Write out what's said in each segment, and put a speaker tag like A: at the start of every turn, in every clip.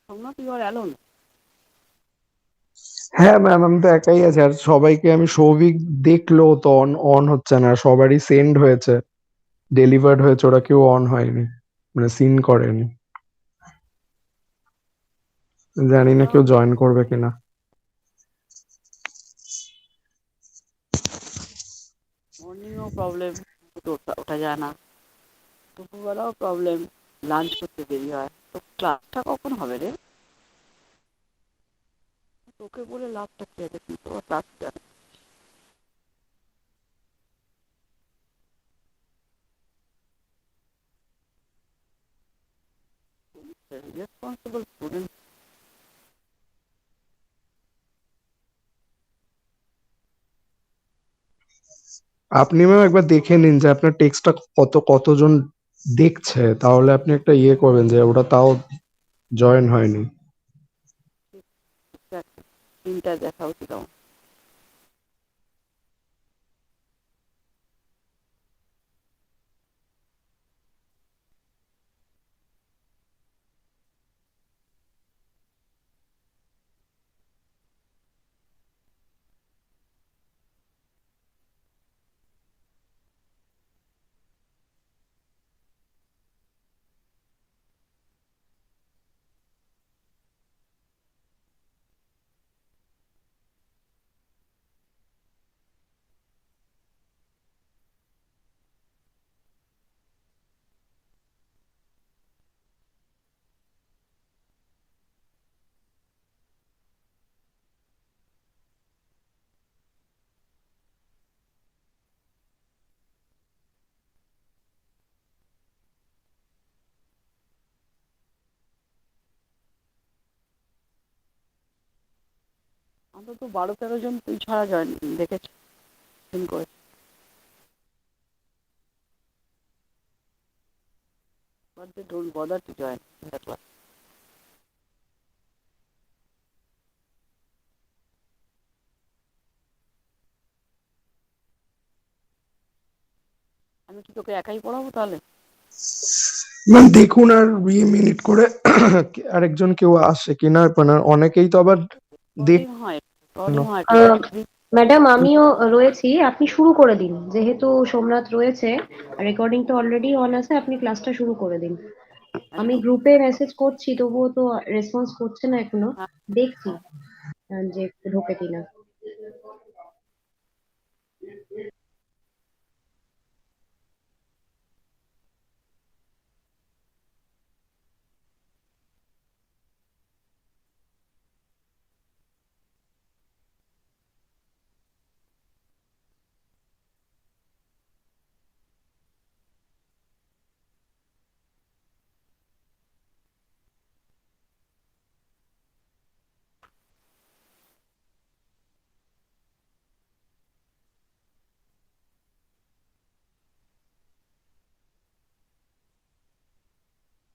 A: Somnath, you are alone?
B: হ্যাঁ ma'am, আমি তো একাই আছি। আর সবাইকে আমি সৌভিক দেখলো তো অন অন হচ্ছে না, সবারই সেন্ড হয়েছে, ডেলিভার্ড হয়েছে, ওরা কেউ অন হয়নি, মানে সিন করেনি। জানি না কেউ জয়েন করবে কিনা।
A: মর্নিংও প্রবলেম, ওঠা যায় না, দুপুরবেলাও প্রবলেম, লাঞ্চ করতে দেরি হয়। তো ক্লাসটা কখন হবে রে? তোকে বলে লাভটা কি আছে, তুই তো ক্লাস জানিস। Responsible student.
B: আপনি ম্যাম একবার দেখে নিন যে আপনার টেক্সটটা কতজন দেখছে, তাহলে আপনি একটা ইয়ে করবেন যে ওটা তাও জয়েন হয়নি।
A: তিনটা দেখা উচিত আমার। অন্তত 12-13 জন তুই ছাড়া জয়েন দেখেছি, জয়েন করেছি। But they don't bother to join the class. আমি কি তোকে একাই পড়াবো তাহলে?
B: ম্যাম দেখুন আর 20 মিনিট করে আরেকজন কেউ আসে কিনা, মানে অনেকেই তো আবার দেখ।
A: রেকর্ডিং হয়, রেকর্ডিং হয়
C: আহ,
A: তুই।
C: ম্যাডাম আমিও রয়েছি, আপনি শুরু করে দিন, যেহেতু সোমনাথ রয়েছে, রেকর্ডিং তো অলরেডি অন আছে, আপনি ক্লাসটা শুরু করে দিন। আমি
A: একদম।
C: গ্রুপে মেসেজ করছি, তবুও তো রেসপন্স করছে না এখনো,
A: হ্যাঁ,
C: দেখছি যে ঢোকে কিনা।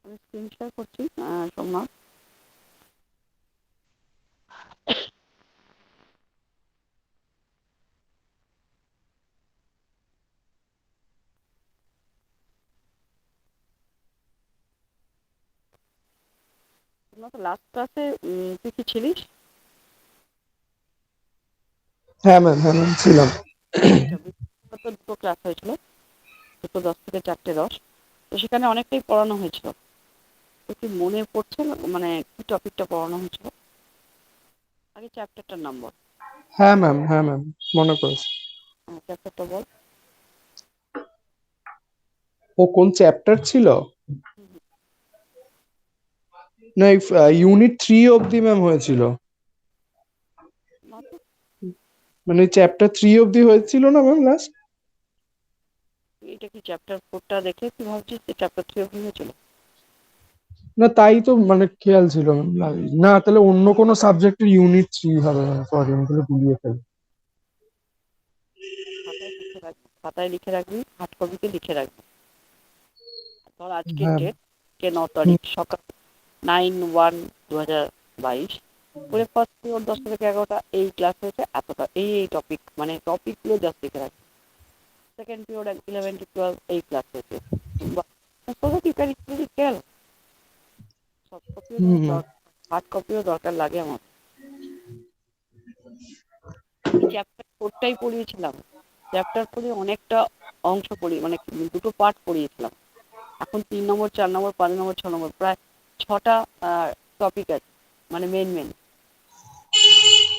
A: আমি স্ক্রিন শেয়ার করছি। সোমনাথ, সোমনাথ লাস্ট ক্লাসে তুই কি ছিলিস?
B: হ্যাঁ ম্যাম, হ্যাঁ ম্যাম ছিলাম।
A: আচ্ছা, তো দুটো ক্লাস হয়েছিল, 2:10 থেকে 4:10। তো সেখানে অনেকটাই পড়ানো হয়েছিল। তো কি মনে পড়ছে না? মানে কি টপিকটা পড়ানো হয়েছিল? আগে চ্যাপ্টারটার নাম বল।
B: হ্যাঁ ম্যাম, হ্যাঁ ম্যাম, মনে করেছি।
A: চ্যাপ্টারটা বল।
B: ও কোন চ্যাপ্টার ছিল? না, ইউনিট 3 অবধি ম্যাম হয়েছিল।
A: না তো,
B: মানে চ্যাপ্টার 3 অবধি হয়েছিল না ম্যাম লাস্ট?
A: এটা কি চ্যাপ্টার 4টা দেখে তুই ভাবছিস যে চ্যাপ্টার 3 অবধি হয়েছিল?
B: না তাই তো মানে খেয়াল ছিল ম্যাম, না তাহলে অন্য কোনো সাবজেক্টের ইউনিট 3 হবে ম্যাম, সরি আমি তাহলে গুলিয়ে ফেলি।
A: খাতায় লিখে রাখবি, হার্ড কপিতে লিখে রাখবি। ধর আজকের
B: হ্যাঁ।
A: ডেট, কে 9
B: হুম,
A: তারিখ সকাল 9/1/2022, করে ফার্স্ট পিরিয়ড 10টা থেকে 11টা এই ক্লাস হয়েছে এতটা, এই টপিক, মানে টপিকগুলো জাস্ট লিখে রাখবি। সেকেন্ড পিরিয়ড 11 to 12 এই ক্লাস হয়েছে। so that you can easily tell soft কপিও
B: হুম
A: তোমার
B: হুম।
A: দরকার, হার্ড কপিও দরকার লাগে আমার। এই চ্যাপ্টার 4টাই পড়িয়েছিলাম। চ্যাপ্টার 4 অনেকটা অংশ পড়ি মানে দুটো পার্ট পড়িয়েছিলাম। এখন 3 নম্বর, 4 নম্বর, 5 নম্বর, 6 নম্বর প্রায় 6টা টপিক আছে, মানে মেন।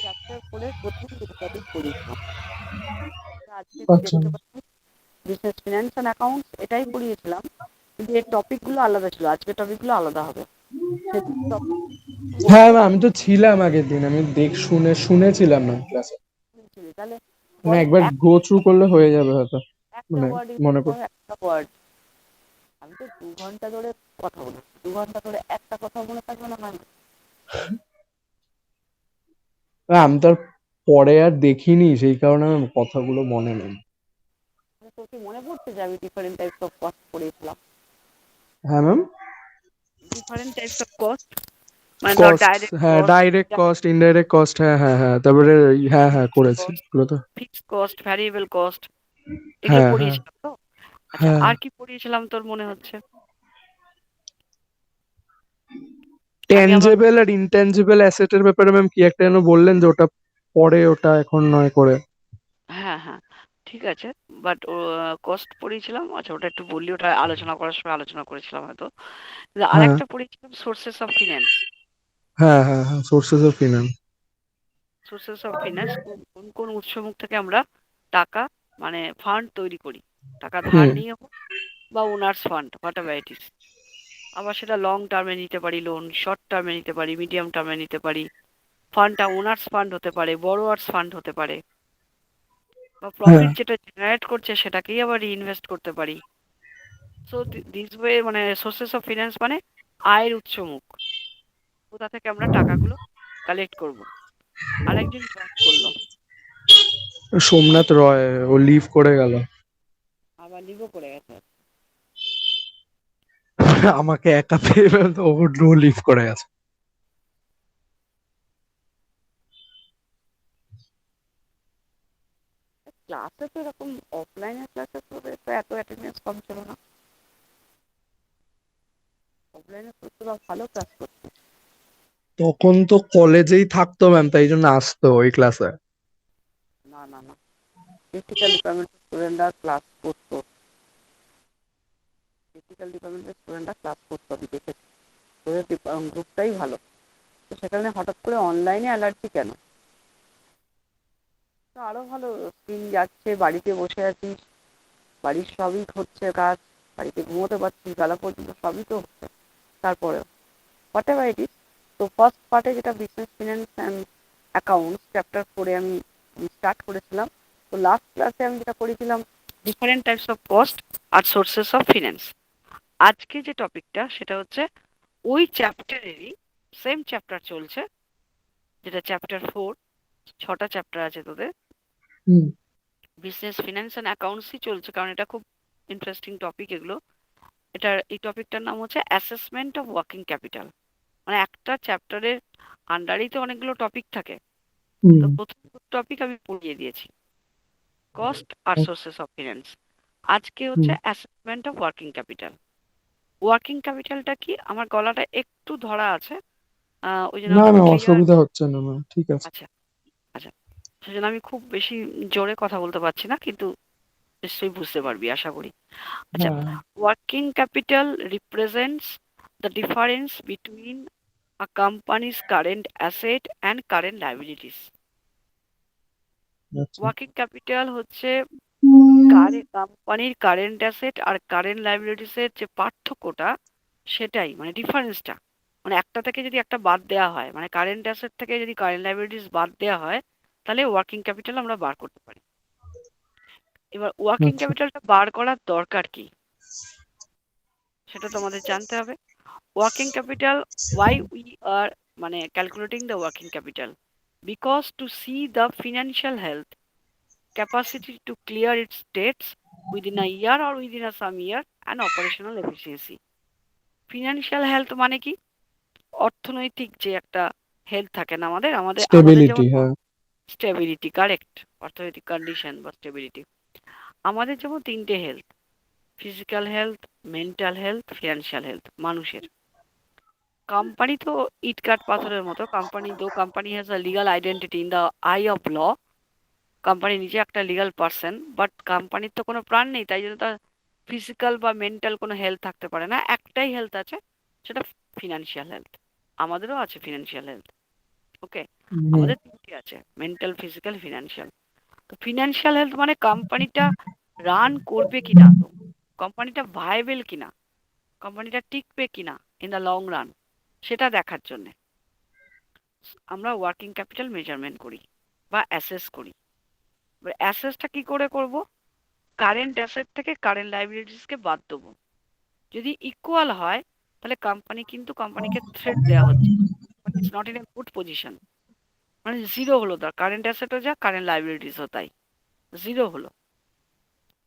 A: চ্যাপ্টার 4 এর প্রথম দুটো টপিক পড়িয়েছিলাম। আজকে তুই
B: আচ্ছা।
A: দেখতে পাচ্ছিস বিজনেস ফিনান্স অ্যান্ড অ্যাকাউন্টস এটাই পড়িয়েছিলাম, কিন্তু এর টপিকগুলো আলাদা ছিল। আজকের টপিকগুলো আলাদা হবে। সেদিন টপিক
B: হ্যাঁ ম্যাম, আমি তো ছিলাম আগের দিন, আমি শুনেছিলাম না ক্লাসে।
A: বলছিলি, তাহলে
B: মানে
A: পরে
B: একবার গো থ্রু করলে হয়ে যাবে হয়তো,
A: একটা
B: মানে
A: ওয়ার্ড
B: মনে
A: ইউজ
B: কর।
A: করো, একটা ওয়ার্ড। আমি তো 2 ঘন্টা ধরে কথা বলি, 2 ঘন্টা ধরে একটা কথা মনে থাকবে না মানে?
B: আমি তো আর পরে আর দেখিনি, সেই কারণে আমার কথাগুলো মনে নেই।
A: তোর কি মনে পড়ছে যে আমি ডিফারেন্ট টাইপস অফ কস্ট পড়িয়েছিলাম?
B: হ্যাঁ ma'am.
A: Different types of cost, মানে ধর
B: কস্ট,
A: ডাইরেক্ট
B: হ্যাঁ,
A: cost,
B: direct cost, indirect cost, হ্যাঁ হ্যাঁ হ্যাঁ, তারপরে হ্যাঁ হ্যাঁ করেছি
A: কস্ট,
B: এগুলো তো।
A: ফিক্সড কস্ট, ভ্যারিয়েবল কস্ট, এগুলো
B: হ্যাঁ হ্যাঁ
A: পড়িয়েছিলাম তো। আচ্ছা,
B: হ্যাঁ।
A: আর কি পড়িয়েছিলাম তোর মনে হচ্ছে? আমি আবার
B: ট্যানজেবল আর ইনট্যানজেবল অ্যাসেটের ব্যাপারে ম্যাম কি একটা যেন বললেন, যে ওটা পরে, ওটা এখন নয় করে।
A: হ্যাঁ, ঠিক আছে। বাট কস্ট পড়িয়েছিলাম। আচ্ছা, ওটা একটু বললি, ওটা আলোচনা করার সময় আলোচনা করেছিলাম হয়তো। আর
B: হ্যাঁ
A: একটা পড়িয়েছিলাম সোর্সেস অফ ফিন্যান্স।
B: হ্যাঁ হ্যাঁ হ্যাঁ, sources of finance.
A: Sources of finance, কোন কোন উৎসমুখ থেকে আমরা টাকা, মানে ফান্ড তৈরি করি, টাকা ধার
B: হুম।
A: নিয়ে হোক বা owners fund, whatever it is. আবার সেটা লং টার্মে নিতে পারি লোন, শর্ট টার্মে নিতে পারি, মিডিয়াম টার্মে নিতে পারি। ফান্ডটা ওনার্স ফান্ড হতে পারে, বড়োয়ার্স ফান্ড হতে পারে, বা
B: হ্যাঁ।
A: প্রফিট যেটা জেনারেট করছে সেটাকেই আবার রিইনভেস্ট করতে পারি। সো দিস ওয়ে, মানে সোর্সেস অফ ফিন্যান্স মানে আয়ের উৎসমুখ, কোথা থেকে আমরা টাকাগুলো কালেক্ট করব। আরেকজন জয়েন করলো,
B: সোমনাথ রয়, ও লিভ করে গেল।
A: আবার লিভও করে গেছে।
B: আমাকে একা পেয়ে তো ও লিভ করে গেছে।
A: ক্লাসে তো এরকম, অফলাইনের ক্লাসে তো এত অ্যাটেন্ডেন্স কম ছিল না। অফলাইনে তোরা ভালো ক্লাস করতো।
B: তখন তো কলেজেই থাকতো ম্যাম, তাই জন্য আসতো ওই ক্লাসে।
A: না, ক্রিটিক্যাল ডিপার্টমেন্টের স্টুডেন্টরা ক্লাস করতো। ক্রিটিক্যাল ডিপার্টমেন্টের স্টুডেন্টরা ক্লাস করতো, আমি দেখেছি। তোদের গ্রুপটাই ভালো। তো সেখানে হঠাৎ করে অনলাইনে অ্যালার্জি কেন? তো আরো ভালো, স্ক্রিন যাচ্ছে, বাড়িতে বসে আছিস, বাড়ির সবই হচ্ছে কাজ, বাড়িতে ঘুমোতে পারছিস, বেলা পর্যন্ত সবই তো হচ্ছে। তারপরেও হোয়াট এভার ইট ইজ। তো ফার্স্ট পার্টে যেটা business finance and accounts chapter 4 আমি স্টার্ট করেছিলাম। তো লাস্ট ক্লাসে আমি যেটা করেছিলাম ডিফারেন্ট টাইপস অফ কস্ট আর সোর্সেস অফ ফিন্যান্স। আজকে যে টপিকটা সেটা হচ্ছে ওই চ্যাপ্টারেরই সেম চ্যাপ্টার চলছে, যেটা চ্যাপ্টার 4। 6টা চ্যাপ্টার আছে তোদের।
B: হুম।
A: বিজনেস ফিন্যান্স অ্যান্ড অ্যাকাউন্টসই চলছে, কারণ এটা খুব ইন্টারেস্টিং টপিক এগুলো। এই টপিকটার নাম হচ্ছে অ্যাসেসমেন্ট অফ ওয়ার্কিং ক্যাপিটাল। মানে একটা চ্যাপ্টারের আন্ডারেই তো অনেকগুলো টপিক থাকে।
B: হুম।
A: তো প্রথম টপিক আমি পড়িয়ে দিয়েছি, কস্ট আর সোর্সেস অফ ফিন্যান্স। আজকে
B: হুম।
A: হচ্ছে assessment of working capital. Working ক্যাপিটালটা কি? আমার গলাটা একটু ধরা আছে, ওই জন্য
B: না
A: আমি
B: না,
A: ক্লিয়ার।
B: অসুবিধা হচ্ছে না ম্যাম, ঠিক আছে।
A: আচ্ছা, আচ্ছা, সেজন্য আমি খুব বেশি জোরে কথা বলতে পারছি না, কিন্তু নিশ্চয়ই বুঝতে পারবি আশা করি। আচ্ছা,
B: হ্যাঁ।
A: Working capital represents the difference between a company's current asset and current liabilities.
B: আচ্ছা।
A: ওয়ার্কিং ক্যাপিটাল হচ্ছে
B: হুম।
A: কোম্পানির কারেন্ট অ্যাসেট আর কারেন্ট লাইবিলিটিস এর যে পার্থক্যটা, সেটাই মানে ডিফারেন্সটা। মানে একটা থেকে যদি একটা বাদ দেওয়া হয়, মানে কারেন্ট অ্যাসেট থেকে যদি কারেন্ট লাইবিলিটিস বাদ দেওয়া হয়, তাহলে ওয়ার্কিং ক্যাপিটাল আমরা বার করতে পারি। এবার ওয়ার্কিং
B: আচ্ছা।
A: ক্যাপিটালটা বার করার দরকার কি সেটা তোমাদের জানতে হবে। Working capital, why we are মানে calculating the working capital, because to see the financial health, capacity to clear its debts within a year or within a some year, and operational efficiency. Financial health মানে কি? অর্থনৈতিক যে একটা health থাকে না, আমাদের আমাদের আমাদের
B: স্টেবিলিটি,
A: যেমন
B: হ্যাঁ।
A: স্টেবিলিটি, কারেক্ট, অর্থনৈতিক কন্ডিশন বা স্টেবিলিটি। আমাদের যেমন তিনটে health, physical health, mental health, financial health মানুষের। কোম্পানি তো ইট কাঠ পাথরের মতো। Company has a legal identity in the eye of law. Company নিজে একটা লিগাল পার্সন, বাট কোম্পানির তো কোনো প্রাণ নেই, তাই জন্য তার ফিজিক্যাল বা মেন্টাল কোনো হেলথ থাকতে পারে না। একটাই হেলথ আছে, সেটা ফিনান্সিয়াল হেলথ। আমাদেরও আছে ফিনান্সিয়াল হেলথ। ওকে,
B: হুম
A: আমাদের তিনটে আছে, মেন্টাল, ফিজিক্যাল, ফিনান্সিয়াল। তো ফিনান্সিয়াল হেলথ মানে কোম্পানিটা রান করবে কিনা, তো কোম্পানিটা ভাইবেল কিনা, কোম্পানিটা টিকবে কিনা ইন দ্য লং রান, সেটা দেখার জন্য আমরা ওয়ার্কিং ক্যাপিটাল মেজারমেন্ট করি বা অ্যাসেস করি। এবার অ্যাসেসটা কি করে করব? কারেন্ট অ্যাসেট থেকে কারেন্ট লাইবিলিটিসকে বাদ দেবো। যদি ইকুয়াল হয় তাহলে কোম্পানিকে থ্রেট দেওয়া হচ্ছে, it's not in a good position. মানে জিরো হলো, তার কারেন্ট অ্যাসেটও যা, কারেন্ট লাইবিলিটিসও তাই, জিরো হলো।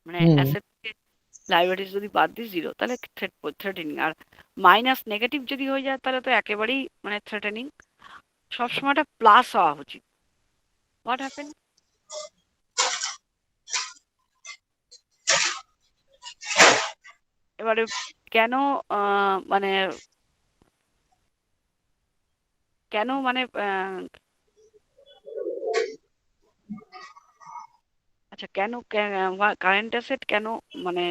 A: মানে
B: হুম
A: অ্যাসেট থেকে লাইবিলিটিস যদি বাদ দিই জিরো, তাহলে থ্রেটেনিং। আর মাইনাস নেগেটিভ যদি হয়ে যায় তাহলে তো একেবারেই মানে থ্রেটেনিং। সবসময় একটা প্লাস হওয়া উচিত। What happen? এবারে কেন মানে কেন মানে আচ্ছা, কেন কারেন্ট অ্যাসেট কেন মানে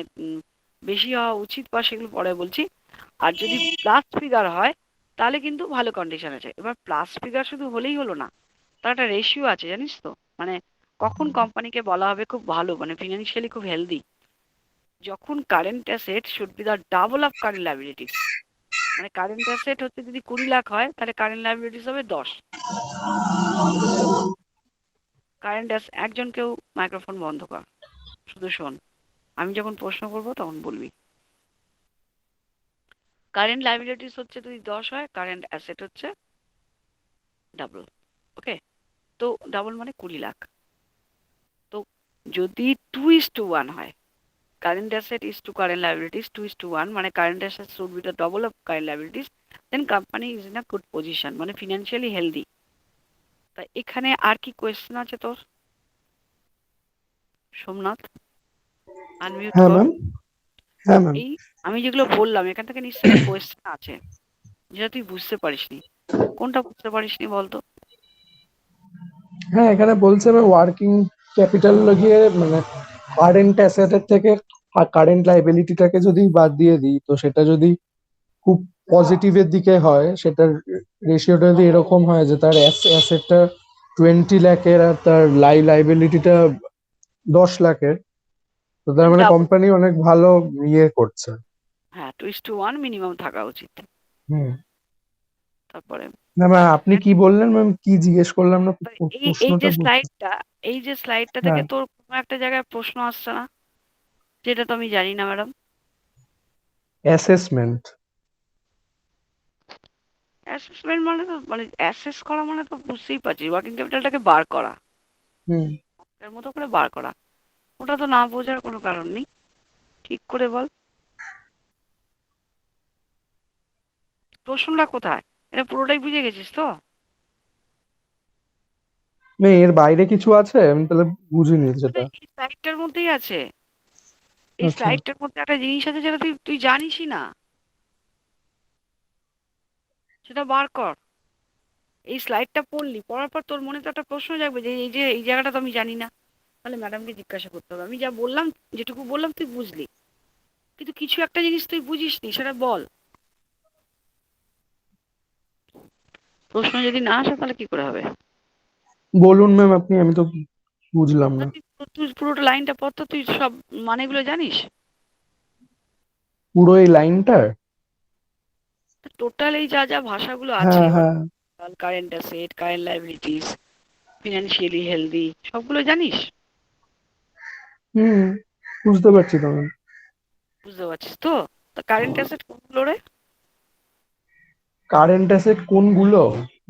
A: বেশি হওয়া উচিত বা সেগুলো পরে বলছি। আর যদি প্লাস ফিগার হয় তাহলে কিন্তু ভালো কন্ডিশন আছে। এবার প্লাস ফিগার শুধু হলেই হলো না, তার একটা রেশিও আছে, জানিস তো। মানে কখন কোম্পানিকে বলা হবে খুব ভালো, মানে ফিনান্সিয়ালি খুব হেলদি, যখন current asset should be the double of current liabilities. মানে কারেন্ট অ্যাসেট হচ্ছে যদি 20 লাখ হয়, তাহলে কারেন্ট লাইবিলিটিস হবে 10। কারেন্ট একজন কেউ মাইক্রোফোন বন্ধ কর, শুধু শোন, আমি যখন প্রশ্ন করবো তখন বলবি। কারেন্ট লাইবিলিটিস হচ্ছে যদি 10 হয়, কারেন্ট অ্যাসেট হচ্ছে ডাবল। ওকে, তো ডাবল মানে 20 লাখ। তো যদি 2:1 হয়, current asset is to current liabilities 2:1, মানে current asset should be the double of current liabilities, then company is in a good position, মানে ফিনান্সিয়ালি হেলদি। তা এখানে আর কি কোয়েশ্চেন আছে তোর, সোমনাথ? আনমিউট
B: হ্যাঁ
A: কর।
B: ম্যাম। হ্যাঁ ম্যাম।
A: এই আমি যেগুলো বললাম এখান থেকে নিশ্চয়ই একটা কোয়েশ্চেন আছে যেটা তুই বুঝতে পারিসনি। কোনটা বুঝতে পারিসনি বলতো?
B: হ্যাঁ, এখানে বলছে ম্যাম ওয়ার্কিং ক্যাপিটাল লাগিয়ে মানে কারেন্ট অ্যাসেটের থেকে কারেন্ট লাইবিলিটিটাকে যদি বাদ দিয়ে দিই, তো সেটা যদি খুব পজিটিভের দিকে হয়, সেটার রেশিওটা যদি এরকম হয় যে তার অ্যাসেটটা 20 লাখের আর তার লাইবিলিটিটা 10 লাখের, তো তার মানে
A: ডাবল।
B: কোম্পানি অনেক ভালো ইয়ে করছে।
A: হ্যাঁ, 2:1 মিনিমাম থাকা উচিত।
B: হুম।
A: তারপরে
B: না ম্যাম, আপনি কি বললেন ম্যাম? কি জিজ্ঞেস করলাম না,
A: তো এই এই
B: প্রশ্নটা
A: যে
B: বুঝতে।
A: স্লাইডটা, এই যে স্লাইডটা থেকে
B: হ্যাঁ,
A: তোর কোনো একটা জায়গায় প্রশ্ন আসছে না, যেটা তো আমি জানি না ম্যাডাম।
B: অ্যাসেসমেন্ট।
A: অ্যাসেসমেন্ট মানে তো মানে অ্যাসেস করা মানে তো বুঝতেই পারছি, ওয়ার্কিং ক্যাপিটালটাকে বার করা,
B: হুম।
A: এর মতো করে বার করা। ওটা তো না বোঝার কোনো কারণ নেই, ঠিক করে বল প্রশ্নটা কোথায়। এটা পুরোটাই বুঝে গেছিস তো?
B: না, এর বাইরে কিছু আছে? আমি তাহলে বুঝিনি
A: আরে
B: সেটা।
A: এই স্লাইডটার মধ্যেই আছে। এই
B: আচ্ছা।
A: স্লাইডটার মধ্যে একটা জিনিস আছে যেটা তুই তুই জানিসই না, সেটা বার কর। এই স্লাইডটা পড়লি, পড়ার পর তোর মনে তো একটা প্রশ্ন জাগবে যে এই জায়গাটা তো আমি জানি না, তাহলে ম্যাডামকে জিজ্ঞাসা করতে হবে। আমি যা বললাম, যেটুকু বললাম তুই বুঝলি, কিন্তু কিছু একটা জিনিস তুই বুঝিসনি, সেটা বল। প্রশ্ন যদি না আসে তাহলে কি করে হবে?
B: বলুন ম্যাম আপনি, আমি তো বুঝলাম
A: তা
B: না।
A: তুই পুরোটা লাইনটা পড় তো, তুই সব মানেগুলো জানিস।
B: পুরো এই লাইনটার?
A: টোটাল এই যা যা ভাষাগুলো আছে,
B: হ্যাঁ হ্যাঁ।
A: Current asset, current liabilities, financially healthy, সবগুলো জানিস?
B: হুম, বুঝতে পারছি তো ম্যাম।
A: বুঝতে পারছিস তো? তা কারেন্ট অ্যাসেট কোনগুলো রে?
B: কারেন্ট অ্যাসেট কোনগুলো?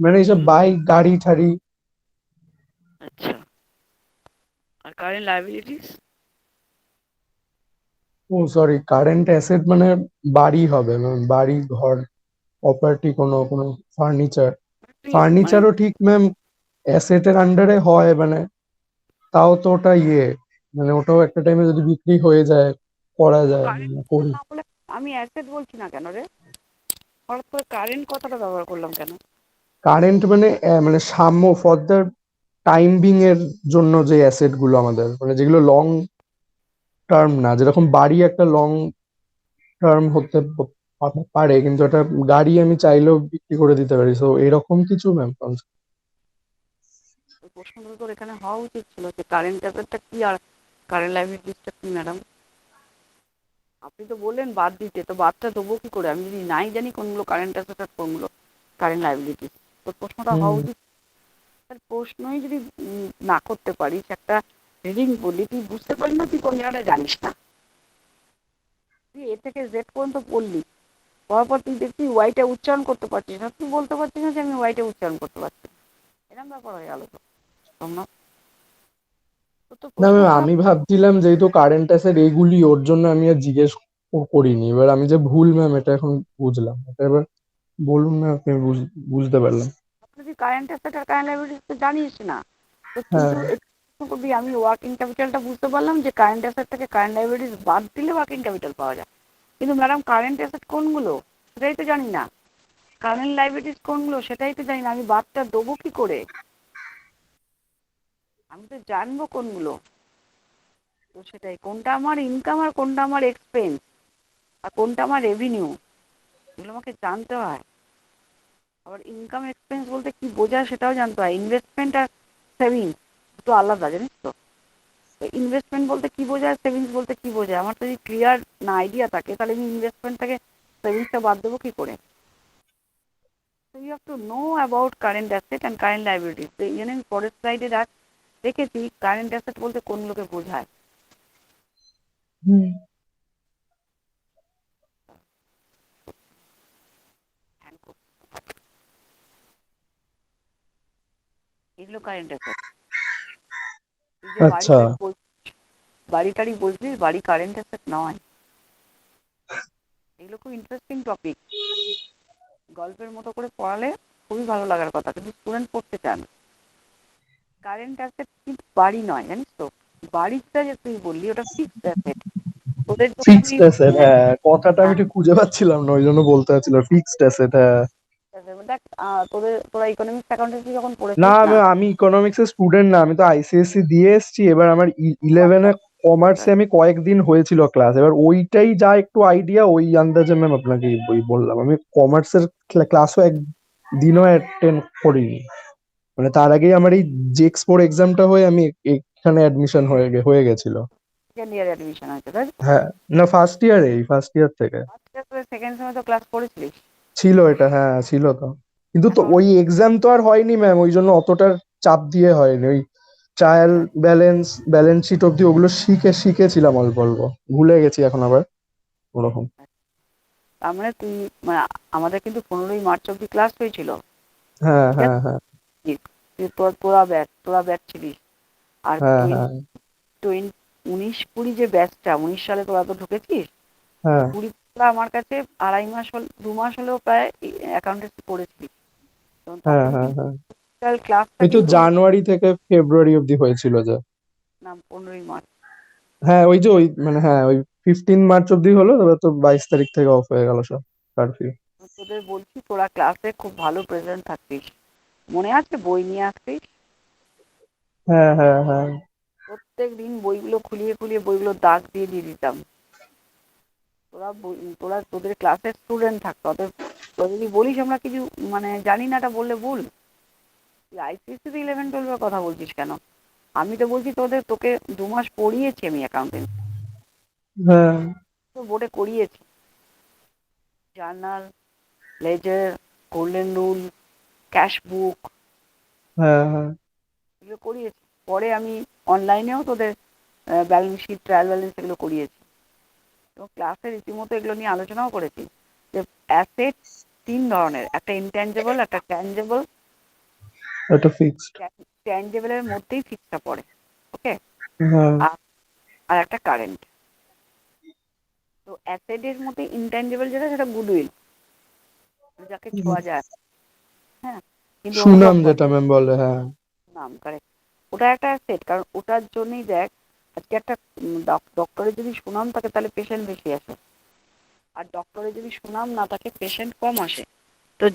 B: মানে এইসব
A: হুম,
B: বাইক, গাড়ি ঠাড়ি।
A: আচ্ছা। আর কারেন্ট লাইবিলিটিস?
B: ও সরি, কারেন্ট অ্যাসেট মানে বাড়ি হবে ম্যাম, বাড়ি ঘর, প্রপার্টি, কোনো কোনো ফার্নিচার।
A: তুই মানে
B: ফার্নিচারও ঠিক ম্যাম অ্যাসেটের আন্ডারে হয়, মানে তাও তো ওটা ইয়ে মানে ওটাও একটা টাইমে যদি বিক্রি হয়ে যায় করা
A: তো
B: যায়,
A: কারেন্ট
B: মানে করি।
A: না বলে আমি অ্যাসেট বলছি না কেন রে? হঠাৎ করে কারেন্ট কথাটা ব্যবহার করলাম কেন?
B: কারেন্ট মানে মানে সাম্য ফর দ্য টাইম বিং এর জন্য যে অ্যাসেট গুলো আমাদের, মানে যেগুলো লং টার্ম না, যেরকম বাড়ি একটা লং টার্ম হতে পারে, কিন্তু একটা গাড়ি আমি চাইলেও বিক্রি করে দিতে পারি, তো এরকম কিছু ম্যাম।
A: ওই প্রশ্নগুলো তোর এখানে হওয়া উচিত ছিল যে কারেন্ট অ্যাসেটটা কি আর কারেন্ট লাইবিলিটিসটা কি ম্যাডাম। আপনি তো বললেন বাদ দিতে, তো বাদটা দেবো কি করে আমি যদি নাই জানি কোনগুলো কারেন্ট অ্যাসেট আর কোনগুলো কারেন্ট লাইবিলিটিস? তো প্রশ্নটা
B: হুম।
A: হওয়া উচিত। তার প্রশ্নই যদি না করতে পারিস, একটা রিডিং বললি তুই বুঝতে পারলি না, তুই কোন জায়গাটা জানিস না, তুই এ থেকে জেড পর্যন্ত পড়লি, পড়ার পর তুই দেখবি ওয়াইটা উচ্চারণ করতে পারছিস না, তুই বলতে পারছিস না যে আমি ওয়াইটা উচ্চারণ করতে পারছি না। এরকম ব্যাপার হয়ে গেল তো সোমনাথ। তো
B: না ম্যাম,
A: প্রশ্নগুলো
B: আমি ভাবছিলাম যেহেতু কারেন্ট অ্যাসেট এগুলি, ওর জন্য আমি আর জিজ্ঞেস করিনি। এবার আমি যে ভুল ম্যাম, এটা এখন বুঝলাম। এটা এবার বলুন না, আপনি বুঝতে পারলাম।
A: তুই কারেন্ট অ্যাসেট আর কারেন্ট লাইবিলিটিস তো জানিস না, তো তুই
B: হ্যাঁ।
A: তো একটু প্রশ্ন করবি। আমি ওয়ার্কিং ক্যাপিটালটা বুঝতে পারলাম যে কারেন্ট অ্যাসেট থেকে কারেন্ট লাইবিলিটিস বাদ দিলে ওয়ার্কিং ক্যাপিটাল পাওয়া যায়, কিন্তু ম্যাডাম কারেন্ট অ্যাসেট কোনগুলো সেটাই তো জানি না, কারেন্ট লাইবিলিটিস কোনগুলো সেটাই তো জানি না, আমি বাদটা দেবো কি করে? আমি তো জানবো কোনগুলো। তো সেটাই, কোনটা আমার ইনকাম আর কোনটা আমার এক্সপেন্স আর কোনটা আমার রেভিনিউ, এগুলো আমাকে জানতে হয়। আবার ইনকাম এক্সপেন্স বলতে কি বোঝায় সেটাও জানতে হয়। ইনভেস্টমেন্ট আর সেভিংস দুটো আলাদা, জানিস তো? তো ইনভেস্টমেন্ট বলতে কি বোঝায়, সেভিংস বলতে কি বোঝায়, আমার তো যদি ক্লিয়ার না আইডিয়া থাকে তাহলে আমি ইনভেস্টমেন্ট থেকে সেভিংসটা বাদ দেবো কি করে? So you have to know about current asset and current liabilities. তো এই জন্য আমি পরের স্লাইডে দেখেছি কারেন্ট অ্যাসেট বলতে কোনগুলোকে বোঝায়।
B: হুম।
A: এগুলো কারেন্ট অ্যাসেট। তুই যে বাড়ি
B: আচ্ছা।
A: টাড়ি বাড়ি টাড়ি বলছিস, বাড়ি কারেন্ট অ্যাসেট নয়। এগুলো খুব ইন্টারেস্টিং টপিক, গল্পের মতো করে পড়ালে খুবই ভালো লাগার কথা, কিন্তু স্টুডেন্ট পড়তে চান। কারেন্ট অ্যাসেট কিন্তু বাড়ি নয়, জানিস তো? বাড়িটা যে তুই বললি ওটা ফিক্সড অ্যাসেট। তোদের যখন আমি
B: ফিক্সড অ্যাসেট, হ্যাঁ, কথাটা আমি ঠিক খুঁজে পাচ্ছিলাম না, ওই জন্য বলতে চাচ্ছিল ফিক্সড অ্যাসেট। হ্যাঁ।
A: দেখ, তোরা ইকোনমিক্স অ্যাকাউন্টেন্সি যখন
B: না
A: পড়েছিস না।
B: আমি ইকোনমিক্স এর স্টুডেন্ট না, আমি তো আইসিএসসি দিয়ে এসেছি। এবার আমার
A: ও আচ্ছা,
B: 11-এ কমার্সে
A: আচ্ছা,
B: আমি কয়েকদিন হয়েছিল ক্লাস, এবার ওইটাই যা একটু আইডিয়া, ওই আন্দাজে ম্যাম আপনাকে বই বললাম। আমি কমার্সের ক্লাসও একদিনও অ্যাটেন্ড করিনি। মানে তার আগেই আমার এই জেক্স ফোর এক্সামটা হয়ে আমি এখানে অ্যাডমিশন হয়ে গেছিল।
A: সেকেন্ড ইয়ার অ্যাডমিশন হয়েছে তাই তো?
B: হ্যাঁ। না, ফার্স্ট ইয়ার থেকে
A: আচ্ছা, তোদের সেকেন্ড সেমে তো ক্লাস করেছিলিস।
B: ছিল এটা। হ্যাঁ, ছিল তো। কিন্তু তো
A: এখন
B: ওই এক্সাম তো আর হয়নি ম্যাম, ওই জন্য অতটা চাপ দিয়ে হয়নি। ওই ট্রায়াল
A: আচ্ছা,
B: ব্যালেন্স শিট অব্দি ওগুলো শিখেছিলাম অল্প অল্প, ভুলে গেছি এখন আবার ওরকম।
A: তার মানে তুই, মানে আমাদের কিন্তু 15ই মার্চ অব্দি ক্লাস হয়েছিল,
B: হ্যাঁ,
A: ঠিক
B: হ্যাঁ,
A: আছে?
B: হ্যাঁ,
A: তোরা ব্যাচ ছিলিস। আর
B: হ্যাঁ, হ্যাঁ,
A: 19-20 যে ব্যাচটা, 19 সালে তোরা তো ঢুকেছিস, তো
B: হ্যাঁ,
A: 20 তোরা আমার কাছে 2.5 মাস 2 মাস হলেও প্রায় অ্যাকাউন্টেন্সি করেছিলিস, এবং
B: হ্যাঁ,
A: তখন
B: হ্যাঁ,
A: কিন্তু
B: হ্যাঁ।
A: ক্লাসটা
B: ওই তো
A: কিন্তু
B: জানুয়ারি থেকে ফেব্রুয়ারি অব্দি হয়েছিল যে।
A: না 15ই মার্চ।
B: হ্যাঁ, ওই যে ওই মানে হ্যাঁ, ওই 15 মার্চ অব্দি হলো, তবে তো 22 তারিখ থেকে অফ হয়ে গেল সব, কারফিউ।
A: তোদের বলছি তোরা ক্লাসে খুব ভালো প্রেজেন্ট থাকতিস, মনে আছে বই নিয়ে আসতিস,
B: হ্যাঁ, হ্যাঁ, হ্যাঁ,
A: প্রত্যেক দিন বইগুলো খুলিয়ে খুলিয়ে বইগুলো দাগ দিয়ে দিয়ে দিতাম। তোদের ক্লাসের স্টুডেন্ট থাকতো, অতএব তোরা যদি বলিস আমরা কিছু মানে জানি না, এটা বললে ভুল। তুই আইসিএসসি তে 11-12 কথা বলছিস কেন? আমি তো বলছি তোকে 2 মাস পড়িয়েছি আমি অ্যাকাউন্টেন্ট,
B: হ্যাঁ,
A: তো বোর্ডে করিয়েছি। Journal, ledger, golden rule, cash book,
B: হ্যাঁ, হ্যাঁ,
A: এগুলো করিয়েছি। পরে আমি অনলাইনেও তোদের ব্যালেন্স শিট, ট্রায়াল ব্যালেন্স এগুলো করিয়েছি, এবং ক্লাসে রীতিমতো এগুলো নিয়ে আলোচনাও করেছি যে অ্যাসেট 3 ধরনের, একটা ইনট্যাঞ্জেবল, একটা ট্যাঞ্জেবল।
B: এটা ফিক্সড।
A: ট্যাঞ্জেবলের মধ্যেই ফিক্সটা পড়ে, ওকে?
B: হ্যাঁ।
A: আর আর একটা কারেন্ট। তো অ্যাসেটের মধ্যে ইনট্যাঞ্জেবল যেটা, সেটা গুডউইল, যাকে ছোঁয়া যায়, হ্যাঁ, কিন্তু অনুভব
B: সুনাম
A: করে।
B: যেটা ম্যাম বলে, হ্যাঁ।
A: নাম কারেক্ট, ওটা একটা অ্যাসেট, কারণ ওটার জন্যই দেখ আজকে একটা ডক্টরের যদি সুনাম থাকে তাহলে পেশেন্ট বেশি আসে, আর ডক্টরের যদি সুনাম না থাকে পেশেন্ট কম আসে। তো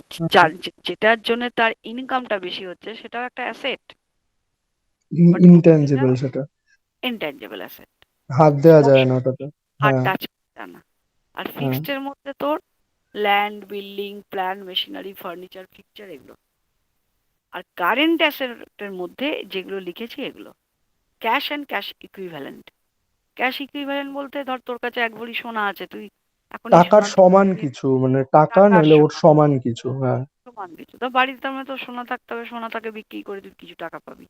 A: যেটার জন্য তার ইনকামটা বেশি হচ্ছে সেটাও একটা অ্যাসেট, বাট ওটা
B: ইনট্যাঞ্জিবল সেটা,
A: ইনট্যাঞ্জেবল অ্যাসেট,
B: হাত দেওয়া যায়
A: স্পর্শ
B: না ওটাতে।
A: আর
B: হ্যাঁ,
A: টাচ করা না। আর
B: হ্যাঁ।
A: ফিক্সড এর মধ্যে তোর land, building, plan, machinery, furniture, fixture এগুলো। আর কারেন্ট অ্যাসেটের মধ্যে যেগুলো লিখেছি এগুলো cash and cash equivalent. Cash equivalent বলতে ধর তোর কাছে এক ভরি সোনা আছে, তুই এখন এই
B: টাকার
A: সোনার
B: সমান
A: দোকানে গিয়ে
B: কিছু, মানে টাকা
A: টাকার
B: নইলে ওর
A: সমান,
B: সমান কিছু। হ্যাঁ।
A: সমান কিছু তো বাড়িতে, তার মানে তোর সোনা থাকতে হবে, সোনা তাকে বিক্রি করে তুই কিছু টাকা পাবি।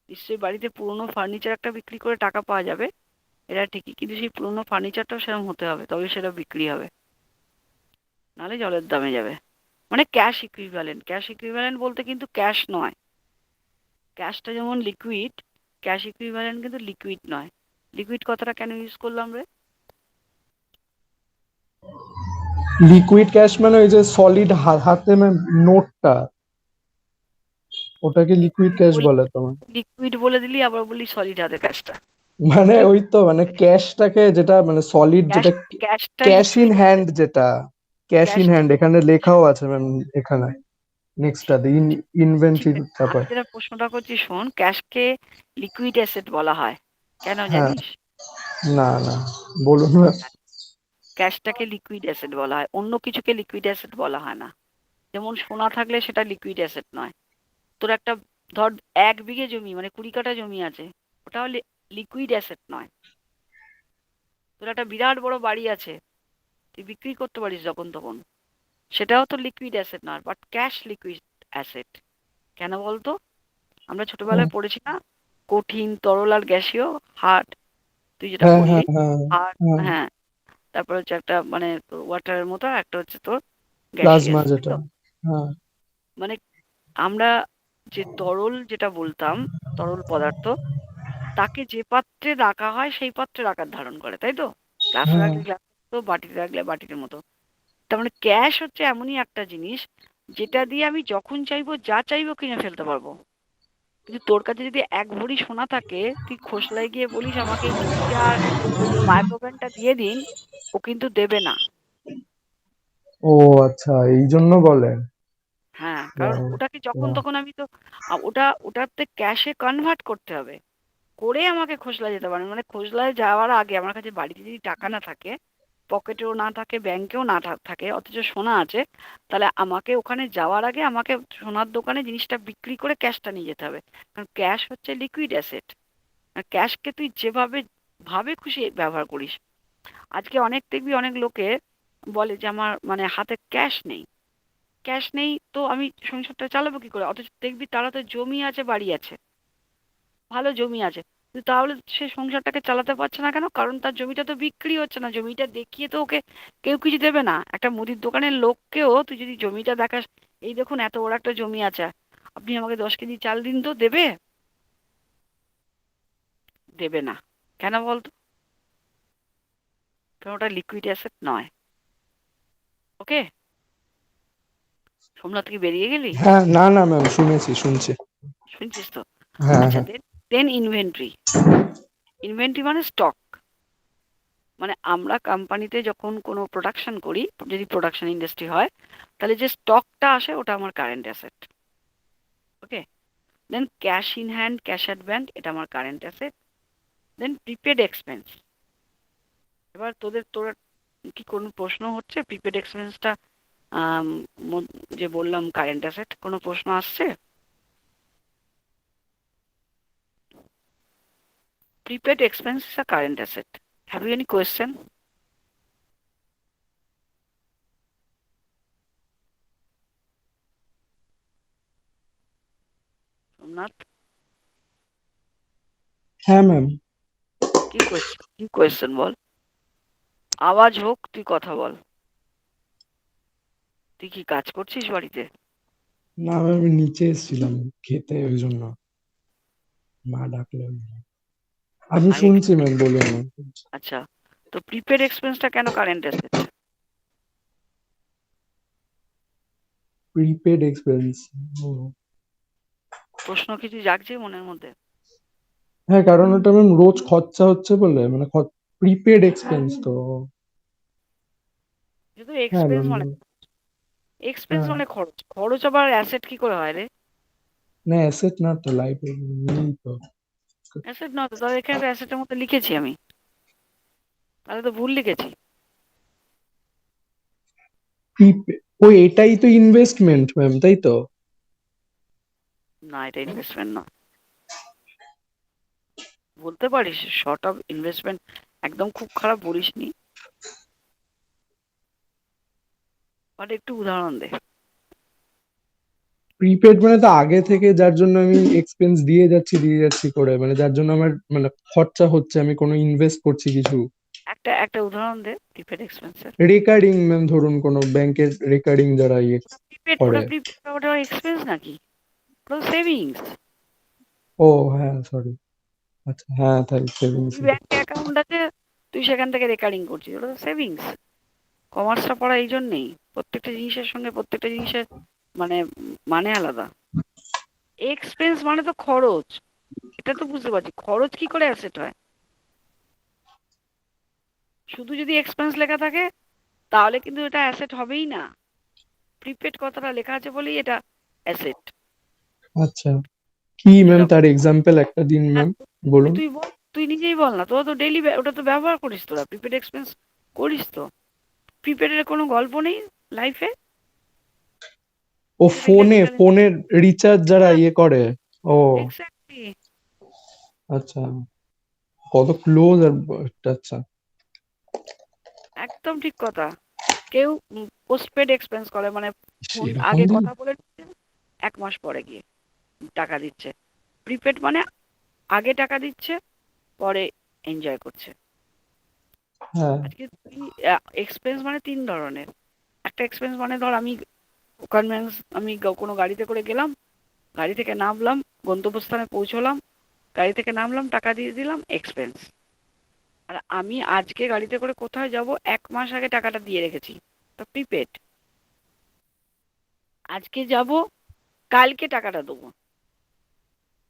A: নিশ্চয়ই বাড়িতে পুরোনো ফার্নিচার একটা বিক্রি করে টাকা পাওয়া যাবে, এটা ঠিকই, কিন্তু সেই পুরোনো ফার্নিচারটাও সেরকম হতে হবে তবে সেটা বিক্রি হবে, নাহলে জলের দামে যাবে। মানে ক্যাশ ইকুইভ্যালেন্ট, ক্যাশ ইকুইভ্যালেন্ট বলতে কিন্তু ক্যাশ নয়। ক্যাশটা যেমন লিকুইড, ক্যাশ ইকুইভ্যালেন্ট কিন্তু লিকুইড নয়। লিকুইড কথাটা কেন ইউজ করলাম রে?
B: লিকুইড ক্যাশ মানে ওই যে সলিড হাতে নোটটা, ওটাকে লিকুইড ক্যাশ বলে তোমার।
A: লিকুইড বলে দিলি আবার বলি সলিড হাতে ক্যাশটা।
B: মানে ওই তো, মানে ক্যাশটাকে যেটা মানে সলিড,
A: ক্যাশ,
B: যেটা
A: ক্যাশটা
B: cash in
A: liquid
B: hand,
A: asset.
B: যেটা ক্যাশ ইন
A: ক্যাশটা
B: হ্যান্ড এখানে লেখাও আছে ম্যাম, এখানে নেক্সটটাতে
A: ঠিক
B: ইনভেন্টরির
A: আছে,
B: ব্যাপার।
A: আমি যেটা প্রশ্নটা করছি শোন, ক্যাশকে লিকুইড অ্যাসেট বলা হয় কেন
B: হ্যাঁ।
A: জানিস?
B: না, না, বলুন ম্যাম।
A: ক্যাশটাকে লিকুইড অ্যাসেট বলা হয়, অন্য কিছুকে লিকুইড অ্যাসেট বলা হয় না। যেমন সোনা থাকলে সেটা লিকুইড অ্যাসেট নয়। তোর একটা ধর 1 বিঘে জমি মানে 20 কাঠা জমি আছে, ওটাও লিকুইড অ্যাসেট নয়। তোর একটা বিরাট বড় বাড়ি আছে, তুই বিক্রি করতে পারিস যখন তখন, সেটাও তো লিকুইড অ্যাসেট নয়, বাট ক্যাশ লিকুইড অ্যাসেট। কেন বলতো? আমরা ছোটবেলায় পড়েছি না, কঠিন, তরল আর গ্যাসীয়, হার্ড, তুই যেটা
B: হ্যাঁ,
A: বললি
B: হ্যাঁ, হ্যাঁ,
A: হার্ড।
B: হ্যাঁ।
A: হ্যাঁ, তারপর হচ্ছে একটা মানে ওয়াটারের মতো, আর একটা হচ্ছে তোর
B: প্লাজমা
A: গ্যাসিয়াস, তাই
B: যেটা।
A: তো?
B: হ্যাঁ,
A: মানে আমরা যে তরল যেটা বলতাম, তরল পদার্থ, তাকে যে পাত্রে রাখা হয় সেই পাত্রের আকার ধারণ করে, তাই তো? গ্লাসে
B: হ্যাঁ।
A: রাখলে গ্লাস মতো, বাটিতে রাখলে বাটির মতো। তার মানে ক্যাশ হচ্ছে এমনই একটা জিনিস যেটা দিয়ে আমি যখন চাইবো যা চাইবো কিনে ফেলতে পারবো। কিন্তু তোর কাছে যদি 1 ভরি সোনা থাকে, তুই খোসলায় গিয়ে বলিস আমাকে এই চুড়িটা আর ওই মাইক্রোভেনটা দিয়ে দিন, ও কিন্তু দেবে না।
B: ও আচ্ছা, এই জন্য বলে।
A: হ্যাঁ, কারণ
B: Right,
A: ওটাকে যখন
B: yeah.
A: তখন আমি তো ওটাতে ক্যাশে কনভার্ট করতে হবে, করে আমাকে খোসলা যেতে পারে। মানে খোসলায় যাওয়ার আগে আমার কাছে বাড়িতে যদি টাকা না থাকে, পকেটেও না থাকে, ব্যাংকেও না থাকে, অথচ সোনা আছে, তাহলে আমাকে ওখানে যাওয়ার আগে আমাকে সোনার দোকানে জিনিসটা বিক্রি করে ক্যাশটা নিয়ে যেতে হবে। কারণ ক্যাশ হচ্ছে লিকুইড অ্যাসেট, আর ক্যাশকে তুই যেভাবে ভাবে খুশি ব্যবহার করিস। আজকে অনেক দেখবি অনেক লোকে বলে যে আমার মানে হাতে ক্যাশ নেই, ক্যাশ নেই তো আমি সংসারটা চালাবো কি করে? অথচ দেখবি তারা তো জমি আছে, বাড়ি আছে, ভালো জমি আছে, কিন্তু তাহলে সে সংসারটাকে চালাতে পারছে না কেন? কারণ তার জমিটা তো বিক্রি হচ্ছে না, জমিটা দেখিয়ে তো ওকে কেউ কিছু দেবে না। একটা মুদির দোকানের লোককেও তুই যদি জমিটা দেখাস, এই দেখুন এত বড় একটা জমি আছে, আপনি আমাকে 10 কেজি চাল দিন, তো দেবে? দেবে না। কেন বলতো? কারণ ওটা লিকুইড অ্যাসেট নয়। ওকে, সোমনাথ কি বেরিয়ে গেলি?
B: হ্যাঁ, না, না ম্যাম, শুনেছি, শুনছি।
A: শুনছিস তো?
B: হ্যাঁ,
A: আচ্ছা,
B: হ্যাঁ।
A: দেন দেন ইনভেন্টরি। ইনভেন্টরি মানে স্টক। মানে আমরা কোম্পানিতে যখন কোনো প্রোডাকশন করি, যদি প্রোডাকশন ইন্ডাস্ট্রি হয়, তাহলে যে স্টকটা আসে ওটা আমার current asset. Okay, then cash in hand, cash at bank, এটা আমার current asset. Then prepaid expense. এবার তোর কি কোনো প্রশ্ন হচ্ছে প্রিপেড এক্সপেন্সটা যে বললাম কারেন্ট অ্যাসেট, কোনো প্রশ্ন আসছে? Prepaid expense is a current asset. Have you any question? Somnath,
B: হ্যাঁ ম্যাম।
A: কি কোয়েশ্চেন বল, আওয়াজ হোক, তুই কথা বল। তুই কি কাজ করছিস বাড়িতে?
B: না ম্যাম, আমি নিচে এসেছিলাম খেতে, ওই জন্য মা ডাকলো। আমি
A: আগে
B: শুনছি ম্যাম, বলুন ম্যাম।
A: আচ্ছা, তো প্রিপেড এক্সপেন্সটা কেন কারেন্ট অ্যাসেট?
B: Prepaid expense.
A: প্রশ্ন কিছু জাগছে মনের মধ্যে?
B: হ্যাঁ, কারণ ওটা ম্যাম রোজ খরচা হচ্ছে বলে, মানে প্রিপেড এক্সপেন্স তো।
A: যেহেতু
B: হ্যাঁ
A: এক্সপেন্স
B: ম্যাম।
A: মানে এক্সপেন্স
B: হ্যাঁ,
A: মানে খরচ, খরচ আবার অ্যাসেট কি করে হয় রে?
B: না অ্যাসেট না তো, লাইব্রেরি নেই তো।
A: অ্যাসেট নয় তো, তাহলে এখানে তো অ্যাসেটের মধ্যে লিখেছি আমি, তাহলে তো ভুল লিখেছি।
B: ও এটাই তো ইনভেস্টমেন্ট ম্যাম, তাই তো?
A: না, এটা ইনভেস্টমেন্ট না, বলতে পারিস শর্ট অফ ইনভেস্টমেন্ট, একদম খুব খারাপ বলিসনি, বাট একটু উদাহরণ দে।
B: প্রিপেড মানে তো আগে থেকে যার জন্য আমি এক্সপেন্স দিয়ে যাচ্ছি করে, মানে যার জন্য আমার মানে খরচা হচ্ছে, আমি কোনো ইনভেস্ট করছি কিছু।
A: একটা একটা উদাহরণ দে প্রিপেড এক্সপেন্সের।
B: রেকারিং ম্যাম, ধরুন কোনো ব্যাংকের রেকারিং যারা ইয়ে
A: প্রিপেড,
B: করে।
A: ওটা প্রিপেড, ওটা এক্সপেন্স নাকি? ওটা সেভিংস।
B: ও হ্যাঁ, সরি। আচ্ছা হ্যাঁ, তাই সেভিংস।
A: তুই ব্যাংকে অ্যাকাউন্ট আছে, তুই সেখান থেকে রেকারিং করছিস, ওটা তো সেভিংস। কমার্সটা পড়া এই জন্যেই, প্রত্যেকটা জিনিসের সঙ্গে প্রত্যেকটা জিনিসের মানে মানে আলাদা। এক্সপেন্স মানে তো খরচ, এটা তো বুঝতে পারছি, খরচ কি করে অ্যাসেট হয়? শুধু যদি এক্সপেন্স লেখা থাকে তাহলে কিন্তু এটা অ্যাসেট হবেই না। প্রিপেড কথাটা লেখা আছে বলেই এটা অ্যাসেট।
B: আচ্ছা, কি ম্যাম
A: এরকম।
B: তার এক্সাম্পল একটা দিন
A: আর
B: ম্যাম,
A: তুই
B: বলুন।
A: তুই বল, তুই নিজেই বল না, তোরা তো ডেইলি ওটা তো ব্যবহার করিস, তোরা প্রিপেড এক্সপেন্স করিস তো। প্রিপেডের কোনো গল্প নেই লাইফে,
B: ও
A: যেটা কি
B: ফোনে, ফোনের রিচার্জ যারা ইয়ে করে। ও
A: এক্স্যাক্টলি।
B: আচ্ছা, কত ক্লোজ আর আচ্ছা।
A: একদম ঠিক কথা। কেউ পোস্টপেড এক্সপেন্স করে, মানে ফোন
B: সেরকম
A: আগে
B: দিন।
A: কথা বলে নিচ্ছে, 1 মাস পরে গিয়ে টাকা দিচ্ছে। প্রিপেড মানে আগে টাকা দিচ্ছে, পরে এনজয় করছে।
B: হ্যাঁ।
A: আজকে তুই এক্সপেন্স মানে 3 ধরনের। একটা এক্সপেন্স মানে ধর আমি কনভেন্স, আমি কোনো গাড়িতে করে গেলাম, গাড়ি থেকে নামলাম, গন্তব্যস্থানে পৌঁছলাম, গাড়ি থেকে নামলাম, টাকা দিয়ে দিলাম, এক্সপেন্স। আর আমি আজকে গাড়িতে করে কোথায় যাব, 1 মাস আগে টাকাটা দিয়ে রেখেছি, তো প্রিপেড। আজকে যাব, কালকে টাকাটা দেবো,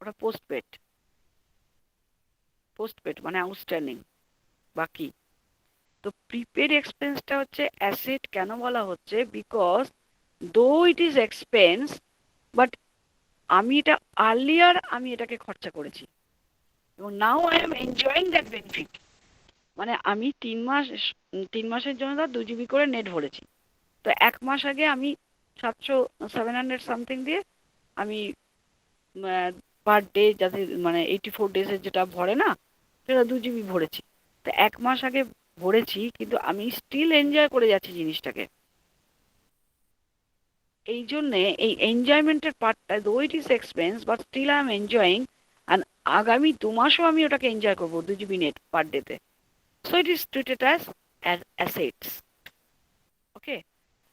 A: ওটা পোস্টপেড। পোস্টপেড মানে আউটস্ট্যান্ডিং, বাকি। তো প্রিপেড এক্সপেন্সটা হচ্ছে অ্যাসেট, কেন বলা হচ্ছে, বিকজ দো ইট ইজ এক্সপেন্স, বাট আমি এটা আর্লিয়ার আমি এটাকে খরচা করেছি, এবং now I am enjoying that benefit. মানে আমি 3 মাস, 3 মাসের জন্য ধর 2 GB করে নেট ভরেছি, তো 1 মাস আগে আমি 700 সামথিং দিয়ে আমি পার ডে, যাতে মানে 84 ডেজের যেটা ভরে না, সেটা 2 GB ভরেছি। তো 1 মাস আগে ভরেছি, কিন্তু আমি স্টিল এনজয় করে যাচ্ছি জিনিসটাকে। এই জন্যে এই এনজয়মেন্টের পার্টটা, though it is expense but still I am enjoying, আর আগামী 2 মাসও আমি ওটাকে এনজয় করবো 2 GB নেট পার ডেতে। So it is treated as assets. Okay.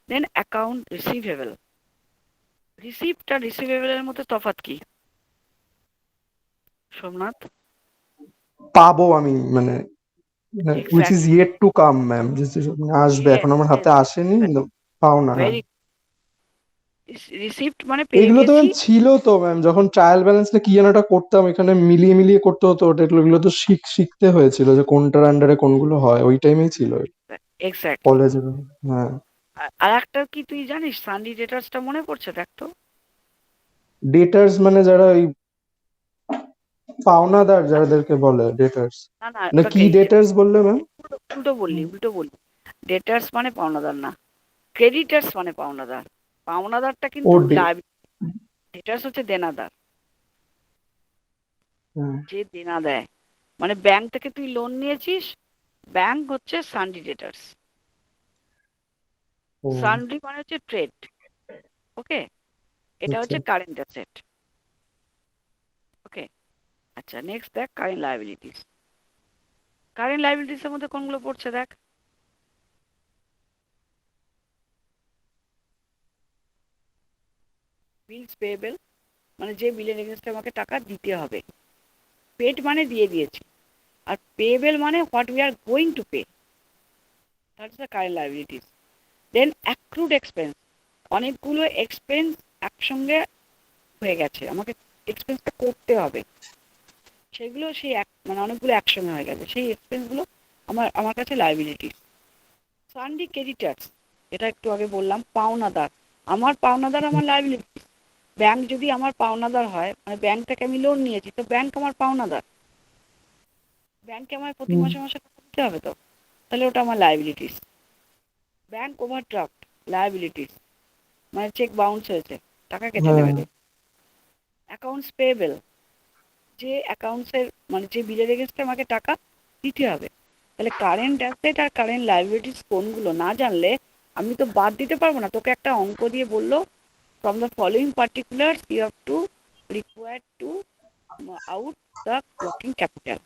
A: Then account receivable. Receipt আর রিসিভেবলের মধ্যে তফাৎ কি সোমনাথ?
B: পাবো আমি, মানে which is
A: exactly.
B: Yet to come ma'am, যে আসবে, এখন
A: ইয়েস,
B: আমার হাতে
A: ইয়েস,
B: আসেনি কিন্তু পাও না। হ্যাঁ,
A: ভেরি। রিসিপ্ট মানে পেয়ে
B: এগুলো তো
A: গেছি।
B: ম্যাম ছিল তো ম্যাম, যখন ট্রায়াল ব্যালেন্স না কি যেন একটা করতাম, এখানে মিলিয়ে মিলিয়ে করতে হতো ওটা, এগুলো এগুলো তো শিখতে হয়েছিল যে কোনটার আন্ডারে কোনগুলো হয়, ওই টাইমেই ছিল
A: এক্স্যাক্টলি।
B: কলেজে। হ্যাঁ।
A: আর একটা কি তুই জানিস, সানডি ডেটার্সটা মনে পড়ছে দেখ তো।
B: ডেটার্স মানে যারা ওই পাওনাদার যাদেরকে বলে ডেটার্স,
A: না না,
B: না কি
A: ওটাকেই
B: ডেটার্স বললে ম্যাম?
A: উল্টো উল্টো বললি, উল্টো বললি। ডেটার্স মানে পাওনাদার না, ক্রেডিটার্স মানে পাওনাদার। পাওনাদারটা
B: ও
A: কিন্তু লাইবিলিটি, ডেটার্স হচ্ছে দেনাদার,
B: হ্যাঁ।
A: যে দেনা দেয়। মানে ব্যাংক থেকে তুই লোন নিয়েছিস, ব্যাংক হচ্ছে সানডি ডেটার্স।
B: ও
A: সানডি মানে হচ্ছে ট্রেড। ওকে। এটা
B: আচ্ছা।
A: হচ্ছে কারেন্ট অ্যাসেট। ওকে। আচ্ছা, নেক্সট দেখ কারেন্ট লায়াবিলিটিস। কারেন্ট লায়াবিলিটিস এর মধ্যে কোনগুলো পড়ছে দেখ। বিলস পেয়েবল, মানে যে বিলের এগেনস্টে আমাকে টাকা দিতে হবে। পেড মানে দিয়ে দিয়েছি, আর পেয়েবল মানে what we are going to pay, that's the current liabilities. Then accrued expense, অনেকগুলো এক্সপেন্স একসঙ্গে হয়ে গেছে, আমাকে এক্সপেন্সটা করতে হবে, সেগুলো সেই মানে অনেকগুলো একসঙ্গে হয়ে গেছে, সেই এক্সপেন্সগুলো আমার কাছে লাইবিলিটি। সানডি ক্রেডিটার্স, এটা একটু আগে বললাম, পাওনাদার। আমার পাওনাদার আমার লাইবিলিটি। ব্যাংক যদি আমার পাওনাদার হয়, মানে ব্যাংক থেকে আমি লোন নিয়েছি, তো ব্যাংক আমার পাওনাদার, ব্যাংকে আমার প্রতি মাসে মাসে টাকা দিতে হবে, তো তাহলে ওটা আমার লাইবিলিটিস। ব্যাংক ওভারড্রাফট, লাইবিলিটিস, মানে চেক বাউন্স হয়েছে, টাকা কেটে
B: হ্যাঁ
A: নেবে তো। অ্যাকাউন্টস পেয়েবল, যে অ্যাকাউন্টসের মানে যে বিলের এগেনস্টে আমাকে টাকা দিতে হবে। তাহলে কারেন্ট অ্যাসেট আর কারেন্ট লাইবিলিটিস কোনগুলো না জানলে আমি তো বাদ দিতে পারবো না। তোকে একটা অঙ্ক দিয়ে বললো, from the following particulars you have to required to out the working capital,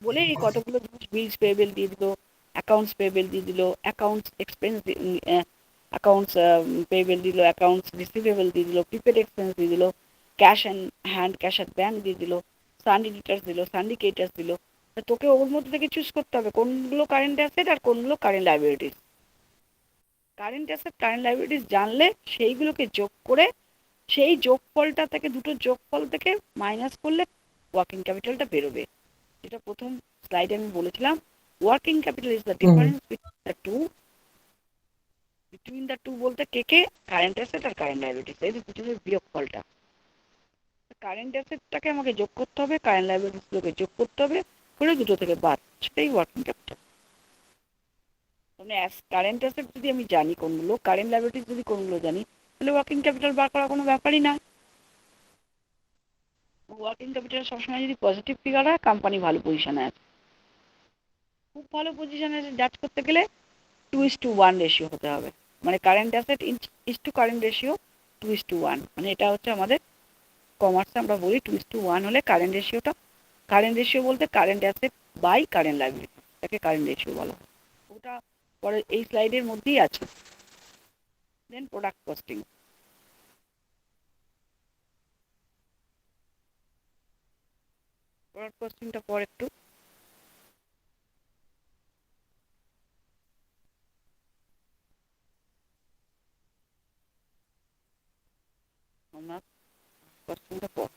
A: বলে এই কতগুলো বিলস পেয়েবল দিয়ে দিল, অ্যাকাউন্টস পেয়েবল দিয়ে দিল, অ্যাকাউন্টস এক্সপেন্স, অ্যাকাউন্টস পেয়েবল দিল, অ্যাকাউন্টস রিসিভেবল দিয়ে দিল, প্রিপেড এক্সপেন্স দিয়ে দিল, cash and hand, cash at bank দিয়ে দিল, সান্ডিকেটার্স দিল, সান্ডিকেটার্স দিল। তোকে ওর মধ্যে থেকে চুজ করতে হবে কোনগুলো কারেন্ট অ্যাসেট আর কোনগুলো current liabilities. Current asset current liabilities জানলে সেইগুলোকে যোগ করে সেই যোগফলটা থেকে, দুটো যোগফল থেকে মাইনাস করলে ওয়ার্কিং ক্যাপিটালটা বেরোবে। যেটা প্রথম স্লাইডে আমি বলেছিলাম, working capital is the difference between the two বলতে কে কারেন্ট অ্যাসেট আর কারেন্ট লাইবিলিটিস, এই দুটোর বিয়োগফলটা। কারেন্ট অ্যাসেটটাকে আমাকে যোগ করতে হবে, কারেন্ট লাইবিলিটিসগুলোকে যোগ করতে হবে, করে দুটো থেকে বাদ, সেটাই ওয়ার্কিং ক্যাপিটাল। মানে কারেন্ট অ্যাসেট যদি আমি জানি কোনগুলো, কারেন্ট লাইবিলিটিস যদি কোনগুলো জানি, তাহলে ওয়ার্কিং ক্যাপিটাল বার করা কোনো ব্যাপারই না। ওয়ার্কিং ক্যাপিটাল সবসময় যদি পজিটিভ ফিগার হয়, কোম্পানি ভালো পজিশনে আছে। খুব ভালো পজিশনে আছে জাজ করতে গেলে 2:1 রেশিও হতে হবে, মানে current asset is to current ratio 2:1, মানে এটা হচ্ছে আমাদের কমার্সে আমরা বলি 2:1 হলে কারেন্ট রেশিওটা, কারেন্ট রেশিও বলতে current asset by current liability, তাকে কারেন্ট রেশিও বলা হয়। ওটা পরে এই স্লাইডের মধ্যেই আছে। দেন প্রোডাক্ট কস্টিং, প্রোডাক্ট কস্টিংটা পর একটু আমরা কস্টিংটা পর।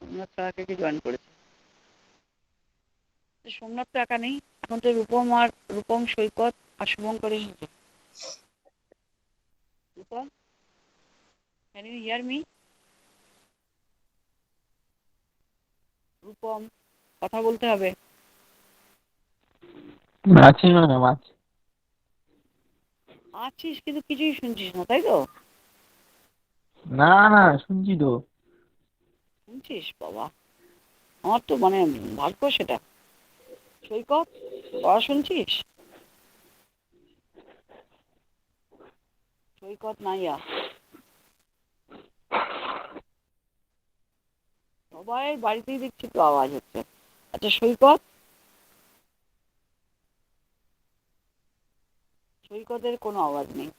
A: সোমনাথ টাকাকে কি জয়েন করেছে? সোমনাথ তো একা নেই, এখন তো রূপম সৈকত আর শুভঙ্কর এসেছে। Rupam, can you hear me? Rupam, কথা বলতে হবে।
D: আছি ম্যাডাম, আছি।
A: আছিস কিন্তু কিছুই শুনছিস না, তাই তো?
D: না না, শুনছি তো।
A: শুনছিস? বাবা, আমার তো মানে ভাগ্য সেটা। সৈকত, পড়া শুনছিস? সৈকত নাইয়া, সবাই বাড়িতেই দেখছি তো আওয়াজ হচ্ছে। আচ্ছা সৈকত, সৈকতের কোনো আওয়াজ নেই।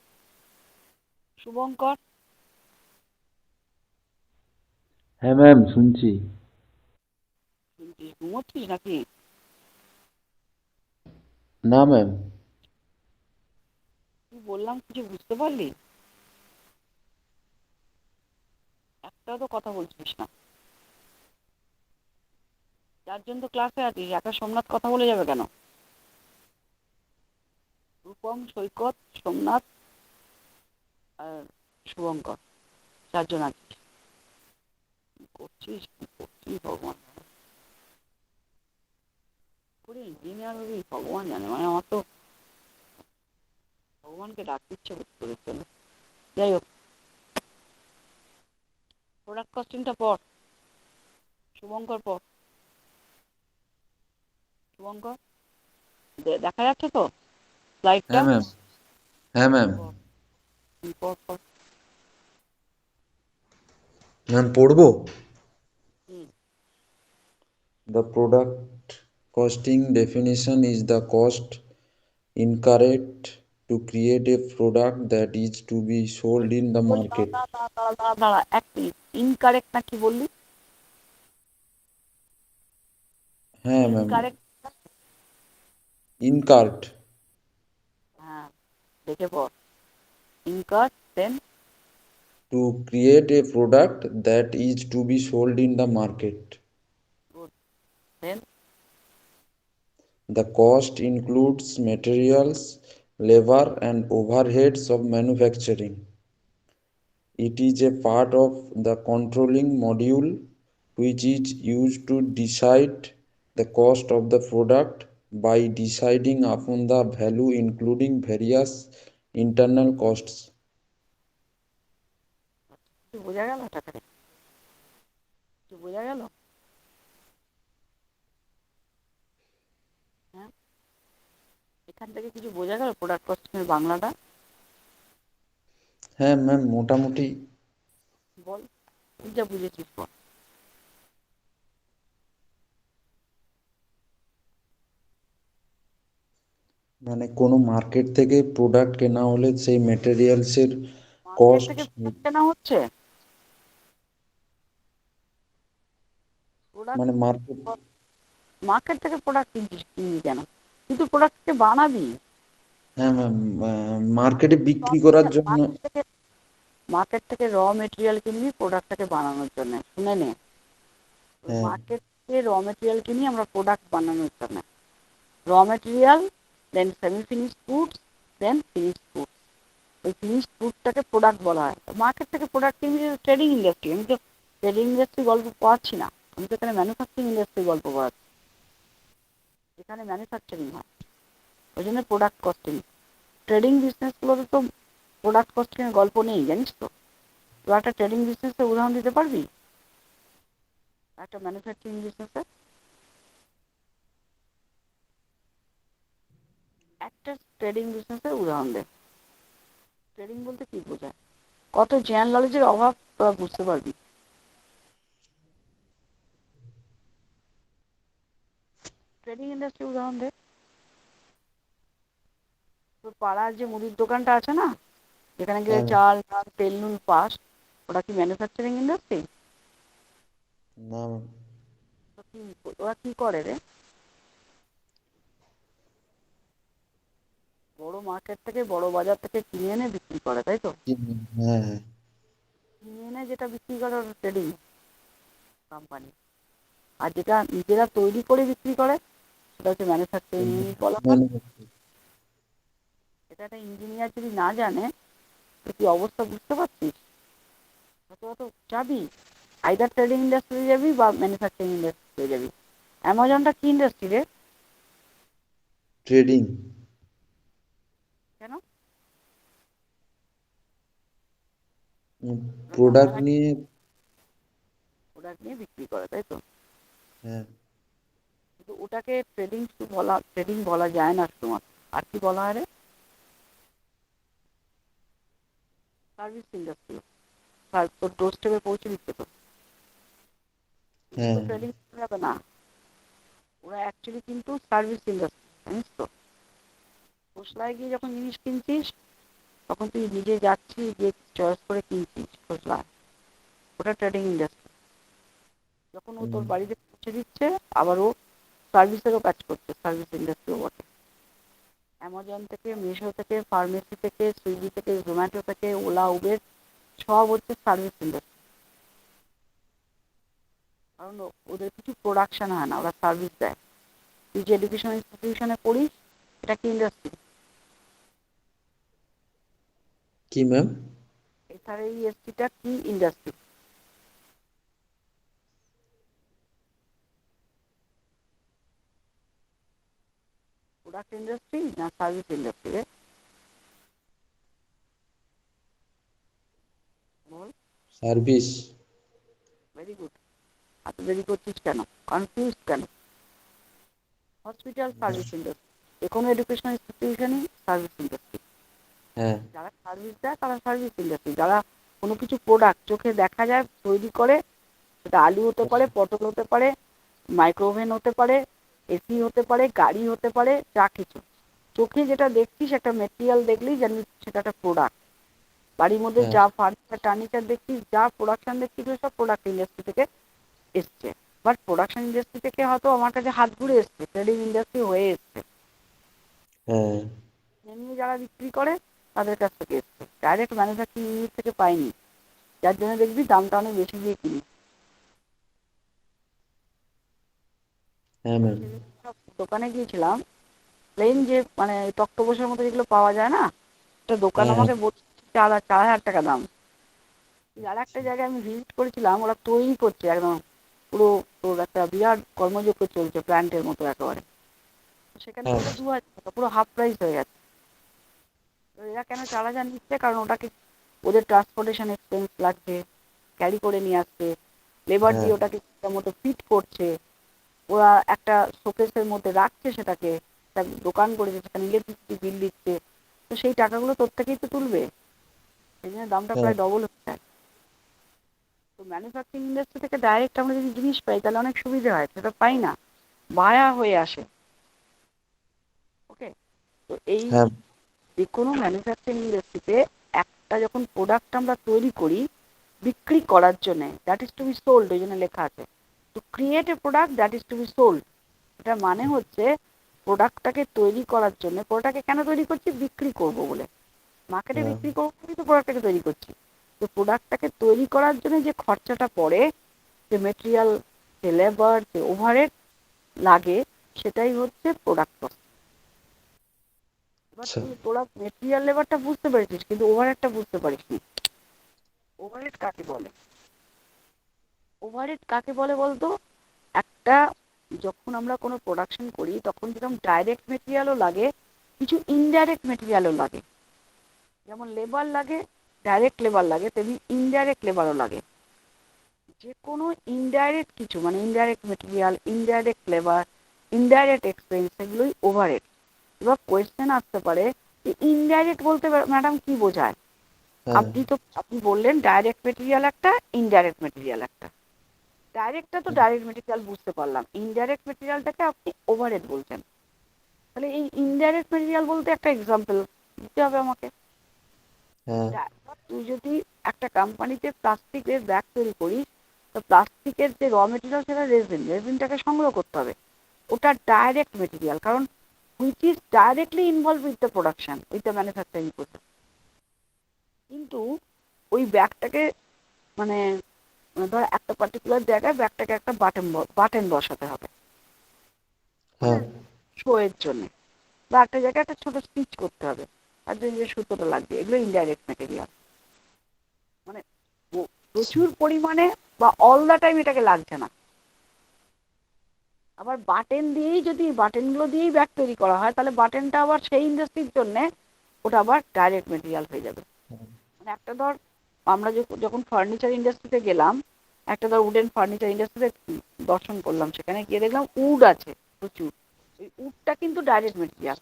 A: শুভঙ্কর,
E: হ্যাঁ ম্যাম, শুনছি।
A: শুনছিস? ঘুমোচ্ছিস নাকি?
E: না ম্যাম।
A: কি বললাম কিছু বুঝতে পারলি? একটাও তো কথা বলছিস না। চারজন তো ক্লাসে আছিস, একা সোমনাথ কথা বলে যাবে কেন? রূপম, সৈকত, সোমনাথ আর শুভঙ্কর, চারজন আছিস। কি করছিস ভগবান, করে ইঞ্জিনিয়ার হবি ভগবান জানে, মানে আমার তো ভগবানকে ডাকতে ইচ্ছে করে চলে। যাই হোক, প্রোডাক্ট কস্টিংটা পর, শুভঙ্কর পর। শুভঙ্কর, দেখা যাচ্ছে তো স্লাইডটা?
E: হ্যাঁ ম্যাম। হ্যাঁ ম্যাম।
A: পর, পর পর।
E: ম্যাম পড়বো?
A: হুম,
E: The product costing definition is the cost incurred to create a product that is to be sold in the market.
A: দাঁড়া, এক মিনিট, ইনকারেক্ট না কি বললি?
E: হ্যাঁ ম্যাম,
A: ইনকারেক্ট,
E: ইনকার্ট,
A: হ্যাঁ দেখে পড়, incur then
E: to create a product that is to be sold in the market.
A: Good, then
E: The cost includes materials, labor, and overheads of manufacturing. It is a part of the controlling module which is used to decide the cost of the product by deciding upon the value including various internal costs.
A: কিছু বোঝা গেল এটাতে? কিছু বোঝা গেল? হ্যাঁ, এখান থেকে কিছু বোঝা গেল প্রোডাক্ট কস্টিং এর বাংলাটা?
E: হ্যাঁ ম্যাম, মোটামুটি
A: বল, তুই যা বুঝেছিস বল।
E: মানে কোনো মার্কেট থেকে প্রোডাক্ট কেনা হলে সেই মেটেরিয়ালসের
A: মার্কেট
E: কস্ট,
A: থেকে প্রোডাক্ট কেনা হচ্ছে, প্রোডাক্ট
E: মানে মার্কেট,
A: মার্কেট থেকে প্রোডাক্ট কিনবি কেন? তুই তো প্রোডাক্টকে বানাবি।
E: হ্যাঁ ম্যাম, মার্কেটে বিক্রি করার জন্য।
A: মার্কেট থেকে র মেটেরিয়াল কিনবি প্রোডাক্টটাকে বানানোর জন্য, শুনে নে।
E: হ্যাঁ
A: মার্কেট থেকে র মেটেরিয়াল কিনি আমরা প্রোডাক্ট বানানোর জন্য। Raw material, then semi finish goods, then finish goods. ওই ফিনিশ গুডটাকে প্রোডাক্ট বলা হয়। মার্কেট থেকে প্রোডাক্ট কিনবি ট্রেডিং ইন্ডাস্ট্রি। আমি তো ট্রেডিং ইন্ডাস্ট্রি গল্প পড়াচ্ছি না, আমি তো এখানে ম্যানুফ্যাকচারিং ইন্ডাস্ট্রি গল্প পড়াচ্ছি। এখানে ম্যানুফ্যাকচারিং হয়, ওই জন্য প্রোডাক্ট কস্টিং। ট্রেডিং বিজনেসগুলোতে তো প্রোডাক্ট কস্টিং এর গল্প নেই, জানিস তো? তো একটা ট্রেডিং বিজনেসের উদাহরণ দিতে পারবি? একটা ম্যানুফ্যাকচারিং বিজনেসে একটা ট্রেডিং বিজনেসের উদাহরণ দে। ট্রেডিং বলতে কি বোঝায়? কত জেনারেল নলেজের অভাব তোরা বুঝতে পারবি। ট্রেডিং ইন্ডাস্ট্রি উদাহরণ দে। তোর পাড়ার যে মুদির দোকানটা আছে না, যেখানে গিয়ে
E: হ্যাঁ
A: চাল ডাল তেল নুন পাস, ওটা কি ম্যানুফ্যাকচারিং ইন্ডাস্ট্রি?
E: না ম্যাম,
A: ওরা কি করে রে? বড় মার্কেট থেকে বড় বাজার থেকে কিনে এনে বিক্রি করে, তাই তো?
E: হ্যাঁ হ্যাঁ,
A: কিনে এনে যেটা বিক্রি করে ওটা ট্রেডিং কোম্পানি। আর যেটা নিজেরা তৈরি করে বিক্রি করে সেটা হচ্ছে ম্যানুফ্যাকচারিং বলা হয়।
E: manufacturing।
A: এটা একটা ইঞ্জিনিয়ার যদি না জানে তো কি অবস্থা বুঝতে পারছিস? অত যাবি, আইদার ট্রেডিং ইন্ডাস্ট্রি যাবি বা ম্যানুফ্যাকচারিং ইন্ডাস্ট্রি যাবি। অ্যামাজনটা কি ইন্ডাস্ট্রি রে?
E: ট্রেডিং।
A: কেন?
E: প্রোডাক্ট নিয়ে।
A: প্রোডাক্ট নিয়ে বিক্রি করে, তাই তো?
E: হ্যাঁ,
A: কিন্তু ওটাকে ট্রেডিং বলা যায় না শুধুমাত্র। আর কি বলা হয় রে? Service industry. তোর ডোর স্টেপে পৌঁছে দিচ্ছে তো,
E: হ্যাঁ
A: ট্রেডিং যাবে না। ওরা অ্যাকচুয়ালি কিন্তু সার্ভিস ইন্ডাস্ট্রি, জানিস তো? খোসলায় গিয়ে যখন জিনিস কিনছিস তখন তুই নিজে যাচ্ছিস, যে চয়েস করে কিনছিস খোসলায়, ওটা ট্রেডিং ইন্ডাস্ট্রি। যখন ও তোর বাড়িতে পৌঁছে দিচ্ছে আবার ও সার্ভিসেরও কাজ করছে, সার্ভিস ইন্ডাস্ট্রিও বটে। অ্যামাজন থেকে, মিশো থেকে, ফার্মেসি থেকে, সুইগি থেকে, জোম্যাটো থেকে, ওলা উবের সব হচ্ছে সার্ভিস ইন্ডাস্ট্রি। কারণ ওদের কিছু প্রোডাকশন হয় না, ওরা সার্ভিস দেয়। তুই যে এডুকেশন ইনস্টিটিউশনে পড়িস এটা কি ইন্ডাস্ট্রি?
E: কি ম্যাম?
A: SRESTটা কি ইন্ডাস্ট্রি? প্রোডাক্ট ইন্ডাস্ট্রি না সার্ভিস ইন্ডাস্ট্রি রে? বল।
E: সার্ভিস।
A: Very good. এত দেরি করছিস কেন? কনফিউজ কেন? হসপিটাল সার্ভিস ইন্ডাস্ট্রি, যে কোনো এডুকেশন ইনস্টিটিউশনই সার্ভিস ইন্ডাস্ট্রি।
E: হ্যাঁ
A: যারা সার্ভিস দেয় তারা সার্ভিস ইন্ডাস্ট্রি। যারা কোনো কিছু প্রোডাক্ট চোখে দেখা যায় তৈরি করে, সেটা আলু হতে পারে, পটল হতে পারে, মাইক্রোওভেন হতে পারে, এসি হতে পারে, গাড়ি হতে পারে, যা কিছু চোখে যেটা দেখছিস একটা মেটেরিয়াল দেখলেই জানি সেটা একটা প্রোডাক্ট। বাড়ির মধ্যে
E: হ্যাঁ
A: যা ফার্নিচার টার্নিচার দেখছিস, যা প্রোডাকশন দেখছিস, সব প্রোডাক্ট ইন্ডাস্ট্রি থেকে এসছে। বাট প্রোডাকশন ইন্ডাস্ট্রি থেকে হয়তো আমার কাছে হাত ঘুরে এসছে, ট্রেডিং ইন্ডাস্ট্রি হয়ে এসছে,
E: হ্যাঁ
A: এমনি যারা বিক্রি করে তাদের কাছ থেকে এসছে, ডাইরেক্ট ম্যানুফ্যাকচারিং ইউনিট থেকে পাইনি, যার জন্য দেখবি দামটা অনেক বেশি দিয়ে কিনি।
E: হ্যাঁ ম্যাম।
A: সেদিন সব দোকানে গিয়েছিলাম, প্লেন যে মানে তক্তপোষের মতো যেগুলো পাওয়া যায় না, একটা দোকান
E: হ্যাঁ
A: আমাকে বলছে 4,000 টাকা দাম। আর একটা জায়গায় আমি ভিজিট করেছিলাম, ওরা তৈরি করছে একদম পুরো, তোর একটা বিরাট কর্মযজ্ঞ চলছে প্ল্যান্টের মতো একেবারে, সেখানে
E: হ্যাঁ
A: বললো 2,000 টাকা, পুরো হাফ প্রাইস হয়ে গেছে। তো এরা কেন 4,000 নিচ্ছে? কারণ ওটাকে ওদের ট্রান্সপোর্টেশন এক্সপেন্স লাগছে, ক্যারি করে নিয়ে আসছে, লেবার
E: হ্যাঁ
A: দিয়ে ওটাকে মতো ফিট করছে, ওরা একটা শোকেসের মধ্যে রাখছে সেটাকে, একটা দোকান করেছে, সেখানে ইলেকট্রিসিটি বিল দিচ্ছে, তো সেই টাকাগুলো তোর থেকেই তো তুলবে, সেই জন্য দামটা
E: হ্যাঁ
A: প্রায় ডবল হয়ে যায়। তো ম্যানুফ্যাকচারিং ইন্ডাস্ট্রি থেকে ডাইরেক্ট আমরা যদি জিনিস পাই তাহলে অনেক সুবিধা হয়, সেটা পাই না, বায়া হয়ে আসে। ওকে, তো এই
E: হ্যাঁ
A: যে কোনো ম্যানুফ্যাকচারিং ইন্ডাস্ট্রিতে একটা যখন প্রোডাক্ট আমরা তৈরি করি বিক্রি করার জন্য, that is to be sold, ওই জন্য লেখা আছে to create a product that is to be sold. এটা মানে হচ্ছে প্রোডাক্টটাকে তৈরি করার জন্য, প্রোডাক্টটাকে কেন তৈরি করছি? বিক্রি করব বলে, মার্কেটে
E: হ্যাঁ
A: বিক্রি করবো বলেই তো প্রোডাক্টটাকে তৈরি করছি। তো প্রোডাক্টটাকে তৈরি করার জন্য যে খরচাটা পড়ে, যে মেটেরিয়াল, যে লেবার, যে ওভারহেড লাগে, সেটাই হচ্ছে প্রোডাক্ট কস্ট। এবার
E: আচ্ছা
A: তোরা মেটেরিয়াল লেবারটা বুঝতে পেরেছিস, কিন্তু ওভারহেডটা বুঝতে পারিসনি। ওভারহেড কাকে বলে? ওভারহেড কাকে বলে বলতো? একটা, যখন আমরা কোনো প্রোডাকশন করি তখন যেরকম ডাইরেক্ট মেটেরিয়ালও লাগে, কিছু ইনডাইরেক্ট মেটেরিয়ালও লাগে। যেমন লেবার লাগে, ডাইরেক্ট লেবার লাগে, তেমনি ইনডাইরেক্ট লেবারও লাগে। যে কোনো ইনডাইরেক্ট কিছু, মানে indirect material, indirect labour, indirect expense, এগুলোই ওভারহেড। এবার কোয়েশ্চেন আসতে পারে যে ইনডাইরেক্ট বলতে ম্যাডাম কি বোঝায়?
E: হ্যাঁ
A: আপনি বললেন ডাইরেক্ট মেটেরিয়াল একটা, ইনডাইরেক্ট মেটেরিয়াল একটা। ডাইরেক্টটা তো ডাইরেক্ট মেটেরিয়াল বুঝতে পারলাম, ইনডাইরেক্ট মেটেরিয়ালটাকে আপনি ওভারহেড বলছেন। তাহলে এই ইনডাইরেক্ট মেটেরিয়াল বলতে একটা এক্সাম্পল দিতে হবে আমাকে।
E: হ্যাঁ
A: তুই যদি একটা কোম্পানিতে প্লাস্টিকের ব্যাগ তৈরি করিস, তো প্লাস্টিকের যে র মেটেরিয়াল সেটা রেজিনটাকে সংগ্রহ করতে হবে, ওটা ডাইরেক্ট মেটেরিয়াল, কারণ which is directly involve with the production, with the manufacturing process. কিন্তু ওই ব্যাগটাকে মানে ধর একটা পার্টিকুলার জায়গায় ব্যাগটাকে একটা বাটন বসাতে হবে
E: হ্যাঁ
A: শোয়ের জন্য, বা একটা জায়গায় একটা ছোট স্টিচ করতে হবে, তার জন্য যে সুতোটা লাগবে, এগুলো ইনডাইরেক্ট মেটেরিয়াল। মানে প্রচুর পরিমাণে বা অল দ্য টাইম এটাকে লাগছে না। আবার বাটেনগুলো দিয়েই ব্যাগ তৈরি করা হয়, তাহলে বাটেনটা আবার সেই ইন্ডাস্ট্রির জন্য ওটা আবার ডাইরেক্ট মেটেরিয়াল হয়ে যাবে। মানে একটা ধর আমরা যখন ফার্নিচার ইন্ডাস্ট্রিতে গেলাম, একটা ধর উডেন ফার্নিচার ইন্ডাস্ট্রিতে দর্শন করলাম, সেখানে গিয়ে দেখলাম উড আছে প্রচুর, ওই উডটা কিন্তু ডাইরেক্ট মেটেরিয়াল,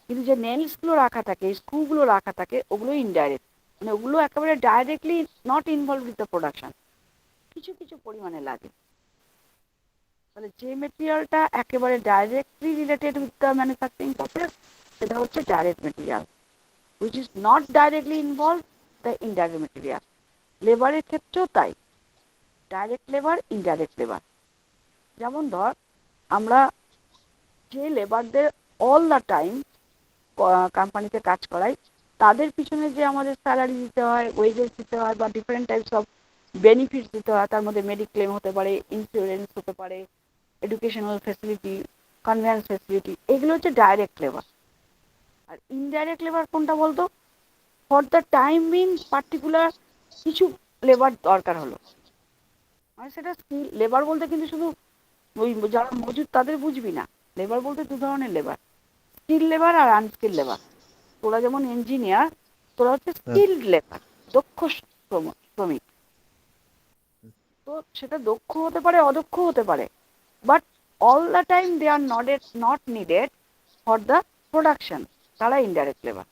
A: কিন্তু যে নেলসগুলো রাখা থাকে, স্ক্রুগুলো রাখা থাকে, ওগুলো ইনডাইরেক্ট, মানে ওগুলো একেবারে directly not involve with the production, কিছু কিছু পরিমাণে লাগে। তাহলে যে মেটেরিয়ালটা একেবারে directly related with the manufacturing process, সেটা হচ্ছে direct material, which is not directly involve the indirect material. লেবারের ক্ষেত্রেও তাই, ডাইরেক্ট লেবার, ইনডাইরেক্ট লেবার। যেমন ধর আমরা যে লেবারদের অল দ্য টাইম কোম্পানিতে কাজ করাই, তাদের পিছনে যে আমাদের স্যালারি দিতে হয়, ওয়েজেস দিতে হয়, বা ডিফারেন্ট টাইপস অফ বেনিফিটস দিতে হয়, তার মধ্যে মেডিক্লেম হতে পারে, ইন্স্যুরেন্স হতে পারে, এডুকেশনাল ফেসিলিটি, কনভেন্স ফেসিলিটি, এগুলো হচ্ছে ডাইরেক্ট লেবার। আর ইনডাইরেক্ট লেবার কোনটা বলতো? For the time being particular কিছু লেবার দরকার হলো, মানে সেটা স্কিল লেবার বলতে কিন্তু শুধু ওই যারা মজুদ তাদের বুঝবি না, লেবার বলতে দু ধরনের লেবার, স্কিল লেবার আর আনস্কিল লেবার। তোরা যেমন ইঞ্জিনিয়ার, তোরা হচ্ছে
E: হ্যাঁ
A: স্কিল্ড লেবার, দক্ষ শ্রমিক। তো সেটা দক্ষ হতে পারে, অদক্ষ হতে পারে, but all the time they are not needed for the production, তারা ইনডাইরেক্ট লেবার।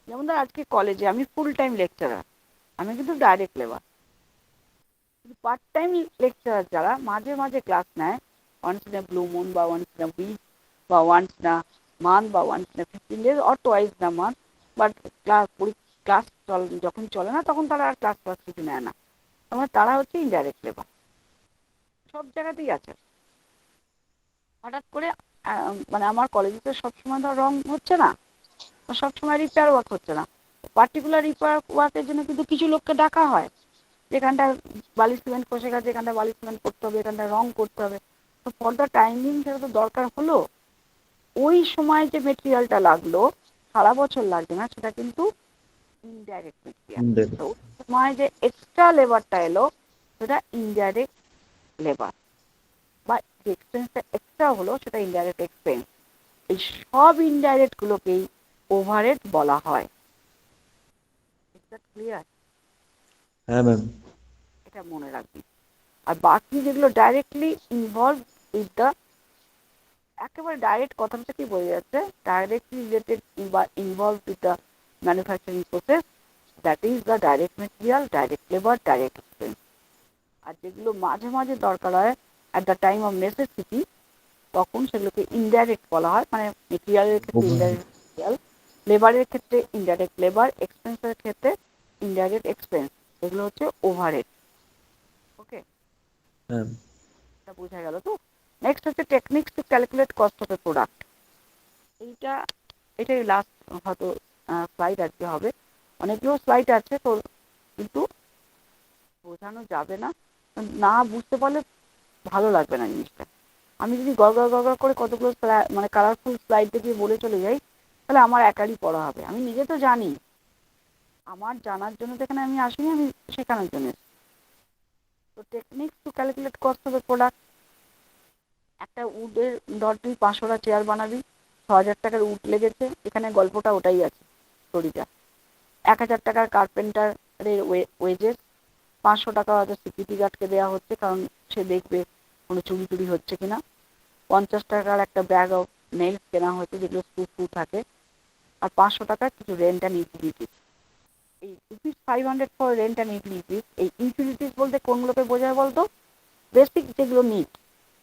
A: যেমন ধর আজকে কলেজে আমি ফুল টাইম লেকচারার, আমি কিন্তু direct labour. Part time lecturer যারা মাঝে মাঝে ক্লাস নেয়, once in a blue moon, বা ওয়ান্স ইন এ উইক, বা ওয়ান্স ইন আ মান্থ, বা once in a 15 days, or twice the month, but class যখন চলে না তখন তারা আর ক্লাস কিছু নেয় না, তারা হচ্ছে ইনডাইরেক্ট লেবার। সব জায়গাতেই আছে। হঠাৎ করে মানে আমার কলেজে সবসময় ধর রং হচ্ছে না, সবসময় রিপেয়ার ওয়ার্ক হচ্ছে না, পার্টিকুলার রিপেয়ার ওয়ার্কের জন্য কিন্তু কিছু লোককে ডাকা হয়, যেখানটায় বালি সিমেন্ট কষে গেছে, এখানটায় বালি সিমেন্ট করতে হবে, এখানটায় রং করতে হবে। তো ফর দ্য টাইমিং সেটা তো দরকার হলো, ওই সময় যে মেটেরিয়ালটা লাগলো সারা বছর লাগবে না, সেটা কিন্তু ইনডাইরেক্ট মেটেরিয়াল।
E: Indirect.
A: তো ওই সময় যে এক্সট্রা লেবারটা এলো সেটা ইনডাইরেক্ট লেবার, বা যে এক্সপেন্সটা এক্সট্রা হলো সেটা ইনডাইরেক্ট এক্সপেন্স। এই সব ইনডাইরেক্ট গুলোকেই ওভারহেড বলা হয়। ক্লিয়ার?
E: হ্যাঁ ম্যাম।
A: এটা মনে রাখবি। আর বাকি যেগুলো ডাইরেক্টলি ইনভলভ উইথ দ্য, একেবারে ডাইরেক্ট কথাটা কি বোঝা যাচ্ছে, ডাইরেক্টলি রিলেটেড বা involve with the manufacturing process, that is the direct material, direct labour, direct expense. আর যেগুলো মাঝে মাঝে দরকার হয় at the time of necessity, তখন সেগুলোকে ইনডাইরেক্ট বলা হয়। মানে মেটেরিয়ালের ক্ষেত্রে ইনডাইরেক্ট মেটেরিয়াল, লেবারের ক্ষেত্রে ইনডাইরেক্ট লেবার, এক্সপেন্সের ক্ষেত্রে ইনডাইরেক্ট এক্সপেন্স। এগুলো হচ্ছে ওভারহেড। ওকে,
E: হ্যাঁ।
A: এটা বোঝা গেল তো? নেক্সট হচ্ছে techniques to calculate cost of A product. এটাই লাস্ট হয়তো স্লাইড আজকে হবে। অনেকগুলো স্লাইড আছে তো, কিন্তু বোঝানো যাবে না, না বুঝতে পারলে ভালো লাগবে না জিনিসটা। আমি যদি গড় করে কতগুলো মানে কালারফুল স্লাইড দিয়ে বলে চলে যাই, তাহলে আমার একারই পড়া হবে। আমি নিজে তো জানি, আমার জানার জন্য তো এখানে আমি আসিনি, আমি শেখানোর জন্য এসেছি। তো techniques to calculate cost of A product. একটা উডের ধর তুই 500টা চেয়ার বানাবি, 6,000 টাকার উড লেগেছে, এখানে গল্পটা ওটাই আছে, স্টোরিটা। 1,000 টাকার কার্পেন্টারের ওয়েজেস, 500 টাকা হয়তো সিকিউরিটি গার্ডকে দেওয়া হচ্ছে, কারণ সে দেখবে কোনো চুরি টুরি হচ্ছে কিনা। 50 টাকার একটা ব্যাগ অফ নেলস কেনা হয়েছে, যেগুলো স্ক্রু থাকে। আর 500 টাকার কিছু রেন্ট অ্যান্ড ইউটিলিটিস। এই ₹500 ফর রেন্ট অ্যান্ড ইউটিলিটিস, এই ইউটিলিটিস বলতে কোনগুলোকে বোঝায় বলতো? বেসিক যেগুলো নিড,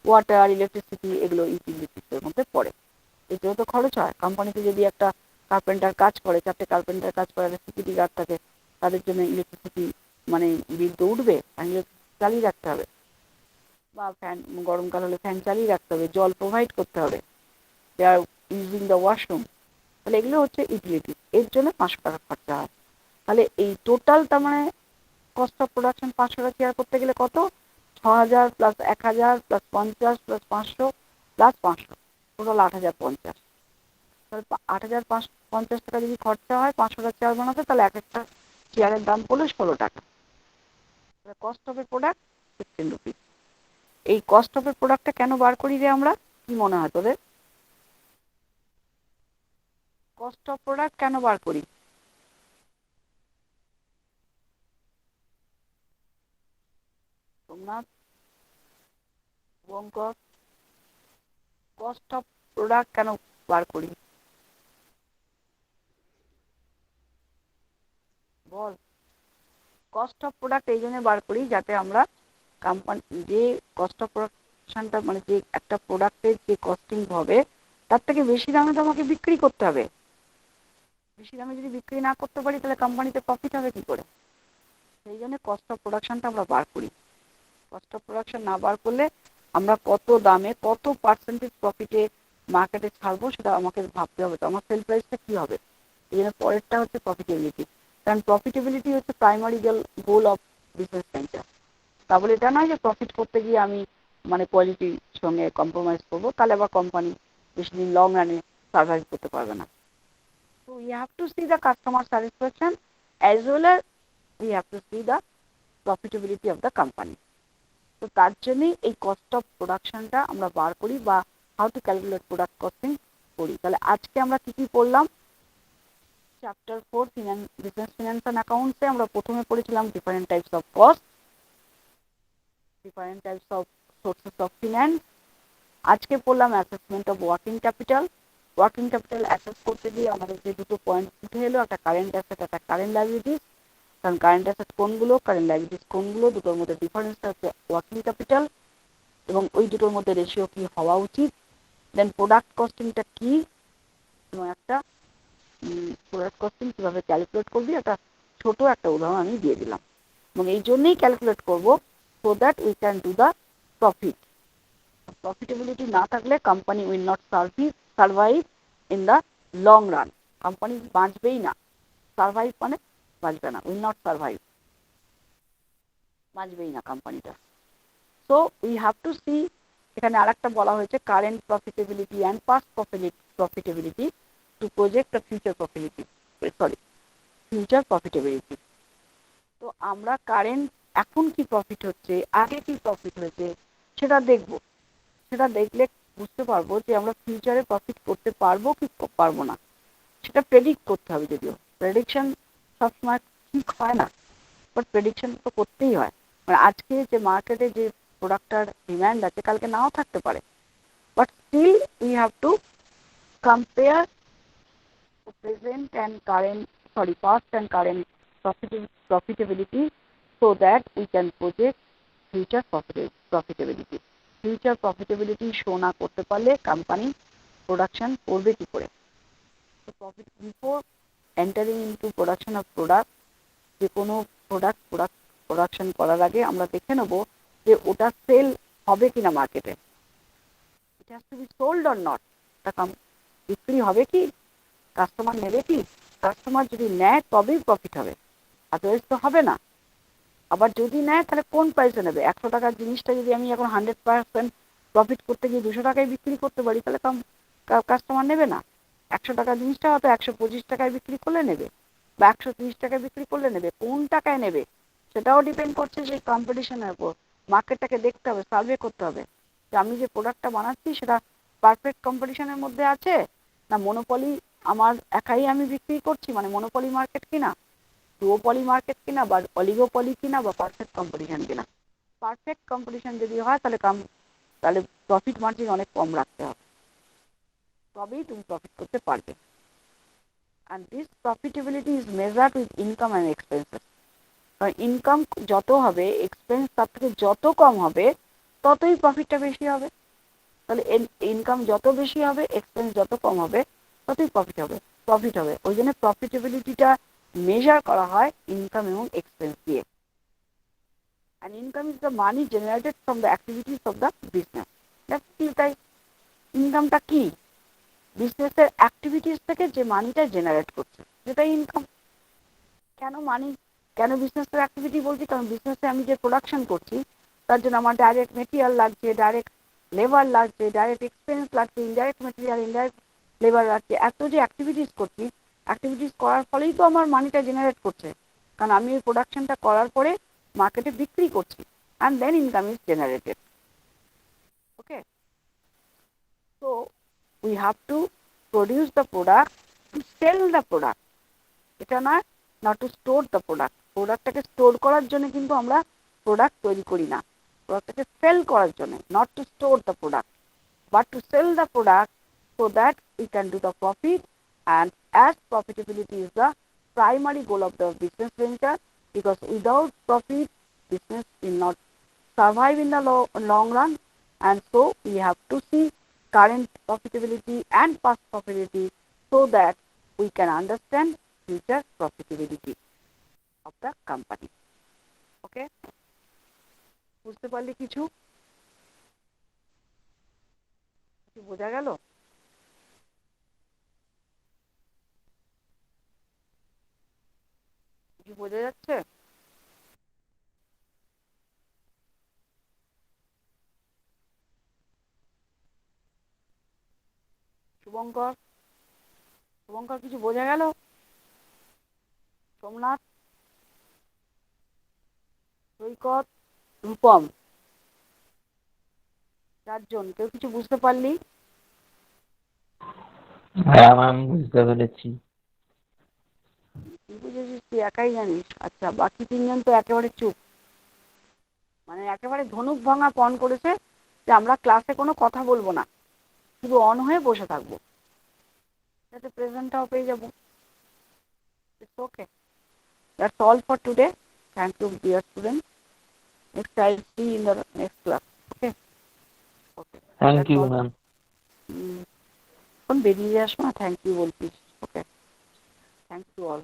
A: ওয়াটার, ইলেকট্রিসিটি, এগুলো ইউটিলিটিসের মধ্যে পড়ে। এগুলো তো খরচ হয়। কোম্পানিতে যদি একটা কার্পেন্টার কাজ করে, 4টে কার্পেন্টার কাজ করে, সিকিউরিটি গার্ড থাকে, তাদের জন্য ইলেকট্রিসিটি মানে বিল তো উঠবে, আর ইলেকট্রিসিটি চালিয়ে রাখতে হবে, বা ফ্যান, গরমকাল হলে ফ্যান চালিয়ে রাখতে হবে, জল প্রোভাইড করতে হবে, দে আর ইউজিং দ্য ওয়াশরুম। তাহলে এগুলো হচ্ছে ইউটিলিটি, এর জন্য 500 টাকা খরচা হয়। তাহলে এই টোটাল তার মানে কস্ট অফ প্রোডাকশন 500টা চেয়ার করতে গেলে কত? 6,000 plus 1,000 plus 50 plus 500 plus 500, total 8,050। তাহলে 8,050 টাকা যদি খরচা হয় 500টা চেয়ার বানাতে, তাহলে এক একটা চেয়ারের দাম পড়লো 16 টাকা। তাহলে cost of A product 15 rupees. এই কস্ট অফ এ প্রোডাক্টটা কেন বার করি রে আমরা? কি মনে হয় তোদের? কস্ট অফ প্রোডাক্ট কেন বার করি? Somnath, Shubhankar, cost of product কেন বার করি বল? কস্ট অফ প্রোডাক্ট এই জন্য বার করি যাতে আমরা কোম্পানি যে কস্ট অফ প্রোডাকশনটা, মানে যে একটা প্রোডাক্টের যে কস্টিং হবে, তার থেকে বেশি দামে তো আমাকে বিক্রি করতে হবে। বেশি দামে যদি বিক্রি না করতে পারি, তাহলে কোম্পানিতে প্রফিট হবে কি করে? সেই জন্য কস্ট অফ প্রোডাকশনটা আমরা বার করি। কস্ট অফ প্রোডাকশন না বার করলে আমরা কত দামে, কত পার্সেন্টেজ প্রফিটে মার্কেটে ছাড়বো, সেটা আমাকে ভাবতে হবে। তো আমার সেল প্রাইসটা কি হবে? এই জন্য পরেরটা হচ্ছে প্রফিটেবিলিটি। কারণ প্রফিটেবিলিটি হচ্ছে primary goal of business venture. তা বলে এটা নয় যে প্রফিট করতে গিয়ে আমি মানে কোয়ালিটির সঙ্গে কম্প্রোমাইজ করবো, তাহলে আবার কোম্পানি বেশি দিন লং রানে সার্ভাইভ করতে পারবে না। So we have to see the customer satisfaction as well as we have to see the profitability of the company. তো তার জন্যই এই কস্ট অফ প্রোডাকশনটা আমরা বার করি, বা how to calculate product costing করি। তাহলে আজকে আমরা কি কি পড়লাম? চ্যাপ্টার 4 বিজনেস ফিনান্স অ্যান্ড অ্যাকাউন্টসে আমরা প্রথমে পড়েছিলাম different types of cost, different types of sources of finance. আজকে পড়লাম assessment of working capital. Working capital assess করতে গিয়ে আমাদের যে দুটো পয়েন্ট উঠে এলো, একটা কারেন্ট অ্যাসেট, একটা কারেন্ট লায়াবিলিটিস। কারণ কারেন্ট অ্যাসেট কোনগুলো, কারেন্ট লায়াবিলিটিস কোনগুলো, দুটোর মধ্যে ডিফারেন্সটা হচ্ছে ওয়ার্কিং ক্যাপিটাল, এবং ওই দুটোর মধ্যে রেশিও কি হওয়া উচিত। দেন প্রোডাক্ট কস্টিংটা কি, এবং একটা প্রোডাক্ট কস্টিং কীভাবে ক্যালকুলেট করবি, একটা ছোট একটা উদাহরণ আমি দিয়ে দিলাম। এবং এই জন্যই ক্যালকুলেট করবো, so that we can do the profit. Profitability না থাকলে company will not survive in the long run. Company বাঁচবেই না। সার্ভাইভ মানে বাঁচবে না, উইল নট সার্ভাইভ, বাঁচবেই না কোম্পানিটা। So we have to see, এখানে আরেকটা বলা হয়েছে current profitability and past profitability to project the future profitability. তো আমরা কারেন্ট এখন কি প্রফিট হচ্ছে, আগে কি প্রফিট হয়েছে সেটা দেখব। সেটা দেখলে বুঝতে পারবো যে আমরা ফিউচারে প্রফিট করতে পারবো কি পারবো না। সেটা প্রেডিক্ট করতে হবে, যদিও প্রেডিকশন সবসময় ঠিক হয় না, বাট প্রেডিকশন তো করতেই হয়। মানে আজকে যে মার্কেটে যে প্রোডাক্টটার ডিম্যান্ড আছে কালকে নাও থাকতে পারে, but still we have to compare present and current, past and current profitability so that we can project future profitability. Future profitability show না করতে পারলে কোম্পানি প্রোডাকশন করবে কি করে? So profit before entering into production of product, যে কোনো product production করার আগে আমরা দেখে নেব যে ওটা সেল হবে কিনা মার্কেটে। It has to be sold or not, বিক্রি হবে কি, কাস্টমার নেবে কি। কাস্টমার যদি নেয় তবেই প্রফিট হবে, আদারওয়াইজ তো হবে না। আবার যদি নেয় তাহলে কোন প্রাইসে নেবে। 100 টাকার জিনিসটা যদি আমি এখন 100% প্রফিট করতে গিয়ে 200 টাকায় বিক্রি করতে পারি তাহলে কাস্টমার নেবে না। 100 টাকার জিনিসটা হয়তো 125 টাকায় বিক্রি করলে নেবে, বা 130 টাকায় বিক্রি করলে নেবে। কোন টাকায় নেবে সেটাও ডিপেন্ড করছে সেই কম্পিটিশনের উপর। মার্কেটটাকে দেখতে হবে, সার্ভে করতে হবে যে আমি যে প্রোডাক্টটা বানাচ্ছি সেটা পারফেক্ট কম্পিটিশনের মধ্যে আছে না মনোপলি আমার একাই আমি বিক্রি করছি, মানে মনোপলি মার্কেট কিনা, ডুওপলি মার্কেট কিনা, বা অলিগোপলি কিনা, বা পারফেক্ট কম্পিটিশন কিনা। পারফেক্ট কম্পিটিশন যদি হয় তাহলে প্রফিট মার্জিন অনেক কম রাখতে হবে, তবেই তুমি প্রফিট করতে পারবে। and this profitability is measured with income and expenses. Income যত হবে, এক্সপেন্স তার থেকে যত কম হবে ততই প্রফিটটা বেশি হবে। তাহলে ইনকাম যত বেশি হবে, এক্সপেন্স যত কম হবে ততই প্রফিট হবে। ওই জন্য প্রফিটেবিলিটিটা মেজার করা হয় ইনকাম এবং এক্সপেন্স দিয়ে। and income is the money generated from the activities of the business. তাই ইনকামটা কি, বিজনেসের অ্যাক্টিভিটিস থেকে যে মানিটা জেনারেট করছে সেটাই ইনকাম। কেন বিজনেসের অ্যাক্টিভিটি বলছি, কারণ বিজনেসে আমি যে প্রোডাকশন করছি তার জন্য আমার ডাইরেক্ট মেটেরিয়াল লাগছে, ডাইরেক্ট লেবার লাগছে, ডাইরেক্ট এক্সপেন্স লাগছে, ইনডাইরেক্ট মেটেরিয়াল, ইনডাইরেক্ট লেবার লাগছে। এত যে অ্যাক্টিভিটিস করছি, অ্যাক্টিভিটিস করার ফলেই তো আমার মানিটা জেনারেট করছে, কারণ আমি এই প্রোডাকশনটা করার পরে মার্কেটে বিক্রি করছি, and then income is generated. Okay, so we have to produce the product to sell the product. এটা না, not to store the product. প্রোডাক্টটাকে স্টোর করার জন্য কিন্তু আমরা প্রোডাক্ট তৈরি করি না, প্রোডাক্টটাকে সেল করার জন্য। not to store the product but to sell the product so that we can do the profit, and as profitability is the primary goal of the business venture, because without profit business will not survive in the long run. And so we have to see current profitability and past profitability so that we can understand future profitability of the company. Okay, বুঝতে পারলে কিছু বোঝা গেল? কিছু বোঝা যাচ্ছে? শুভঙ্কর কিছু বোঝা গেল? সোমনাথ, সৈকত, রূপম, 4 জন, কেউ কিছু বুঝতে পারলি?
D: হ্যাঁ ম্যাম, বুঝতে পেরেছি।
A: তুই বুঝেছিস, তুই একাই জানিস। আচ্ছা, বাকি 3 জন তো একেবারে চুপ, মানে একেবারে ধনুক ভাঙা পণ করেছে যে আমরা ক্লাসে কোনো কথা বলবো না, শুধু অন হয়ে বসে থাকবো, যাতে প্রেজেন্টটাও পেয়ে যাবো। It's okay. That's all for today. Thank you, dear students. Next, I'll see you in the next class. Okay? Okay.
D: Thank
A: That's
D: you
A: all.
D: Ma'am.
A: এখন বেরিয়ে যাস না, থ্যাংক ইউ বলছিস। Okay, thank you all.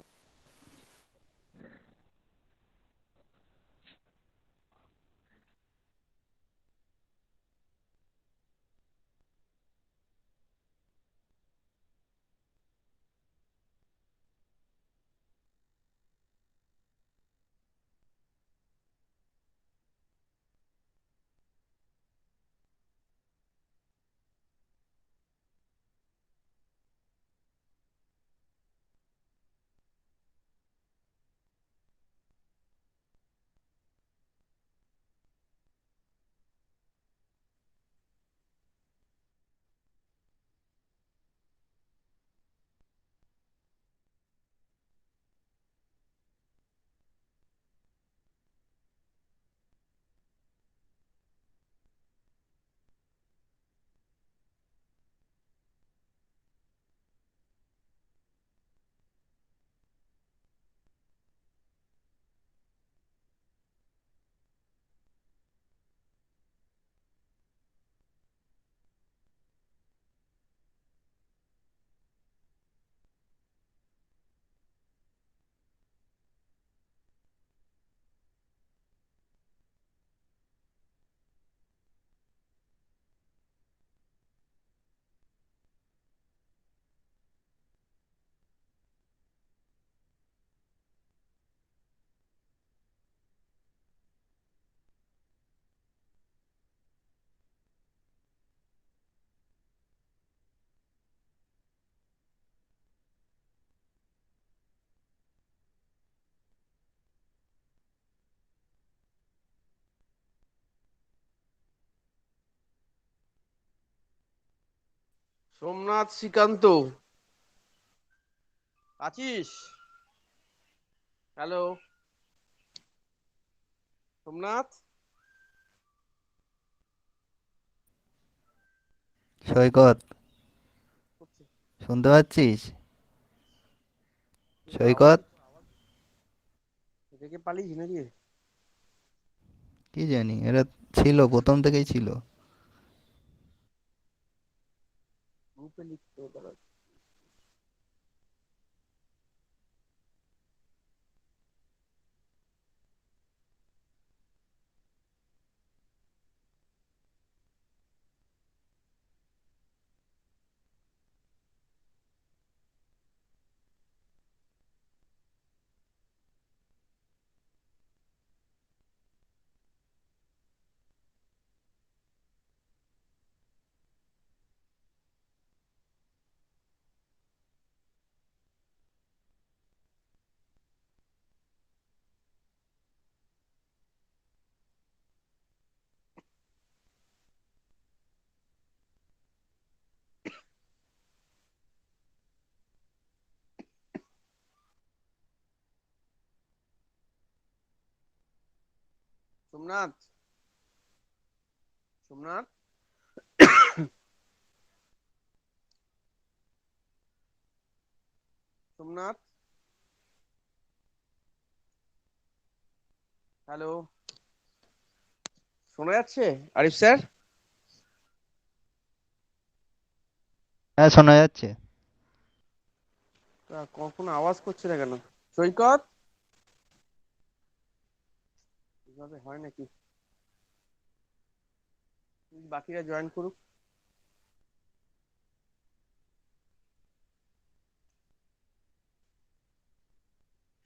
F: Somnath Srikanth আছিস? Hello Somnath.
G: সৈকত, শুনতে পাচ্ছিস? সৈকত,
F: থেকে পালিয়েছি নাকি?
G: কি জানি, এরা ছিল, প্রথম থেকেই ছিল।
F: গ্রুপে লিখতে হবে দাঁড়া। সোমনাথ সোমনাথ সোমনাথ হ্যালো, শোনা যাচ্ছে আরিফ স্যার?
G: হ্যাঁ, শোনা যাচ্ছে।
F: কখনো আওয়াজ করছে না কেন? সৈকত, এভাবে হয় নাকি? বাকিরা জয়েন করুক।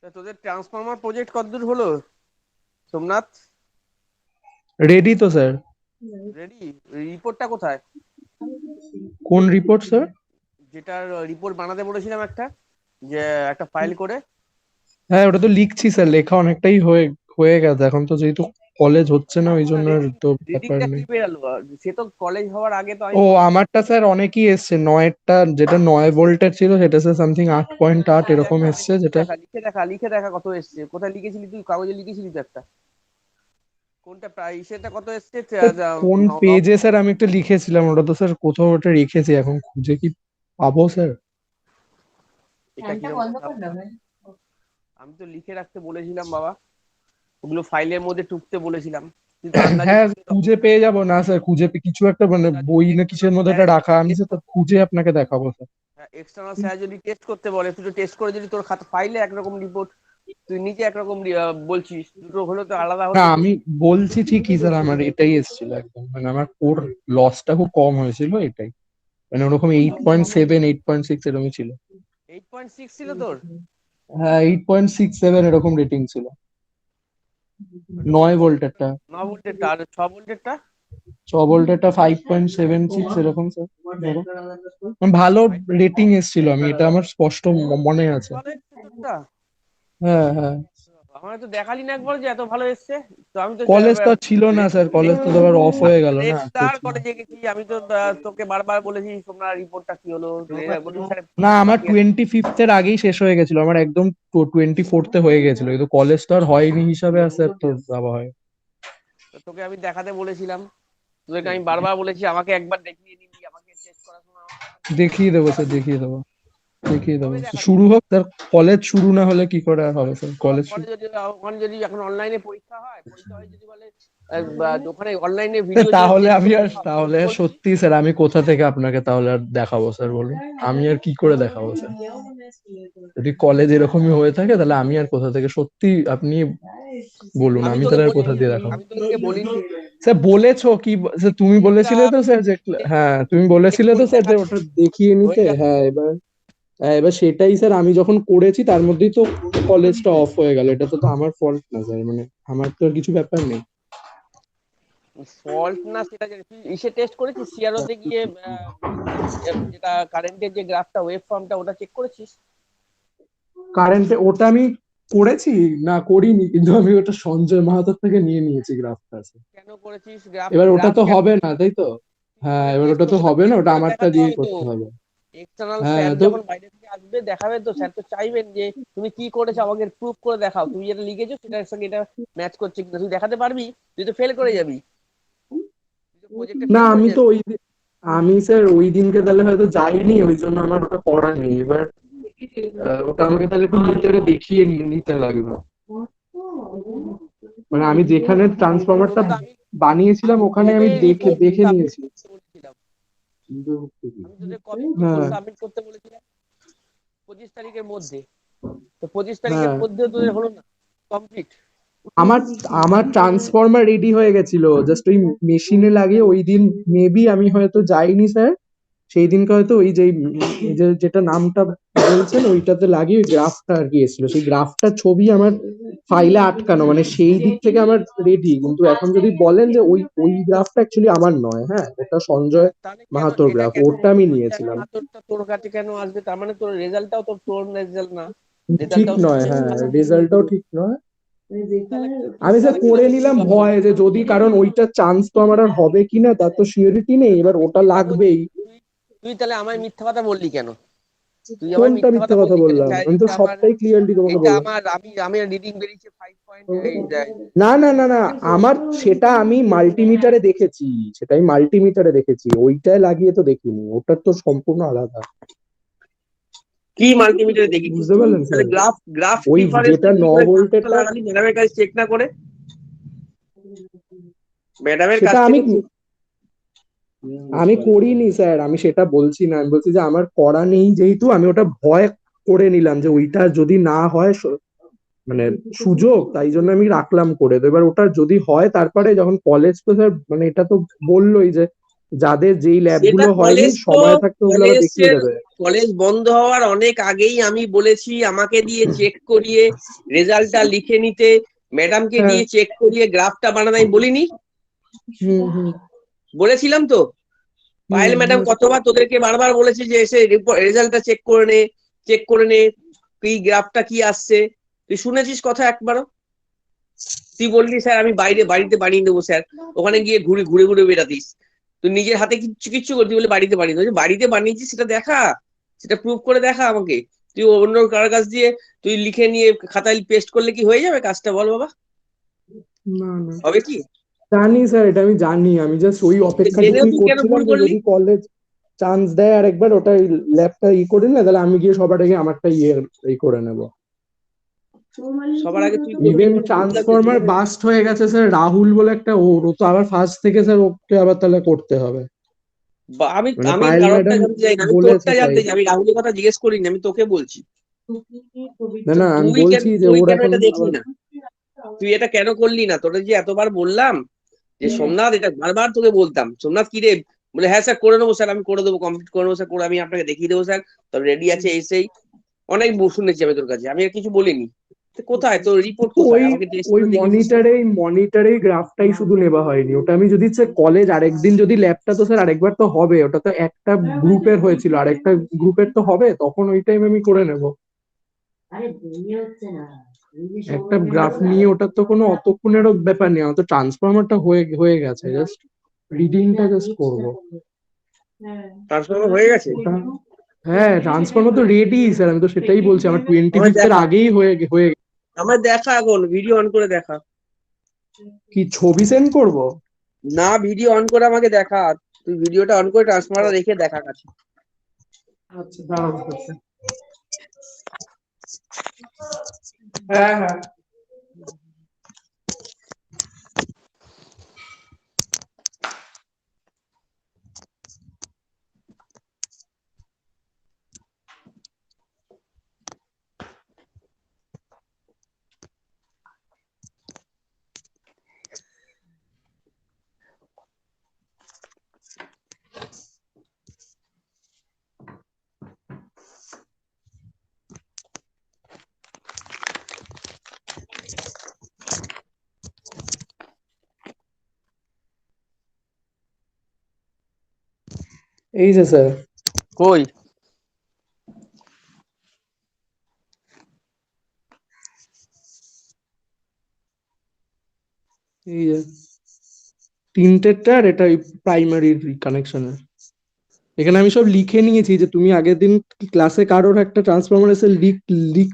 F: তা তোদের ট্রান্সফরমার প্রজেক্ট কতদূর হলো সোমনাথ?
B: রেডি তো স্যার।
F: রেডি? রিপোর্টটা কোথায়?
B: কোন রিপোর্ট স্যার?
F: যেটার রিপোর্ট বানাতে বলেছিলাম একটা, যে একটা ফাইল করে।
B: হ্যাঁ, ওটা তো লিখছি স্যার, লেখা অনেকটাই হয়ে হয়ে গেছে। এখন তো যেহেতু কলেজ হচ্ছে না, ওই জন্য আর তো ব্যাপার
F: রিডিংটা কি
B: নেই।
F: বেরালো? সে তো কলেজ হওয়ার আগে তো আমি
B: ও, আমারটা স্যার অনেকই এসছে। নয়েরটা, যেটা 9 ভোল্টের ছিল, সেটা স্যার সামথিং 8.8 এরকম এসছে, যেটা
F: লিখে দেখা কত এসছে। কোথায় লিখেছিলি তুই? কাগজে লিখেছিলি তো একটা। কোনটা প্রাইস, সেটা কত এসছে?
B: স্যার কোন পেজে স্যার আমি একটা লিখেছিলাম, ওটা তো স্যার কোথাও ওটা রেখেছি, এখন খুঁজে কি পাবো স্যার?
F: এটা কিরকম কথা? আমি তো লিখে রাখতে বলেছিলাম বাবা, ওগুলো ফাইলের মধ্যে টুকতে বলেছিলাম, তুই তো আন্দাজে
B: হ্যাঁ,
F: টুকতে তখন।
B: খুঁজে পেয়ে যাবো না স্যার? কিছু একটা মানে বই না কিসের মধ্যে এটা রাখা, আমি সেটা খুঁজে আপনাকে দেখাবো স্যার।
F: এক্সটার্নাল স্যার যদি টেস্ট করতে বলে, তুই তো টেস্ট করে, যদি তোর খাতা ফাইলে একরকম রিপোর্ট, তুই নিজে একরকম বলছিস, দুটো হলে তো আলাদা
B: না,
F: হতো তো।
B: আমি বলছি ঠিকই স্যার, আমার এটাই এসেছিল একদম, মানে আমার কোর লসটা খুব কম হয়েছিল এটাই। মানে ওরকম 8.7 8.6 এরকমই ছিল।
F: 8.6 ছিল তোর?
B: হ্যাঁ, 8.67 এরকম রেটিং ছিল। 9 ভোল্টেরটা।
F: 9 ভোল্টেরটা আর 6 ভোল্টেরটা?
B: 6 ভোল্টেরটা 5.76 এরকম স্যার। ধরো। ভালো রেটিং এসেছিল, আমি এটা আমার স্পষ্ট মনে আছে।
F: ভালো এসছে তোরটা?
B: হ্যাঁ, হ্যাঁ।
F: আমার তো দেখালি না একবার যে এত ভালো এসছে। তো আমি তো
B: কলেজ তো আর ছিল না স্যার, কলেজ তো আবার অফ হয়ে গেল না, তো
F: রেগুলার কলেজে গেছি আমি তো। তোকে বারবার বলেছি তোমরা রিপোর্টটা কি হলো, বলি স্যার
B: না, আমার
F: বাকি আছে।
B: 25th এর আগেই শেষ হয়ে গেছিল, আমার একদম 24th হয়ে গেছিল, কিন্তু কলেজ তো আর হয়নি হিসাবে আছে তো যাওয়া হয়।
F: তো তোকে আমি দেখাতে বলেছিলাম, তোদেরকে আমি বারবার বলেছি আমাকে একবার দেখিয়ে দিবি, আমাকে টেস্ট করার সময় আমাকে একবার দেখিয়ে
B: দেখিয়ে
F: দিবি।
B: দেবো স্যার, দেখিয়ে দেবো, দেখিয়ে দেবো।
F: কবে দেখাবি?
B: শুরু হোক স্যার, কলেজ শুরু না হলে কি করে আর হবে স্যার? কলেজ
F: পরে যদি ওখানে যদি এখন অনলাইনে পরীক্ষা হয়, পরীক্ষা হয় যদি বলে ওখানে অনলাইনে
B: স্যার,
F: ভিডিও
B: তাহলে
F: টেস্ট
B: আমি
F: করে
B: আর তাহলে আর
F: বলছি।
B: সত্যি স্যার, আমি কোথা থেকে আপনাকে তাহলে আর দেখাবো স্যার বলুন? আমি আর কি করে দেখাবো স্যার? যদি কলেজ এরকমই হয়ে থাকে, তাহলে আমি আর কোথা থেকে, সত্যি আপনি বলুন,
F: আমি
B: আমি
F: তোকে
B: তাহলে আর কোথা
F: বলিনি,
B: দিয়ে দেখাবো?
F: আমি তোকে বলিনি
B: স্যার বলেছো কি, স্যার তুমি
F: এটা
B: বলেছিলে তো স্যার যে, হ্যাঁ তুমি
F: চেক
B: বলেছিলে তো
F: করে
B: স্যার যে
F: দেখাচ্ছি
B: ওটা দেখিয়ে
F: হয়ে
B: নিতে।
F: যাচ্ছে।
B: হ্যাঁ, এবার, হ্যাঁ এবার সেটাই স্যার, আমি যখন করেছি তার মধ্যেই তো কলেজটা অফ হয়ে গেল, এটা তো তো আমার ফল্ট না স্যার, মানে আমার তো আর কিছু ব্যাপার নেই।
F: ফল্ট না, সেটা জানি। তুই ইসে টেস্ট করেছিস সিআরও তে গিয়ে, যেটা কারেন্টের যে গ্রাফটা, ওয়েভ ফর্মটা, ওটা চেক করেছিস?
B: কারেন্টে ওটা আমি করেছি না করিনি, কিন্তু আমি ওটা সঞ্জয় মাহাতোর থেকে নিয়ে নিয়েছি গ্রাফটা।
F: কেন করেছিস গ্রাফ?
B: এবার ওটা
F: গ্রাফ
B: তো
F: কেন?
B: হবে না, তাই তো? হ্যাঁ, এবার ওটা তো হবে না, ওটা আমারটা দিয়েই করতে হবে।
F: এক্সটার্নাল
B: হ্যাঁ
F: স্যার
B: তো
F: যখন বাইরে থেকে আসবে দেখাবে, তো স্যার তো চাইবেন যে তুমি কি করেছো আমাকে প্রুফ করে দেখাও, তুমি যেটা লিখেছো সেটার সঙ্গে এটা ম্যাচ করছে কিনা। তুই দেখাতে পারবি? তুই তো ফেল করে যাবি, তুই তো প্রজেক্টে
B: না,
F: ফেল করে
B: আমি তো
F: যাবি।
B: আমি স্যার ওই দিনকে তাহলে হয়তো যাইনি, ওই জন্য আমার ওটা পড়া নেই। এবার ওটা আমাকে তাহলে একটু মিটারে দেখিয়ে নিতে লাগবে। মানে আমি যেখানে ট্রান্সফরমারটা
F: তোকে তো আমি
B: বানিয়েছিলাম ওখানে আমি
F: কবে
B: দেখে
F: রিপোর্ট
B: দেখে
F: সাবমিট
B: নিয়েছি।
F: করতে বলেছিলাম? আমি তোদের কবে রিপোর্ট
B: হ্যাঁ
F: সাবমিট করতে বলেছিলাম? 25 তারিখের মধ্যে। তো 25 তারিখের
B: হ্যাঁ,
F: মধ্যেও তোদের হলো না কমপ্লিট?
B: আমার আমার ট্রান্সফরমার রেডি হয়ে গেছিল, জাস্ট ওই মেশিনে লাগিয়ে ওই দিন মেবি আমি হয়তো যাইনি স্যার। সেই দিনকে হয়তো ওই যে যেটা নামটা বলছেন ওইটাতে লাগিয়ে ওই গ্রাফটা আর কি এসেছিল, সেই গ্রাফটার ছবি আমার ফাইলে আটকানো, মানে সেই দিক থেকে আমার রেডি। কিন্তু এখন যদি বলেন যে ওই ওই গ্রাফটা অ্যাকচুয়ালি আমার নয়, হ্যাঁ, ওটা সঞ্জয়
F: তাহলে কেন
B: মাহাতোর
F: এটা
B: গ্রাফ,
F: কেন
B: ওটা আমি
F: সঞ্জয়
B: নিয়েছিলাম।
F: মাহাতোরটা তোর কাছে কেন আসবে? তার মানে তোর রেজাল্টটাও তোর রেজাল্ট না,
B: ঠিক
F: রেজাল্টটাও
B: নয়,
F: সঞ্জয়
B: হ্যাঁ,
F: মাহাতোর।
B: রেজাল্টটাও ঠিক নয়।
F: তাহলে
B: আমি স্যার
F: তাহলে
B: করে
F: কিভাবে
B: নিলাম
F: হবে?
B: ভয় যে যদি, কারণ ওইটা চান্স তো আমার আর হবে কিনা তার তো সিওরিটি নেই, এবার
F: আমি
B: ওটা
F: সেটা বলছি,
B: লাগবেই।
F: তুই তুই তাহলে আমায় মিথ্যা কথা বললি কেন? তুই আমায়
B: কোনটা
F: মিথ্যা
B: মিথ্যে
F: কথা
B: কথা
F: বললি কেন?
B: বললাম?
F: স্যার
B: আমি তো
F: এটা আমার,
B: সবটাই ক্লিয়ারলি তোমাকে
F: এটা
B: বললাম।
F: আমার, আমি রিডিং বেরিয়েছে 5 পয়েন্ট।
B: না না না না, আমার সেটা আমি মাল্টিমিটারে দেখেছি, সেটা আমি মাল্টিমিটারে দেখেছি, ওইটায় লাগিয়ে তো দেখিনি, ওটার তো সম্পূর্ণ আলাদা।
F: কি মাল্টিমিটারে দেখেছিস
B: বুঝতে
F: তুই?
B: পারলেন
F: তাহলে
B: স্যার?
F: গ্রাফ
B: ওই
F: ডিফারেন্সটা
B: যেটা
F: কি
B: ন
F: করে গ্রাফটা
B: ভোল্টেরটা,
F: লাগালি ম্যাডামের কাছে চেক না করে? ম্যাডামের কাছ
B: সেটা আমি
F: থেকে
B: আমি করিনি স্যার, আমি সেটা বলছি না, আমি বলছি যে আমার করা নেই যেহেতু আমি ওটা ভয় করে নিলাম যে ওইটা যদি না হয় মানে সুযোগ, তাই জন্য আমি রাখলাম করে। তো এবার ওটা যদি হয় তারপরে যখন কলেজ, তো স্যার মানে এটা তো বললোই যে যাদের যেই ল্যাব
F: সেটা
B: গুলো হয়নি
F: কলেজ তো,
B: সময় থাকতে ওগুলো আবার দেখিয়ে
F: কলেজের
B: দেবে।
F: কলেজ বন্ধ হওয়ার অনেক আগেই আমি বলেছি আমাকে দিয়ে চেক করিয়ে রেজাল্টটা লিখে নিতে, ম্যাডামকে
B: হ্যাঁ,
F: দিয়ে চেক করিয়ে গ্রাফটা বানাতে, আমি বলিনি?
B: হুম হুম
F: বলেছিলাম তো। পায়েল ম্যাডাম
B: হুম
F: কতবার তোদেরকে বারবার বলেছে যে এসে রেজাল্টটা চেক করে নে, চেক করে নে, কি গ্রাফটা কি আসছে। তুই শুনেছিস কথা একবারও? তুই বললি স্যার আমি বাইরে বাড়িতে বানিয়ে দেবো স্যার, ওখানে গিয়ে ঘুরে ঘুরে ঘুরে বেড়াতিস। তুই নিজের হাতে কিচ্ছু কিচ্ছু করতি বলে বাড়িতে বানিয়ে দেবো, বাড়িতে বানিয়েছিস সেটা দেখা, সেটা প্রুভ করে দেখা আমাকে। তুই অন্য কার কাছ দিয়ে তুই লিখে নিয়ে খাতায় পেস্ট করলে কি হয়ে যাবে কাজটা? বল বাবা,
B: না না,
F: হবে কি?
B: জানি স্যার, এটা আমি জানি, আমি জাস্ট ওই
F: জেনেও
B: অপেক্ষাটুকুই
F: তুই কেন
B: করছিলাম
F: ভুল
B: যে
F: করলি?
B: যদি কলেজ চান্স দেয় আর একবার ওটা ল্যাবটা করে না, তাহলে আমি গিয়ে সবার আগে আমারটা করে নেব।
F: সবার আগে তুই করবি,
B: ইভেন
F: তোর ভুল আছে
B: ট্রান্সফরমার
F: সেখানে।
B: বাস্ট হয়ে গেছে স্যার, রাহুল বলে একটা, ও তো আবার ফার্স্ট থেকে স্যার ওকে আবার তাহলে করতে হবে।
F: আমি
B: মানে
F: আমি
B: পায়েল
F: কারোরটা
B: ম্যাডাম
F: জানতে চাই না, আমি
B: বলেছে
F: তোরটা
B: তাই।
F: জানতে চাই। আমি রাহুলের কথা জিজ্ঞেস করিনি, আমি তোকে বলছি।
B: না
F: তো
B: না, আমি বলছি যে
F: তুই
B: ওর
F: কেন
B: এখন
F: এটা দেখলি
B: আবার
F: না? তুই এটা কেন করলি না? তোরা যে এতবার বললাম যে সোমনাথ, এটা বারবার তোকে বলতাম, সোমনাথ কি রে, বলে হ্যাঁ স্যার করে নেবো স্যার, আমি করে দেবো, কমপ্লিট করে নেবো স্যার, করে আমি আপনাকে দেখিয়ে দেবো স্যার, তোর রেডি আছে এসেই। অনেক শুনেছি আমি তোর কাছে, আমি আর কিছু বলিনি। তো কোথায় তোর রিপোর্ট? কোথায়
B: ওই
F: আমাকে টেস্ট
B: ওই
F: করে দেখিয়েছিস তো?
B: মনিটরেই গ্রাফটাই শুধু নেওয়া হয়নি, ওটা আমি যদি স্যার কলেজ আরেকদিন যদি ল্যাবটা, তো স্যার আরেকবার তো হবে, ওটা তো একটা গ্রুপের হয়েছিল, আরেকটা গ্রুপের তো হবে, তখন ওই টাইম আমি করে নেব। একটা গ্রাফ নিয়ে ওটার তো কোনো অতক্ষণেরও ব্যাপার নেই, আমার তো ট্রান্সফরমারটা হয়ে হয়ে গেছে, জাস্ট রিডিংটা জাস্ট করবো।
F: ট্রান্সফার হয়ে গেছে?
B: ওটা, হ্যাঁ, ট্রান্সফরমার তো রেডি স্যার, আমি তো সেটাই বলছি, আমার 25
F: আমার
B: এর
F: দেখা,
B: আগেই হয়ে
F: আমার দেখা এখন ভিডিও অন করে দেখা।
B: কি ছবি সেন্ড করব?
F: না, ভিডিও অন করে আমাকে দেখা। তুই ভিডিওটা অন করে ট্রান্সফার রেখে দেখা কাছে।
B: আচ্ছা দাঁড়াও একটু। হ্যাঁ হ্যাঁ, এই যে স্যার,
F: কই?
B: এই যে তিনটেরটা আর এটা প্রাইমারি কানেকশনের। এখানে আমি সব লিখে নিয়েছি যে তুমি আগের দিন ক্লাসে কারোর একটা ট্রান্সফরমার এসে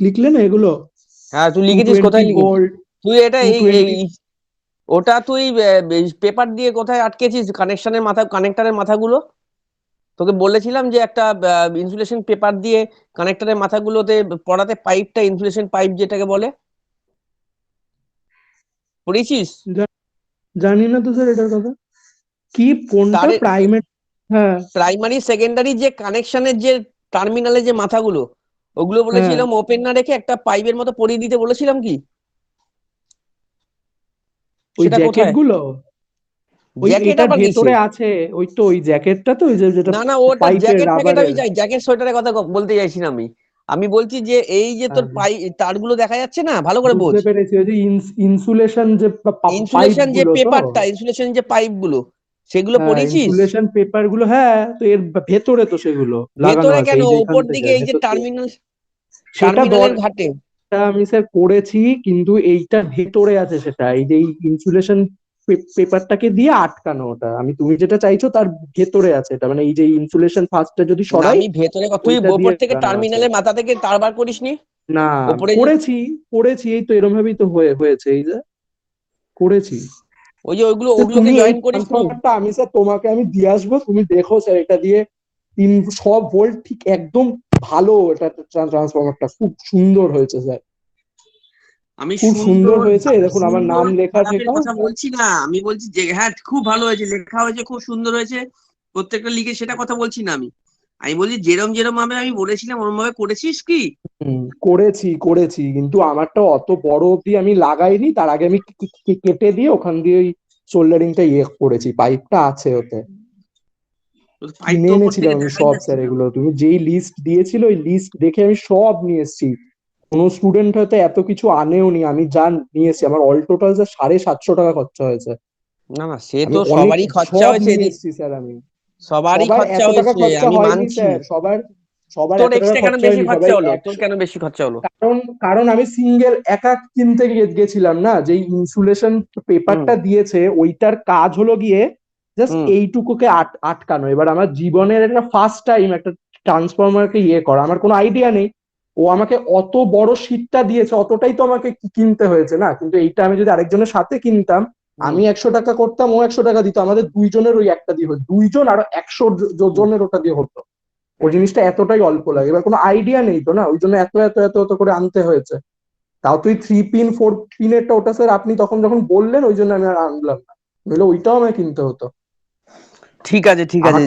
B: লিখলে না এগুলো,
F: হ্যাঁ তুই
B: টু
F: লিখেছিস,
B: টোয়েন্টি
F: কোথায় লিখেছিস
B: ভোল্ট
F: তুই এটা?
B: টু
F: এই
B: টোয়েন্টি
F: ওটা তুই পেপার দিয়ে কোথায় আটকেছিস? কানেকশনের মাথা, কানেক্টরের মাথাগুলো তোকে বলেছিলাম যে একটা ইনসুলেশন পেপার দিয়ে কানেক্টরের মাথাগুলোতে পড়াতে, পাইপটা ইনসুলেশন পাইপ যেটাকে বলে, পড়েছিস?
B: জানি না তো স্যার এটার কথা কি কোনটা
F: তারের
B: প্রাইমারি। হ্যাঁ
F: প্রাইমারি সেকেন্ডারি যে কানেকশনের যে টার্মিনালে যে মাথাগুলো, ওগুলো
B: হ্যাঁ
F: বলেছিলাম ওপেন না রেখে একটা পাইপের মতো পরিয়ে দিতে বলেছিলাম কি?
B: ওই
F: সেটা
B: জ্যাকেট
F: কোথায়?
B: গুলো ওই
F: জ্যাকেট
B: এটার
F: আবার
B: ভেতরে
F: কিসের?
B: আছে, ওই তো ওই জ্যাকেটটা তো ওই যেটা
F: না না, ওটা
B: পাইপের
F: জ্যাকেট ফ্যাকেট আমি
B: রাবারের।
F: যাই, জ্যাকেট সোয়েটারের কথা বলতে চাইছি না আমি। আমি বলছি যে এই যে তোর তারগুলো দেখা যাচ্ছে না, ভালো করে বোঝ।
B: বুঝতে পেরেছি, ওই যে ইনসুলেশন যে পাইপ
F: ইনসুলেশন যে
B: গুলো তো।
F: পেপারটা, ইনসুলেশন যে পাইপ গুলো, সেগুলো
B: হ্যাঁ
F: পড়েছিস?
B: ইনসুলেশন পেপার গুলো, হ্যাঁ তো এর ভেতরে তো সেগুলো লাগানো
F: ভেতরে
B: আছে
F: কেন?
B: এই যে এখান
F: ওপর
B: থেকে
F: দিকে এই যে
B: ভেতর দিয়ে।
F: টার্মিনাল,
B: সেটা
F: টার্মিনালের ঘাটে।
B: আমি স্যার করেছি, কিন্তু এইটা ভেতরে আছে, সেটা এই যে ইনসুলেশন পেপারটাকে দিয়ে আটকানো, ওটা আমি তুমি যেটা চাইছো তার ভেতরে আছে এটা, মানে এই যে ইনসুলেশন ফার্স্টটা যদি
F: না
B: সরাই
F: আমি ভেতরে তুই
B: ওইটা
F: ওপর
B: দিয়ে
F: থেকে
B: লাগানো আছে।
F: টার্মিনালের মাথা থেকে তার বার করিসনি?
B: না
F: ওপরে যে
B: করেছি, করেছি এই তো এরকম ভাবেই তো হয়েছে, এই যে করেছি।
F: ওই যে ওইগুলো,
B: স্যার
F: ওগুলোকে
B: তুমি এই
F: জয়েন করিসনি?
B: ট্রান্সফরমারটা আমি স্যার তোমাকে আমি দিয়ে আসবো, তুমি দেখো স্যার এটা দিয়ে তিন সব ভোল্ট ঠিক একদম ভালো, এটা ট্রান্সফরমারটা খুব সুন্দর হয়েছে স্যার,
F: আমি
B: খুব সুন্দর
F: সুন্দর,
B: হয়েছে, দেখুন আমার
F: সুন্দর
B: নাম লেখা
F: খারাপের
B: ঠেকা।
F: কথা বলছি না, আমি বলছি যে হ্যাঁ খুব ভালো হয়েছে, লেখা হয়েছে, খুব সুন্দর হয়েছে প্রত্যেকটা লিখে, সেটা কথা বলছি না আমি। আমি বলছি যেরম যেরম ভাবে আমি বলেছিলাম ওরম ভাবে করেছিস কি?
B: করেছি করেছি, কিন্তু আমারটা অত বড় অবধি আমি লাগাইনি, তার আগে আমি কেটে দিয়ে ওখান দিয়ে ওই সোল্ডারিংটা করেছি, পাইপটা আছে ওতে,
F: পাইপ
B: কিনে
F: তো ওপর
B: এনেছিলাম
F: থেকে
B: আমি
F: দেখাই
B: সব
F: যাচ্ছে
B: স্যার,
F: না।
B: এগুলো তুমি যেই লিস্ট দিয়েছিল ওই লিস্ট দেখে আমি সব নিয়ে এসেছি। কোনো স্টুডেন্ট হয়তো এত কিছু আনেও নি, আমি যা নিয়ে এসেছি আমার অল টোটাল স্যার 750 টাকা খরচা হয়েছে।
F: না না, সে
B: আমি
F: তো
B: অনেক
F: সবারই খরচা
B: সব
F: হয়েছে
B: নিয়ে এসেছি স্যার আমি।
F: সবারই
B: সবার
F: খরচা
B: এত টাকা
F: হয়েছে,
B: খরচা
F: আমি
B: হয়নি
F: মানছি।
B: স্যার, সবার সবার
F: তোর
B: এত টাকা
F: এক্সট্রা কেন
B: খরচা
F: বেশি
B: হয়নি,
F: খরচা
B: সবাই
F: হলো? তোর
B: 100।
F: কেন বেশি খরচা হলো?
B: কারণ আমি সিঙ্গেল একা কিনতে গেছিলাম না, যে ইনসুলেশন
F: হুম
B: পেপারটা দিয়েছে ওইটার কাজ হলো গিয়ে জাস্ট
F: হুম
B: এইটুকুকে আটকানো। এবার আমার জীবনের একটা ফার্স্ট টাইম একটা ট্রান্সফরমারকে করা, আমার কোনো আইডিয়া নেই। ও আমাকে অত বড় শীটটা দিয়েছে, অতটাই তো আমাকে কিনতে হয়েছে না, কিন্তু এইটা আমি যদি আরেকজনের সাথে কিনতাম,
F: হুম
B: আমি 100 টাকা করতাম, ও 100 টাকা দিত, আমাদের দুইজনের ওই একটা দিয়ে হতো, দুইজন আর 100
F: হুম।
B: জনের ওটা দিয়ে হতো। ওই জিনিসটা এতটাই অল্প লাগে, এবার কোনো আইডিয়া নেই তো না, ওই জন্য এত এত এত এত করে আনতে হয়েছে। তাও তুই 3 পিন 4 পিনেরটা ওটা স্যার আপনি তখন যখন বললেন ওই জন্য আমি আর আনলাম না, নইলে ওইটাও আমাকে কিনতে হতো।
F: ঠিক আছে ঠিক আছে।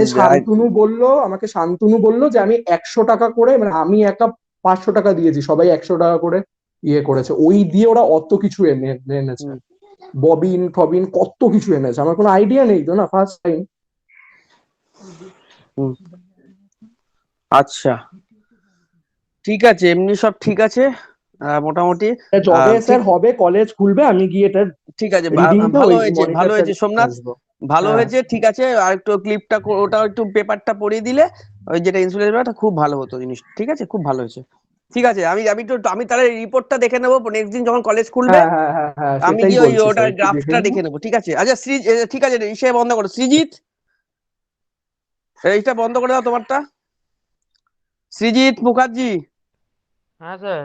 B: আমাকে শান্তনু বললো যে আমি 100 টাকা করে, মানে আমি একা 500 টাকা দিয়েছি, সবাই 100 টাকা করে করেছে, ওই দিয়ে ওরা অত কিছু এনেছে,
F: হুম
B: ববিন ফবিন কত কিছু এনেছে, আমার কোনো আইডিয়া নেই তো না, ফার্স্ট টাইম।
F: হুম। আচ্ছা ঠিক আছে, এমনি সব ঠিক আছে মোটামুটি।
B: যবে
F: ঠিক
B: স্যার হবে কলেজ খুলবে আমি গিয়ে এটা
F: ঠিক আছে,
B: রিডিংটা
F: ভালো
B: ওই
F: হয়েছে ভালো
B: মনিটরটা
F: হয়েছে সোমনাথ,
B: আসবো।
F: ভালো
B: হ্যাঁ
F: হয়েছে। ঠিক আছে, আর একটু ক্লিপটা ওটা একটু পেপারটা পরিয়ে দিলে, ওই যেটা ইন্সুরেন্স পেপারটা, খুব ভালো হতো জিনিস। ঠিক আছে, খুব ভালো হয়েছে। ঠিক আছে, আমি আমি তো আমি তাহলে রিপোর্টটা দেখে নেবো নেক্সট দিন যখন কলেজ খুলবে।
B: হ্যাঁ হ্যাঁ হ্যাঁ হ্যাঁ
F: আমি
B: সেটাই
F: গিয়ে ওই
B: বলছি স্যার,
F: ওটার
B: একটু দেখে
F: গ্রাফটা
B: নেবো।
F: দেখে নেবো। ঠিক আছে, আচ্ছা ঠিক আছে, ইসে বন্ধ করো সৃজিত, এইটা বন্ধ করে দাও তোমারটা। সৃজিত মুখার্জি,
H: হ্যাঁ স্যার।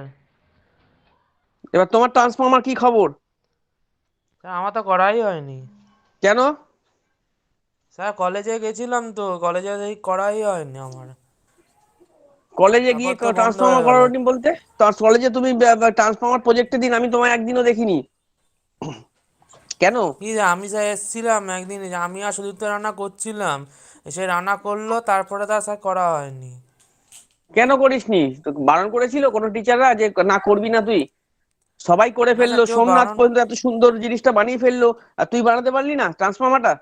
F: এবার তোমার ট্রান্সফরমার কি খবর?
H: স্যার আমার তো করাই হয়নি।
F: কেন?
H: স্যার কলেজে গেছিলাম তো, কলেজে এই করাই হয়নি আমার।
F: কলেজে গিয়ে
H: তারপর তো বন্ধ
F: ট্রান্সফরমার
H: হয়ে গেল।
F: করার বলতে, তার কলেজে তুমি ট্রান্সফরমার প্রজেক্টের দিন আমি তোমায় একদিনও দেখিনি, কেন?
H: কি যে আমি স্যার এসেছিলাম একদিন, আমি আর সুদীপ্ত রান্না করছিলাম, সে রান্না করলো, তারপরে তার স্যার করা হয়নি।
F: কেন করিসনি? তোকে বারণ করেছিল কোনো টিচাররা যে না করবি না তুই? সবাই করে
H: না স্যার
F: ফেললো,
H: কেউ
F: সোমনাথ
H: বারণ,
F: পর্যন্ত এত সুন্দর জিনিসটা বানিয়ে ফেললো, আর তুই বানাতে পারলি না ট্রান্সফরমারটা?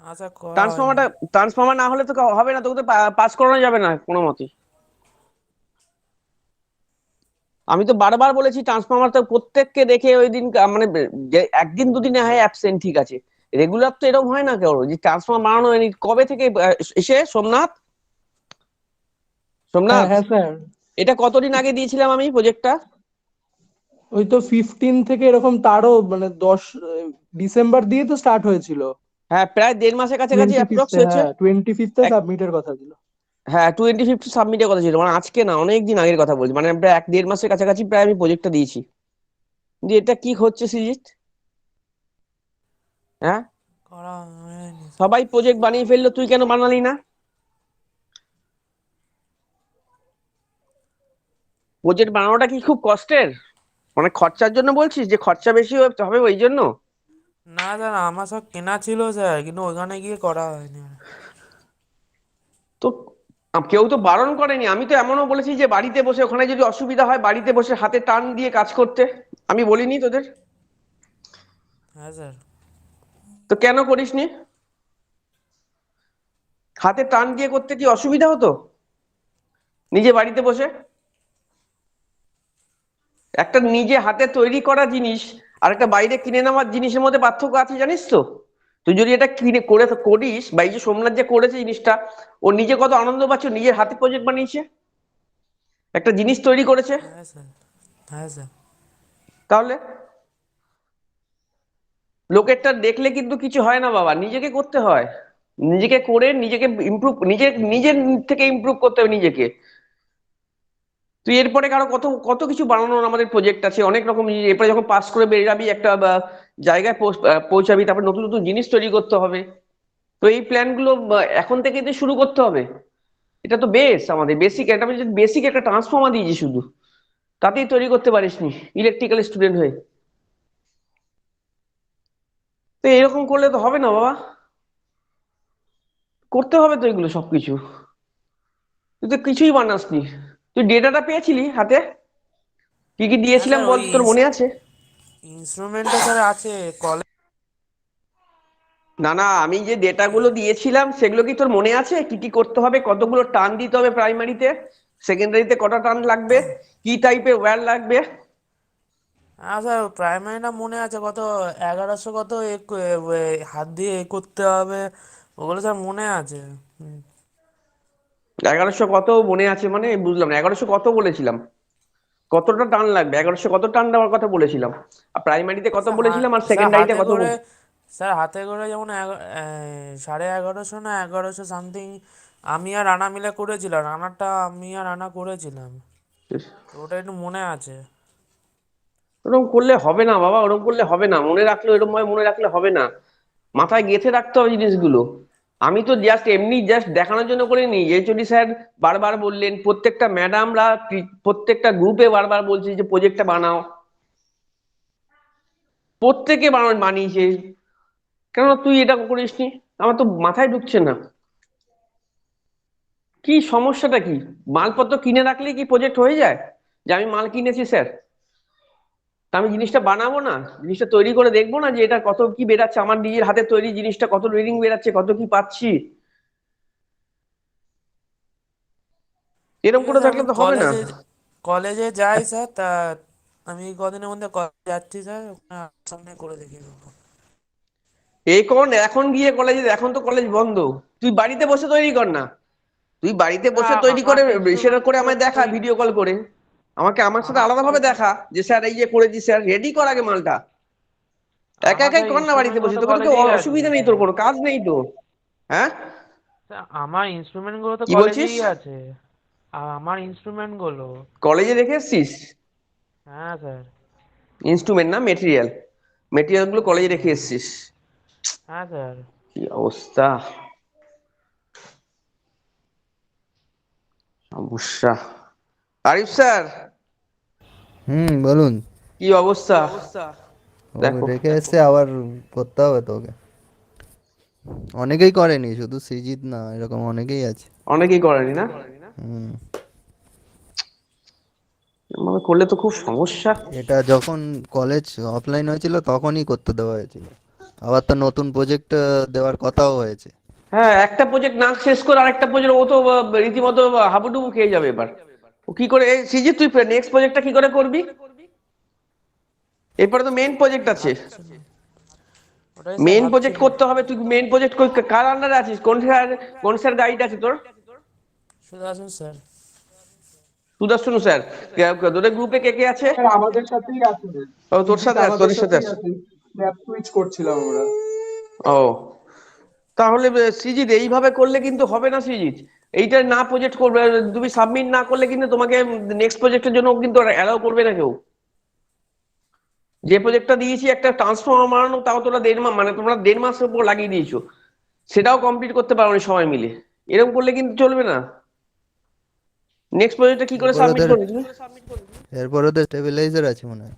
H: আচ্ছা করা হয়নি।
F: ট্রান্সফরমারটা ট্রান্সফরমার না হলে তো হবে না, তোকে তো পাস করানো যাবে না কোনো মতে। আমি তো বারবার বলেছি ট্রান্সফরমার তো প্রত্যেককে দেখে ওই দিন মানে যে একদিন দুদিনে হয় অ্যাবসেন্ট, ঠিক আছে, রেগুলার তো এরকম হয় না কেউ যে ট্রান্সফরমার বানানো হয়নি। কবে থেকে এসে সোমনাথ,
B: হ্যাঁ
F: সোমনাথ
B: হ্যাঁ স্যার।
F: এটা কতদিন আগে দিয়েছিলাম আমি প্রজেক্টটা?
B: ওই তো 15 থেকে এরকম, তারও মানে 10 ডিসেম্বর দিয়ে তো স্টার্ট হয়েছিল।
F: হ্যাঁ, প্রায় 1.5 মাসের কাছাকাছি
B: 25
F: অ্যাপ্রক্স হয়েছে।
B: হ্যাঁ 25 সাবমিটের কথা ছিল।
F: হ্যাঁ, 25 সাবমিটের কথা ছিল, মানে আজকে না, অনেক দিন আগের কথা বলছি, মানে প্রায় 1.5 মাসের কাছাকাছি প্রায় আমি প্রজেক্টটা দিয়েছি। যে এটা কি হচ্ছে সৃজিত? হ্যাঁ,
H: করা হয়নি স্যার।
F: সবাই প্রজেক্ট বানিয়ে ফেললো, তুই কেন বানালি না? প্রজেক্ট বানানোটা কি খুব কষ্টের? মানে খরচার জন্য বলছিস, যে খরচা বেশি হবে ওই জন্য?
H: না স্যার, আমার সব কেনা ছিল স্যার, কিন্তু ওখানে গিয়ে করা হয়নি।
F: তো কেউ তো বারণ করেনি, আমি তো এমনও বলেছি যে বাড়িতে বসে, ওখানে যদি অসুবিধা হয় বাড়িতে বসে হাতে টান দিয়ে কাজ করতে, আমি বলিনি তোদের?
H: হ্যাঁ স্যার।
F: তো কেন করিসনি? হাতে টান দিয়ে করতে কি অসুবিধা হতো নিজে বাড়িতে বসে? একটা নিজে হাতে তৈরি করা জিনিস আর একটা বাইরে কিনে নেওয়ার জিনিসের মধ্যে পার্থক্য আছে, জানিস তো? তুই যদি এটা কিনে করিস, বা এই যে সোমনাথ যে করেছে জিনিসটা, ও নিজে কত আনন্দ পাচ্ছে, নিজের হাতে প্রজেক্ট বানিয়েছে, একটা জিনিস তৈরি করেছে।
H: হ্যাঁ স্যার। হ্যাঁ স্যার।
F: তাহলে লোকেরটা দেখলে কিন্তু কিছু হয় না বাবা, নিজেকে করতে হয়। নিজেকে করে নিজেকে ইমপ্রুভ, নিজের থেকে ইমপ্রুভ করতে হবে নিজেকে। তুই এরপরে কারো কত কত কিছু বানানোর আমাদের প্রজেক্ট আছে, অনেক রকম জিনিস। এরপরে যখন পাস করে বেরিয়ে যাবি একটা জায়গায় পৌঁছাবি, তারপর নতুন নতুন জিনিস তৈরি করতে হবে। তো এই প্ল্যান গুলো এখন থেকে তো শুরু করতে হবে। এটা তো বেস, আমাদের বেসিক একটা ট্রান্সফর্মার দিয়েছি শুধু, তাতেই তৈরি করতে পারিসনি ইলেকট্রিক্যাল স্টুডেন্ট হয়ে। তো এরকম করলে তো হবে না বাবা, করতে হবে তো এগুলো সবকিছু। তুই তো কিছুই বানাসনি। তুই ডেটাটা পেয়েছিলি হাতে? কি কি
H: হ্যাঁ
F: দিয়েছিলাম
H: স্যার,
F: বল
H: ওই
F: তোর মনে আছে?
H: ইনস্ট্রুমেন্টটা স্যার আছে কলেজ।
F: না না, আমি যে ডেটাগুলো দিয়েছিলাম সেগুলো কি তোর মনে আছে? কি কি করতে হবে, কতগুলো টার্ন দিতে হবে প্রাইমারিতে, সেকেন্ডারিতে কটা টার্ন লাগবে, কি টাইপের ওয়্যার লাগবে?
H: হ্যাঁ স্যার, প্রাইমারিটা মনে আছে, কত 1100 কত হাত দিয়ে করতে হবে, ওগুলো স্যার মনে আছে। হুম।
F: 1100 কত মনে আছে মানে বুঝলাম না, 1100 কত বলেছিলাম? কতটা টার্ন লাগবে? 1100 কত টার্ন দেওয়ার কথা বলেছিলাম? আর প্রাইমারিতে কত বলেছিলাম, আর
H: স্যার
F: সেকেন্ডারিতে
H: হাতে
F: কত
H: করে, স্যার হাতে করে যেমন 1150 না 1100 সামথিং আমি আর রানা মিলে করেছিলাম। রানারটা আমি আর রানা করেছিলাম, তো ওটা একটু মনে আছে।
F: ওরকম করলে হবে না বাবা, ওরকম করলে হবে না, মনে রাখলে এরকম ভাবে মনে রাখলে হবে না, মাথায় গেঁথে রাখতে হবে জিনিসগুলো। আমি তো জাস্ট এমনি জাস্ট দেখানোর জন্য করিনি। এইচওডি স্যার বারবার বললেন, প্রত্যেকটা ম্যাডামরা, প্রত্যেকটা গ্রুপে বারবার বলছি যে প্রজেক্টটা বানাও, প্রত্যেকে বানিয়েছে। কেন তুই এটা করিসনি? আমার তো মাথায় ঢুকছে না, কি সমস্যাটা কি? মালপত্র কিনে রাখলে কি প্রজেক্ট হয়ে যায়? যে আমি মাল কিনেছি স্যার, তা আমি জিনিসটা বানাবো না, জিনিসটা তৈরি করে দেখবো না যে এটা কত কি বেরাচ্ছে, আমার নিজের হাতে তৈরি জিনিসটা কত রিডিং বেরাচ্ছে, কত কি পাচ্ছি? এরকম
H: ঠিক
F: করে
H: আছে,
F: থাকলে
H: আমি
F: তো হবে না।
H: কলেজে যাই স্যার, তা আমি কদিনের মধ্যে কলেজ যাচ্ছি স্যার, ওখানে সামনে করে দেখিয়ে দেবো।
F: এই কোন এখন গিয়ে কলেজে? এখন তো কলেজ বন্ধ। তুই বাড়িতে বসে তৈরি কর না, তুই বাড়িতে বসে তৈরি করে সেটা করে আমায় দেখা ভিডিও কল করে, আমার সাথে আলাদা ভাবে দেখা যে স্যার এই যে করেছি স্যার, রেডি কর আগে মালটা। একা
H: আমার
F: একাই
H: স্যার
F: কর না বাড়িতে
H: ইনস্ট্রুমেন্ট গুলো
F: বসে,
H: তো
F: তোকে তো কেউ
H: কলেজেই আছে।
F: অসুবিধা নেই, তোর কোনো কাজ নেই তো। হ্যাঁ,
H: আমার ইনস্ট্রুমেন্ট গুলো তো
F: কি বলছিস?
H: কলেজেই আছে, আর আমার ইনস্ট্রুমেন্ট গুলো।
F: কলেজে রেখে এসছিস?
H: হ্যাঁ স্যার।
F: ইনস্ট্রুমেন্ট না, মেটেরিয়াল, মেটেরিয়াল গুলো কলেজে রেখে এসছিস?
H: হ্যাঁ স্যার।
F: কি অবস্থা, সমস্যা। আরিফ স্যার,
G: বলুন।
F: কি অবস্থা?
G: ও
F: দেখো,
G: রেখে এসছে, আবার করতে হবে তো ওকে। অনেকেই করেনি, শুধু সৃজিত না, এরকম অনেকেই আছে।
F: অনেকেই করেনি না?
G: হুম।
F: এভাবে করলে তো খুব সমস্যা।
G: এটা যখন কলেজ অফলাইন হয়েছিল তখনই করতে দেওয়া হয়েছিল, আবার তো নতুন প্রজেক্ট দেওয়ার কথাও হয়েছে।
F: হ্যাঁ, একটা প্রজেক্ট না শেষ করে আরেকটা প্রজেক্ট, ও তো রীতিমতো হাবুডুবু খেয়ে যাবে এবার। ও কি করে, সিজি তুই নেক্সট প্রজেক্টটা কি করে করবি? এরপরে তো মেইন প্রজেক্ট আছে,
H: ভাবছিলাম, ওটাই স্যার
F: মেইন প্রজেক্ট
H: ভাবছিলাম।
F: করতে হবে। তুই মেইন প্রজেক্ট কার আন্ডারে আছিস? কোন স্যার গাইড আছে তোর?
H: শুধু আসুন স্যার।
F: সুদর্শন স্যার, তোদের গ্রুপে কে কে আছে?
B: স্যার আমাদের সাথেই আছে,
F: ও তোর
B: সুজিত
F: সাথে আছে,
B: আমাদের
F: তোদের সাথে
B: সাথেই
F: আছে।
B: আছে, ম্যাপ সুইচ করছিলাম আমরা।
F: ও তাহলে সৃজিত এইভাবে করলে কিন্তু হবে না সৃজিত। এইটা না প্রজেক্ট করবে, তুমি সাবমিট না করলে কিন্তু তোমাকে নেক্সট প্রজেক্টের জন্য কিন্তু অ্যালাউ করবে না কেউ। যে প্রজেক্টটা দিয়েছি একটা ট্রান্সফর্মার বানানো, তাও তোরা 1.5 মাস, মানে তোমরা 1.5 মাসের উপর লাগিয়ে দিয়েছো, সেটাও কমপ্লিট করতে পারো নি সবাই মিলে। এরকম করলে কিন্তু চলবে না। নেক্সট প্রজেক্টটা কি করে
G: এরপর
F: সাবমিট
G: ওদের
F: করবে তুমি?
G: এরপর ওদের স্টেবিলাইজার আছে মনে হয়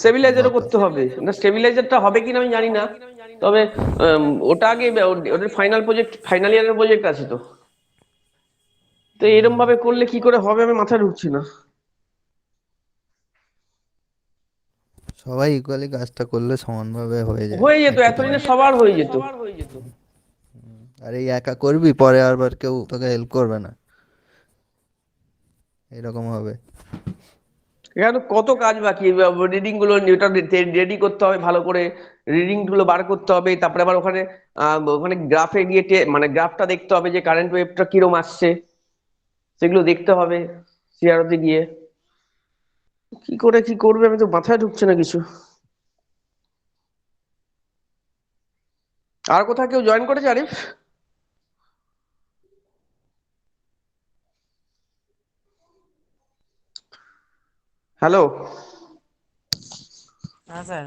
F: স্টেবিলাইজারও
G: সম্ভবত।
F: করতে হবে না, স্টেবিলাইজারটা হবে কিনা আমি জানি না, তবে ওটা আগে ওদের ফাইনাল প্রজেক্ট, ফাইনাল ইয়ারের প্রজেক্ট আছে তো। তো এরকম ভাবে করলে কি করে হবে আমি মাথায় ঢুকছি না।
G: সবাই ইকুয়ালি কাজটা করলে সমানভাবে হয়ে যায়
F: হয়ে যেত,
G: একই
F: এতদিনে
G: দিনে।
F: সবার হয়ে যেত।
G: আর এই একা করবি, পরে আবার কেউ তোকে হেল্প করবে না, এরকম হবে।
F: এখানে কত কাজ বাকি, রিডিং গুলো ওটা রেডি করতে হবে ভালো করে, রিডিং গুলো বার করতে হবে, তারপরে আবার ওখানে ওখানে গ্রাফে গিয়ে মানে গ্রাফটা দেখতে হবে যে কারেন্ট ওয়েভটা কিরম আসছে, সেগুলো দেখতে হবে সিআরওতে গিয়ে। কি করে কি করবে আমি তো মাথায় ঢুকছে না কিছু। আর কোথাও কেউ জয়েন করেছে আরিফ? হ্যালো,
H: হ্যাঁ স্যার।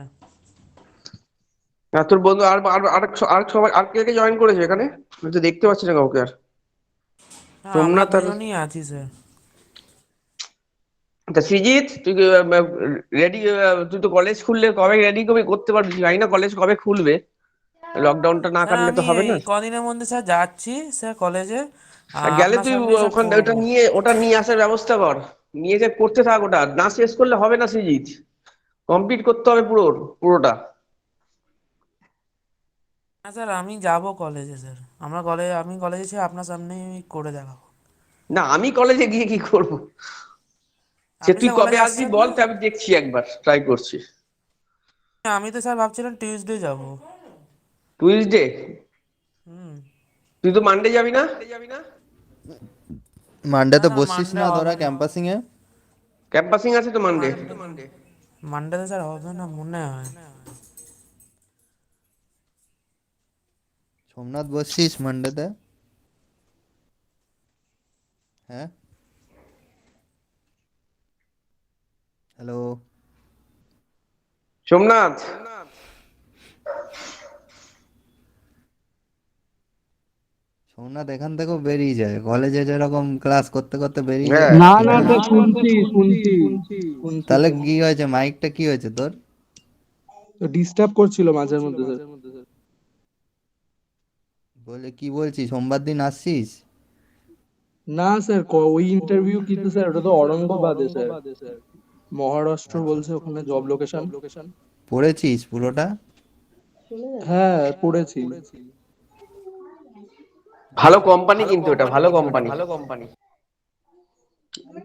F: তোর বন্ধু আর আর আর আর সবাই আর কে কে জয়েন করেছে এখানে? আমি তো দেখতে পাচ্ছি না কাউকে আর।
H: হ্যাঁ আমরা
F: সোমনাথ আর
H: দুজনই আছি স্যার।
F: তা সৃজিত, তুই রেডি? তুই তো কলেজ খুললে কবে রেডি কবে করতে পারবি জানি না, কলেজ কবে খুলবে, লকডাউনটা না
H: স্যার
F: কাটলে তো
H: আমি
F: হবে
H: এই
F: না।
H: কদিনের মধ্যে স্যার যাচ্ছি স্যার কলেজে,
F: আর গেলে
H: আপনার
F: তুই
H: সামনেই স্যার
F: ওখান
H: করবো।
F: ওটা নিয়ে আসার ব্যবস্থা কর, নিয়ে যে করতে থাক, ওটা না শেষ করলে হবে না সৃজিত, কমপ্লিট করতে হবে পুরোটা।
H: হ্যাঁ স্যার আমি যাব কলেজে স্যার, আমি কলেজে ছি, আপনার সামনেই করে দেখাবো।
F: না আমি কলেজে গিয়ে কি করব? সে
H: আপনি
F: তুই
H: স্যার
F: কবে
H: কলেজে
F: আসবি
H: আসছেন
F: বল,
H: না?
F: তা আমি দেখছি, একবার ট্রাই করছি।
H: আমি তো স্যার ভাবছিলাম টিউসডে যাব।
F: টুইসডে?
H: হুম।
F: তুই তো মানডে যাবি না?
G: মানডে
H: না
G: তো
H: স্যার
G: বসছিস
H: মানডে
G: না
H: হবে
G: তোরা
H: না।
G: ক্যাম্পাসিং এ?
F: ক্যাম্পাসিং আছে তো মানডে।
H: মানডেতে স্যার হবে না মনে হয়।
G: সোমনাথ বসছিস মানডেতে? হ্যাঁ, হ্যালো
F: সোমনাথ,
G: সোমনাথ এখান থেকেও বেরিয়ে যায়, কলেজে যেরকম ক্লাস করতে করতে বেরিয়ে যায়,
F: হ্যাঁ
B: না
G: ঠিক
B: না
G: আছে।
B: স্যার, শুনছি শুনছি শুনছি
G: তাহলে
B: স্যার।
G: কি হয়েছে, মাইকটা কি হয়েছে তোর?
B: ডিস্টার্ব করছিল মাঝে মধ্যে স্যার।
G: বলে কি বলছিস, সোমবার দিন আসছিস?
B: না স্যার, ওই ইন্টারভিউ কিন্তু স্যার, ওটা তো অরঙ্গাবাদে স্যার, মহারাষ্ট্র
G: আচ্ছা,
B: বলছে ওখানে জব লোকেশন।
G: পড়েছিস পুরোটা?
B: হ্যাঁ পড়েছি।
F: ভালো কোম্পানি, কিন্তু এটা ভালো কোম্পানি,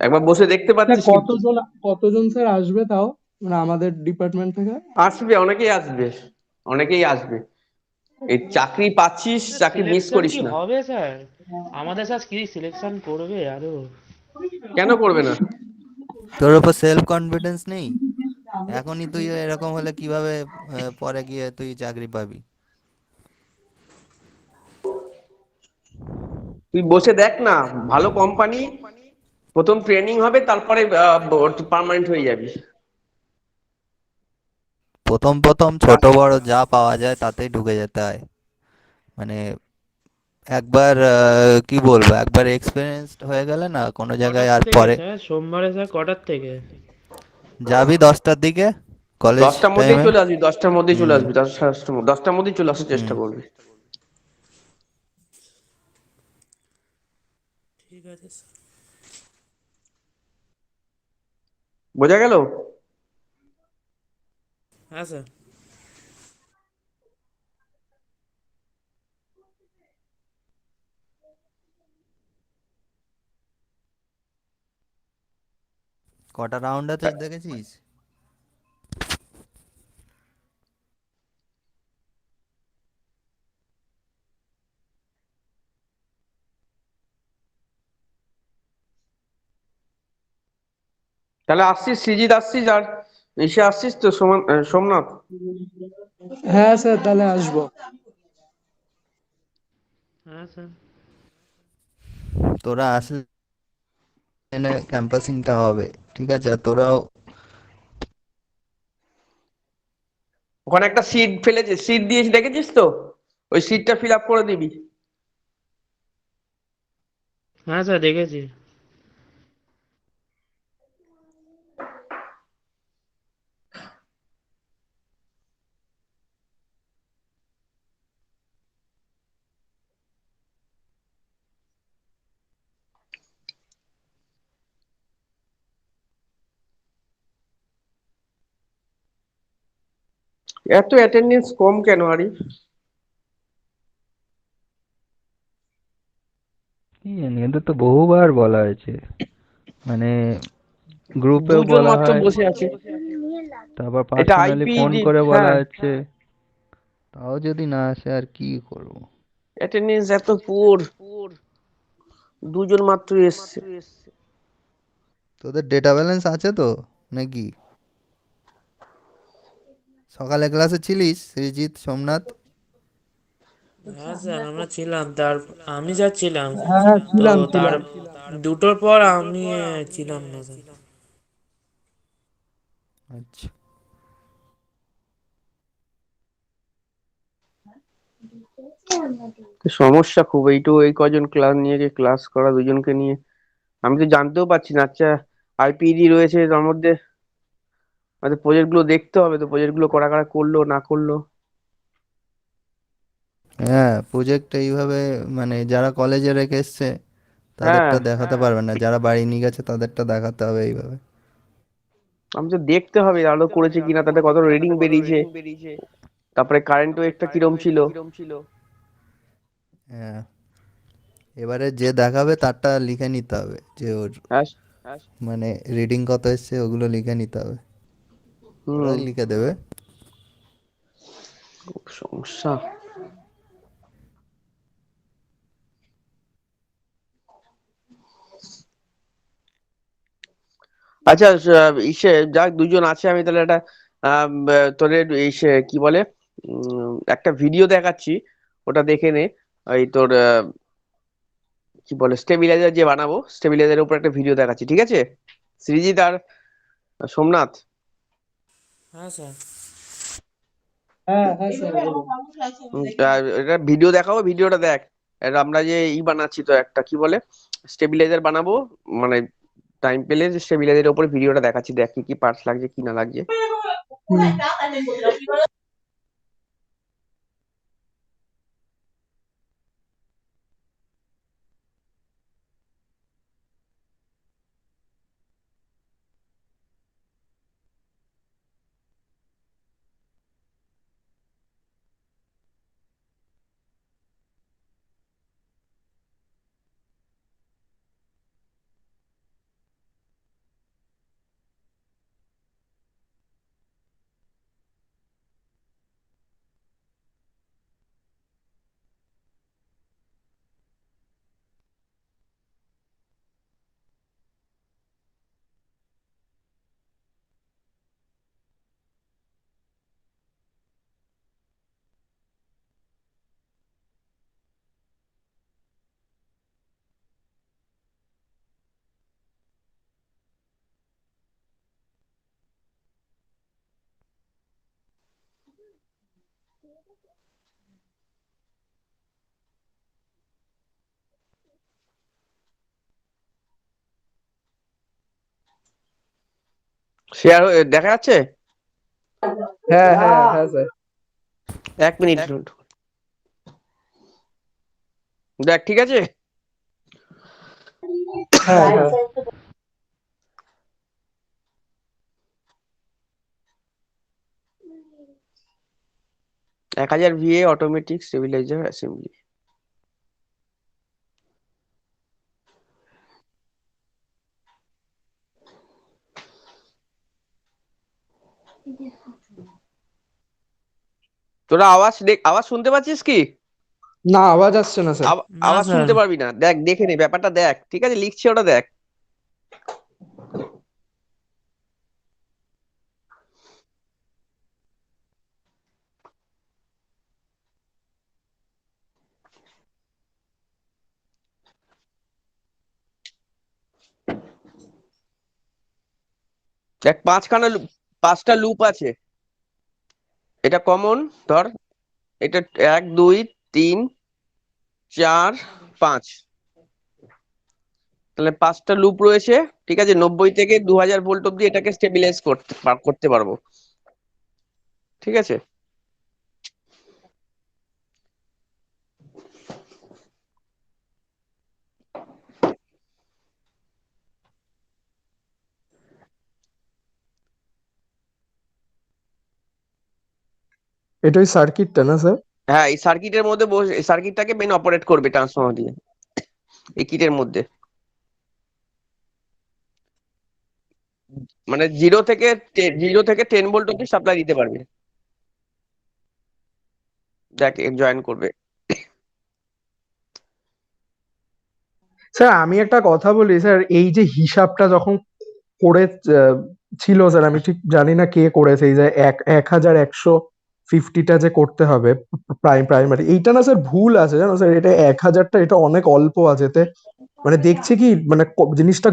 F: একবার বসে দেখতে
B: স্যার
F: পাচ্ছিস কিন্তু।
B: কতজন কতজন স্যার আসবে তাও, মানে আমাদের ডিপার্টমেন্ট থেকে?
F: আসবে, অনেকেই আসবে, অনেকেই আসবে। এই চাকরি পাচ্ছিস, চাকরি মিস
H: সিলেকশন
F: করিস
H: কি
F: না।
H: হবে স্যার? আমাদের স্যার কি সিলেকশন করবে আরো?
F: কেন করবে না?
G: তোর উপর সেলফ কনফিডেন্স নেই? এখনই তুই এরকম হলে কিভাবে পরে গিয়ে তুই চাকরি পাবি?
F: তুই বসে দেখ না, ভালো কোম্পানি, প্রথম ট্রেনিং হবে, তারপরে পার্মানেন্ট হয়ে যাবি।
G: প্রথম প্রথম ছোট বড় যা পাওয়া যায় তাতেই ঢুকে যেতে হয়, মানে একবার কি বলবো, একবার এক্সপিরিয়েন্সড হয়ে গেলে না কোনো জায়গায়,
H: কটার
G: আর
H: থেকে
G: পরে
H: স্যার সোমবারে স্যার কটার থেকে?
G: যাবি 10টার দিকে কলেজ
F: 10টার মধ্যেই
G: টাইমে।
F: চলে আসবি, 10টার মধ্যেই চলে
G: হুম
F: আসবি, 10টার মধ্যেই চলে আসার
G: হুম।
F: চেষ্টা করবি।
H: ঠিক আছে স্যার।
F: বোঝা গেল?
H: হ্যাঁ স্যার।
G: কটা রাউন্ড আছে দেখেছিস?
F: তাহলে আসছিস, সৃজিত আসছিস, আর এসে আসছিস তো সোমনাথ?
B: হ্যাঁ স্যার, তাহলে আসবো।
H: হ্যাঁ স্যার।
G: তোরা আসলে ক্যাম্পাসিংটা হবে, ঠিক আছে? আর তোরাও
F: ওখানে একটা সিট ফেলেছে, সিট দিয়েছি দেখেছিস তো? ওই সিটটা ফিল আপ করে দিবি।
H: হ্যাঁ স্যার দেখেছি।
F: এত অ্যাটেন্ডেন্স কম কেন আরিফ?
G: কি জানি, এদের তো বহুবার বলা হয়েছে, মানে গ্রুপেও
F: দুজন
G: বলা
F: মাত্র
G: হয়,
F: বসে আছে।
G: তারপর
F: এটা
G: পার্সোনালি ফোন
F: আইপিডি,
G: করে বলা
F: হ্যাঁ।
G: হচ্ছে, তাও যদি না আসে আর কি করবো?
F: অ্যাটেন্ডেন্স এত পুয়ার, দুজন মাত্র এসছে।
G: তোদের ডেটা ব্যালেন্স আছে তো নাকি? সকালে ক্লাসে ছিলিস সৃজিত, সোমনাথ?
H: হ্যাঁ স্যার আমরা ছিলাম, তার আমি যা ছিলাম,
B: হ্যাঁ,
H: তো
B: ছিলাম
H: তার
B: ছিলাম।
H: দুটোর পর আমি ছিলাম না স্যার।
G: আচ্ছা।
F: সমস্যা খুব, এই কজন ক্লাস নিয়ে ক্লাস করা, দুজনকে নিয়ে আমি তো জানতেও পারছি না। আচ্ছা, আইপিডি রয়েছে তার মধ্যে, আমাদের প্রজেক্ট গুলো দেখতে হবে তো, প্রজেক্ট গুলো করা কারা করলো না করলো।
G: হ্যাঁ, প্রজেক্ট এইভাবে মানে যারা কলেজে রেখে এসছে
F: হ্যাঁ,
G: তাদেরটা দেখাতে পারবে না, যারা বাড়ি নিয়ে গেছে তাদেরটা দেখাতে হবে এইভাবে।
F: আমি তো দেখতে হবে আলো করেছে কিনা, তাতে কত রিডিং বেরিয়েছে, তারপরে কারেন্ট ওয়েভটা কিরম ছিল।
G: হ্যাঁ, এবারে যে দেখাবে তারটা লিখে নিতে হবে, যে ওর
F: হ্যাঁ।
G: মানে রিডিং কত এসছে ওগুলো লিখে নিতে হবে।
F: হুম।
G: ওরাই লিখে দেবে।
F: খুব সমস্যা। আচ্ছা, যাক দুজন আছে, আমি তাহলে একটা তোদের কি বলে, একটা ভিডিও দেখাচ্ছি, ওটা দেখে নে। এই তোর কি বলে, স্টেবিলাইজার যে বানাবো, স্টেবিলাইজারের উপর একটা ভিডিও দেখাচ্ছি, ঠিক আছে? সৃজিত আর সোমনাথ,
H: হ্যাঁ স্যার।
B: হ্যাঁ হ্যাঁ স্যার, বলুন।
F: এটা ভিডিও দেখাবো, ভিডিওটা দেখ। এটা আমরা যে বানাচ্ছি তো, একটা কি বলে, স্টেবিলাইজার বানাবো, মানে টাইম পেলে স্টেবিলাইজারের উপরে ভিডিওটা দেখাচ্ছি, দেখ কি কি পার্টস লাগছে কি না লাগছে।
B: হুম।
F: শেয়ার দেখা যাচ্ছে?
B: হ্যাঁ হ্যাঁ হ্যাঁ স্যার।
F: 1 মিনিট দেখ, ঠিক আছে?
B: হ্যাঁ হ্যাঁ।
F: 1000 VA অটোমেটিক স্টেবিলাইজার অ্যাসেম্বলি। তোরা আওয়াজ শুনতে পাচ্ছিস কি?
B: না, আওয়াজ আসছে না স্যার।
H: না
F: আওয়াজ
H: স্যার।
F: শুনতে পারবি না, দেখ দেখে নে ব্যাপারটা দেখ, ঠিক আছে? লিখছি ওটা দেখ। দেখ পাঁচটা লুপ আছে, এটা কমন ধর, এটা 1 2 3 4 5, তাহলে 5টা লুপ রয়েছে, ঠিক আছে, 90 থেকে 2000 ভোল্ট অব্দি এটাকে স্টেবিলাইজ করতে পারবো, ঠিক আছে।
B: এটা ওই সার্কিটটা না স্যার?
F: হ্যাঁ, এই সার্কিটের মধ্যে বসে এই সার্কিটটাকে মেন অপারেট করবে ট্রান্সফর্মার দিয়ে, এই কিটের মধ্যে, মানে 0 থেকে 10 ভোল্ট অব্দি সাপ্লাই দিতে পারবে। দেখ জয়েন করবে।
B: স্যার আমি একটা কথা বলি স্যার, এই যে হিসাবটা যখন করে ছিল স্যার, আমি ঠিক জানি না কে করেছে, এই যে 1150টা যে করতে হবে প্রাইমারি, এইটা না স্যার ভুল আছে জানো স্যার, এটা 1000টা, এটা অনেক অল্প আছে এতে। মানে দেখছি কি মানে জিনিসটা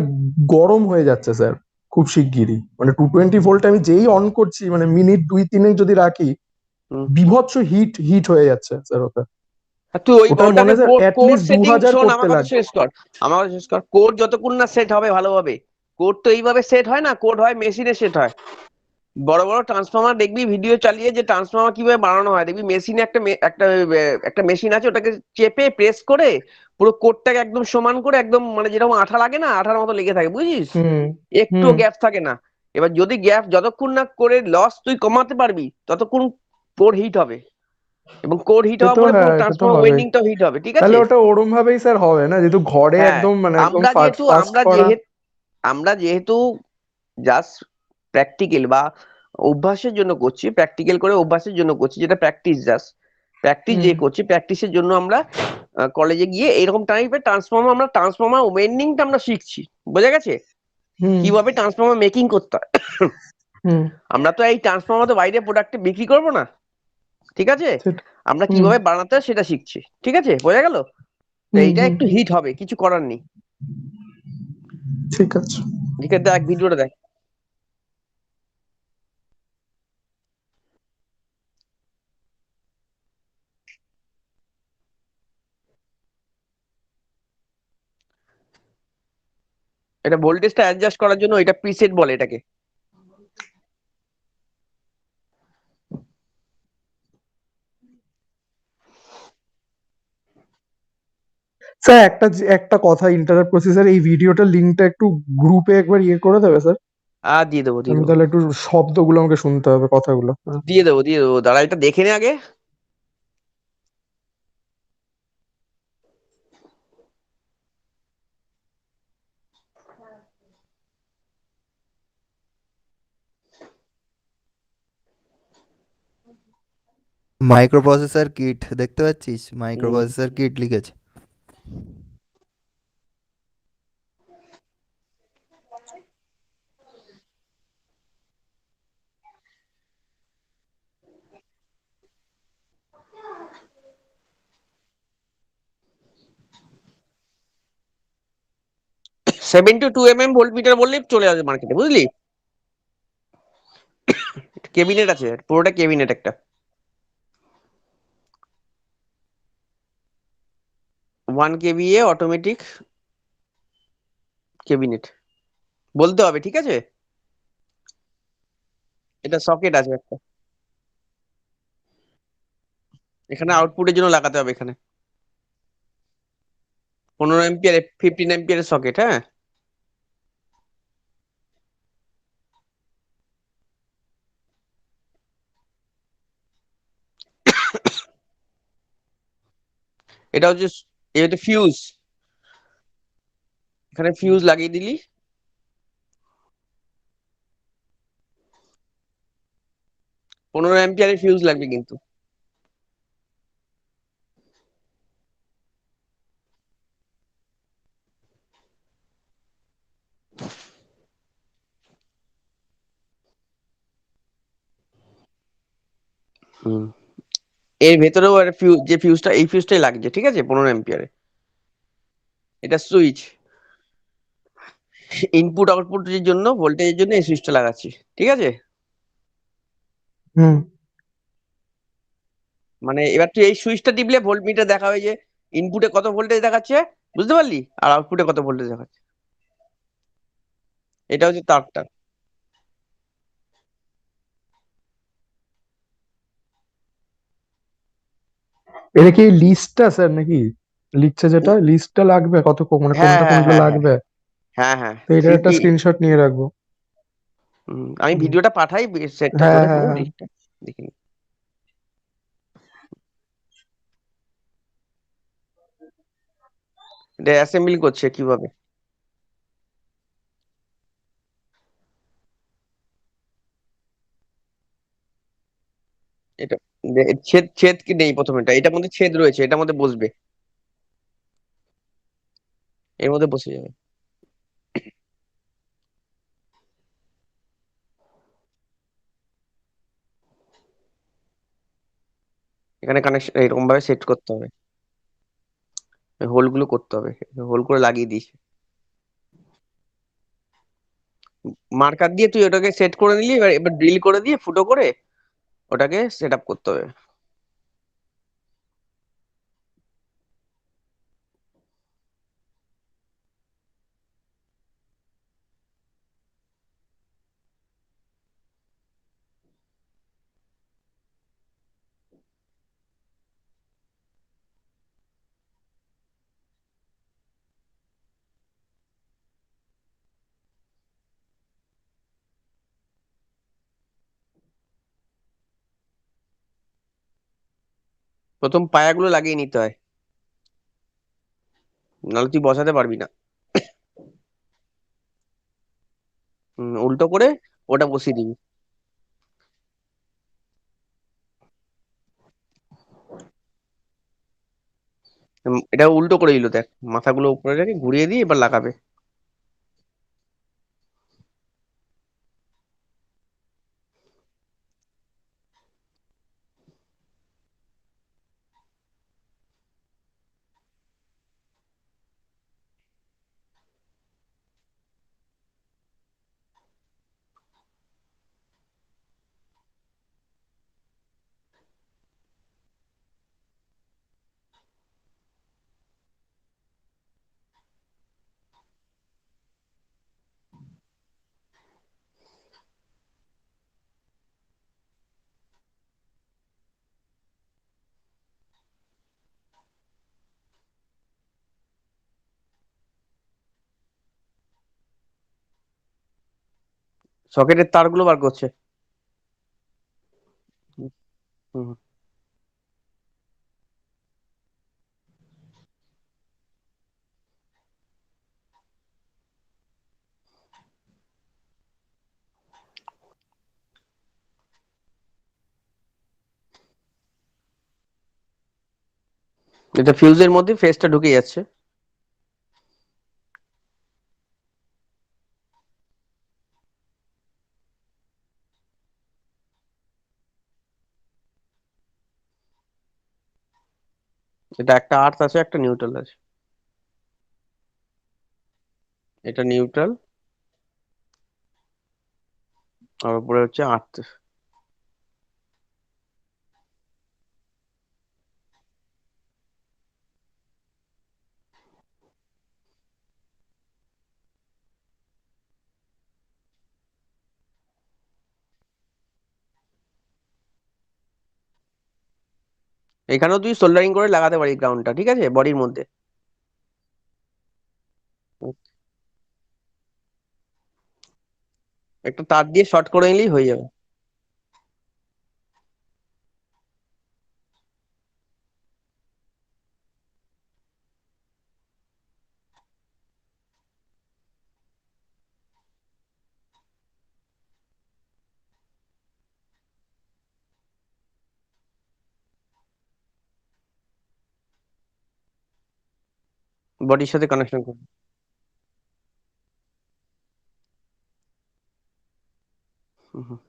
B: গরম হয়ে যাচ্ছে স্যার খুব শিগগিরই, মানে 220 ভোল্ট আমি যেই অন করছি, মানে মিনিট 2-3 যদি রাখি
F: হুম।
B: বিভৎস হিট হয়ে যাচ্ছে স্যার ওটা।
F: আর তুই
B: ওটার মনে
F: ওটাকে
B: স্যার
F: কোড
B: অ্যাটলিস্ট
F: সেটিং
B: 2000
F: শোন,
B: করতে
F: আমার কথা
B: লাগবে।
F: শেষ কর, আমার কথা শেষ কর। কোড যতক্ষণ না সেট হবে ভালোভাবে, কোড তো এইভাবে সেট হয় না, কোড হয় মেশিনে সেট হয়। বড় বড় ট্রান্সফর্মার দেখবি ভিডিও চালিয়ে যে ট্রান্সফর্মার কিভাবে বানানো হয়, দেখবি মেশিনে একটা মেশিন আছে, ওটাকে চেপে প্রেস করে পুরো কোডটাকে একদম সমান করে, একদম মানে যেরকম আঠা লাগে না, আঠার মতো লেগে থাকে, বুঝিস,
B: হুম
F: একটু
B: হুম
F: গ্যাপ থাকে না। এবার যদি গ্যাপ যতক্ষণ না করে লস তুই কমাতে পারবি, ততক্ষণ কোড হিট হবে, এবং কোড হিট
B: সে
F: হওয়ার
B: তো
F: পরে পুরো
B: হ্যাঁ, সে তো
F: ট্রান্সফর্মার
B: হবেই।
F: ওয়েন্ডিংটাও হিট হবে, ঠিক
B: তাহলে
F: আছে।
B: ওটা ওরম ভাবেই স্যার হবে না, যেহেতু ঘরে
F: হ্যাঁ,
B: একদম মানে একদম
F: আমরা
B: ফাস্ট
F: যেহেতু
B: ফাস্ট
F: আমরা
B: করা।
F: যেহেতু আমরা যেহেতু জাস্ট প্র্যাকটিক্যাল বা অভ্যাসের জন্য করছি, প্র্যাকটিক্যাল করে অভ্যাসের জন্য করছি, যেটা প্র্যাকটিস
B: হুম
F: যে করছি, প্র্যাকটিসের জন্য আমরা কলেজে গিয়ে এরকম টাইপের ট্রান্সফর্মার ওয়েন্ডিংটা আমরা শিখছি, বোঝা গেছে,
B: হুম
F: কিভাবে ট্রান্সফর্মার মেকিং করতে হয়।
B: হুম
F: আমরা তো এই ট্রান্সফর্মার তো বাইরে প্রোডাক্টে বিক্রি করব না, ঠিক আছে,
B: সেটা-
F: আমরা
B: হুম
F: কিভাবে বানাতে হয় সেটা শিখছি, ঠিক আছে, বোঝা গেল। তো
B: হুম
F: এইটা
B: হুম
F: একটু হিট হবে, কিছু করার নেই।
B: ঠিক আছে।
F: ঠিক আছে, দেখ ভিডিওটা দেখ। এটা ভোল্টেজটা অ্যাডজাস্ট করার জন্য, এটা প্রিসেট বলে এটাকে।
B: স্যার একটা কথা ইন্টারাপ্ট করছি স্যার, এই ভিডিওটার লিঙ্কটা একটু গ্রুপে একবার ইয়ে করে দেবে স্যার?
F: দিয়ে দেবো, দিয়ে
B: আমি
F: দেবো,
B: তাহলে একটু শব্দগুলো আমাকে শুনতে হবে, কথাগুলো। হ্যাঁ।
F: দিয়ে দেবো, দাঁড়া এটা দেখে নে আগে।
G: মাইক্রোপ্রসেসর কিট দেখতে পাচ্ছিস, মাইক্রোপ্রসেসর কিট লিখেছে।
F: Seven two 2 mm volt meter বললেই চলে আসবে মার্কেটে, বুঝলি। কেবিনেট আছে, পুরোটা কেবিনেট একটা, 1 kVA অটোমেটিক কেবিনেট, বলতে হবে, ঠিক আছে। এটা সকেট আছে একটা, এখানে আউটপুটের জন্য লাগাতে হবে, এখানে 15 এম্পিয়ার 15 এম্পিয়ারের সকেট, হ্যাঁ। এটা হচ্ছে এটা ফিউজ, এখানে ফিউজ লাগিয়ে দিলি, 15 এম্পিয়ারের ফিউজ লাগবে কিন্তু। হুম, এর ভেতরেও একটা যে ফিউজটা, এই ফিউজটাই লাগছে, ঠিক আছে, 15 এম্পিয়ারে। এটা সুইচ, ইনপুট আউটপুটের জন্য ভোল্টেজের জন্য এই সুইচটা লাগাচ্ছি, ঠিক আছে?
B: হুম।
F: মানে এবার তুই এই সুইচটা টিপলে ভোল্ট মিটার দেখাবে যে ইনপুটে কত ভোল্টেজ দেখাচ্ছে, বুঝতে পারলি, আর আউটপুটে কত ভোল্টেজ দেখাচ্ছে। এটা হচ্ছে তারটা।
B: এটা কি লিস্টটা স্যার নাকি? লিখছে যেটা লিস্টটা লাগবে মানে
F: হ্যাঁ
B: কোনটা
F: হ্যাঁ
B: কোনগুলো
F: হ্যাঁ হ্যাঁ
B: লাগবে?
F: হ্যাঁ হ্যাঁ।
B: তো এটার একটা স্ক্রিনশট নিয়ে রাখবো।
F: আমি
B: হুম।
F: ভিডিওটা পাঠাই সেটটা
B: হ্যাঁ
F: করে
B: হ্যাঁ
F: পুরো
B: হ্যাঁ।
F: লিস্টটা দেখে নি। এটা অ্যাসেম্বলি করছে কিভাবে। এটা ছেদ ছেদ কি নেই, প্রথমে এটার মধ্যে ছেদ রয়েছে, এটার মধ্যে বসবে, এর মধ্যে বসে যাবে। এখানে কানেকশন এরকম ভাবে সেট করতে হবে, হোল গুলো করতে হবে, হোল করে লাগিয়ে দিস। মার্কার দিয়ে তুই ওটাকে সেট করে নিলি, এবার এবার ড্রিল করে দিয়ে ফুটো করে ওটাকে সেট আপ করতে হবে। প্রথম পায়াগুলো লাগিয়ে নিতে হয়, নাহলে তুই বসাতে পারবি না। উল্টো করে ওটা বসিয়ে দিবি। এটা উল্টো করে দিল দেখ, মাথাগুলো উপরে রেখে ঘুরিয়ে দিয়ে এবার লাগাবে। সকেটের তারগুলো বার করছে। হুম, এটা ফিউজের মধ্যে ফেসটা ঢুকে যাচ্ছে। এটা একটা আর্থ আছে, একটা নিউট্রাল আছে। এটা নিউট্রাল, আর উপরে হচ্ছে আর্থ। এখানেও তুই সোল্ডারিং করে লাগাতে পারিস গ্রাউন্ডটা, ঠিক আছে, বডির মধ্যে। একটা তার দিয়ে শর্ট করে নিলেই হয়ে যাবে। বডির সাথে কানেকশন করবে। হুম, হুম।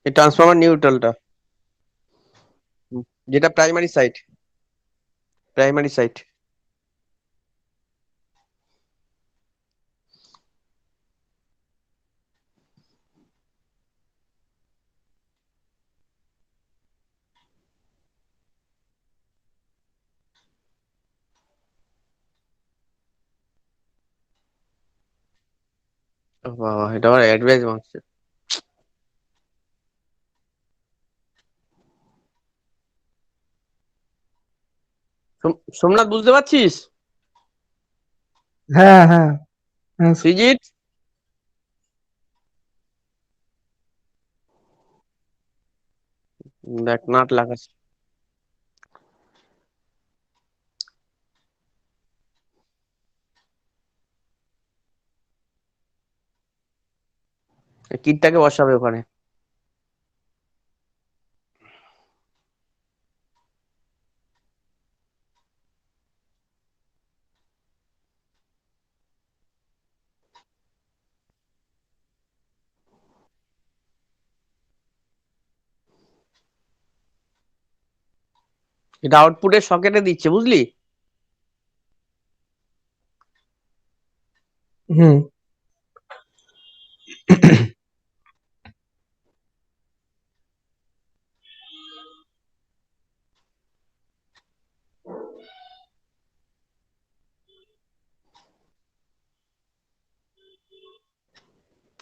F: এই ট্রান্সফরমার নিউট্রালটা, যেটা প্রাইমারি সাইট। বাবা, এটা আমার অ্যাডভাইস মারছে। সোমনাথ, বুঝতে পারছিস?
B: হ্যাঁ হ্যাঁ হ্যাঁ।
F: সৃজিত, দেখ নাট লাগাস। কিটটাকে বসাবে ওখানে। এটা আউটপুটের সকেটে দিচ্ছে, বুঝলি?
B: হুম।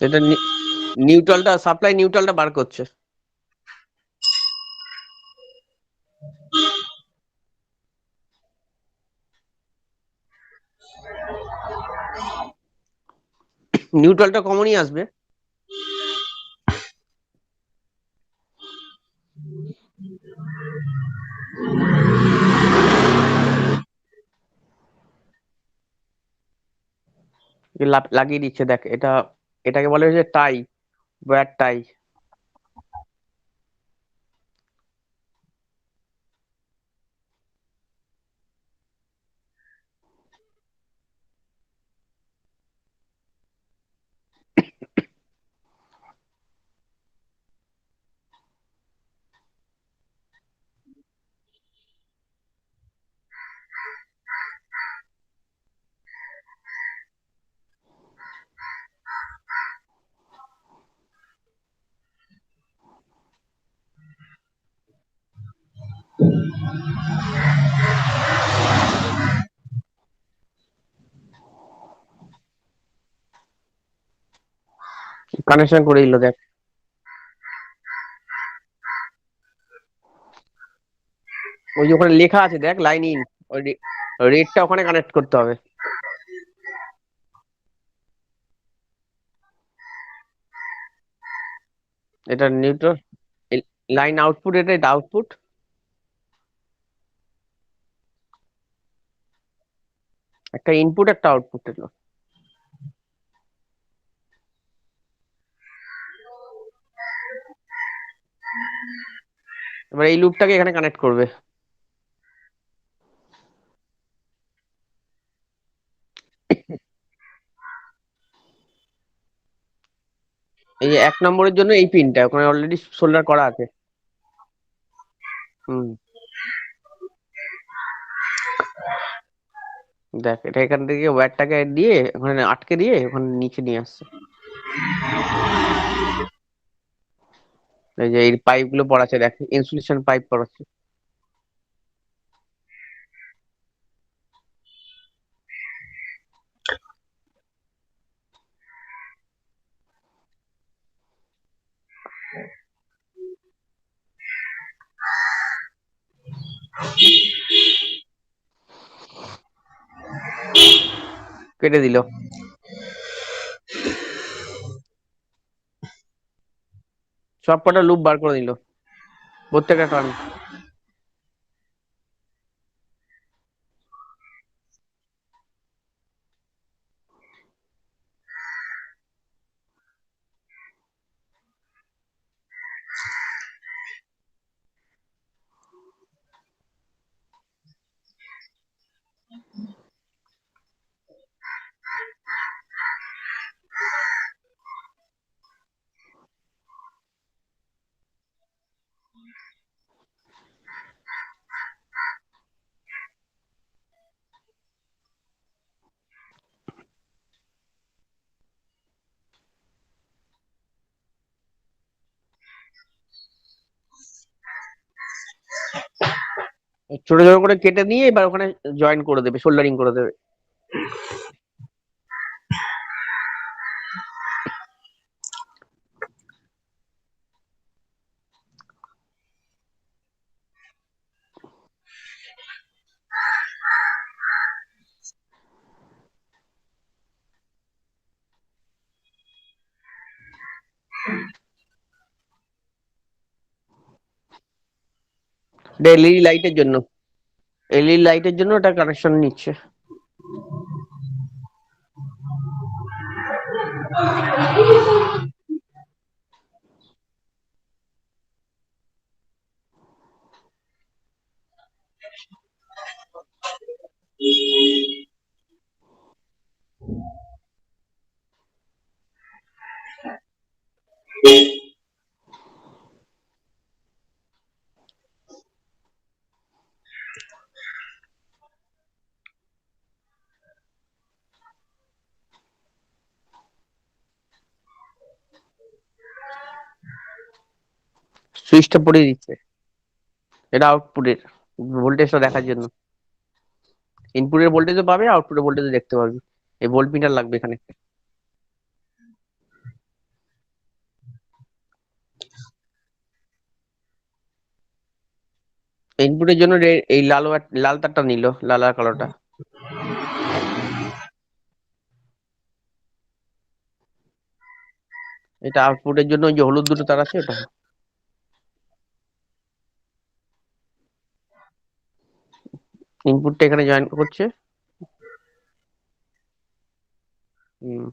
F: এটা সাপ্লাই নিউট্রালটা বার করছে। নিউট্রালটা কমনই আসবে। লাগিয়ে দিচ্ছে, দেখ এটা, এটাকে বলে হচ্ছে টাই, ওয়্যার টাই। কানেকশন করে দিল, দেখ। ওই যে ওখানে লেখা আছে দেখ, লাইন ইন, ওই রেডটা ওখানে কানেক্ট করতে হবে। এটা নিউট্রাল, লাইন আউটপুট, এটা আউটপুট, একটা ইনপুট একটা আউটপুট এলো। এবার এই লুপটাকে এখানে কানেক্ট করবে। এই 1 নম্বরের জন্য এই পিনটা ওখানে অলরেডি সোল্ডার করা আছে। হুম, দেখ এটা এখান থেকে ওয়্যারটাকে দিয়ে ওখানে আটকে দিয়ে ওখানে নিচে নিয়ে আসছে। এই যে এই পাইপ গুলো পড়াচ্ছে, দেখ ইনসুলেশন পাইপ পড়াচ্ছে। কেটে দিল, সব কটা লুপ বার করে দিল, প্রত্যেকটা টার্ন। ছোট ছোট করে কেটে নিয়ে এবার ওখানে জয়েন করে দেবে, সোল্ডারিং করে দেবে। এটা এলইডি লাইটের জন্য, এলইডি লাইটের জন্য ওটা কানেকশন নিচ্ছে। সুইচটা পড়ে দিচ্ছে, এটা আউটপুটের ভোল্টেজটা দেখার জন্য। ইনপুটের ভোল্টেজও পাবে, আউটপুটের ভোল্টেজও দেখতে পারবি। এই ভোল্ট মিটার লাগবে এখানে। ইনপুটের জন্য এই লাল তারটা নিল, লাল আর কালোটা। এটা আউটপুটের জন্য ওই যে হলুদ দুটো তার আছে ওটা। ইনপুটটা এখানে জয়েন করছে। হুম,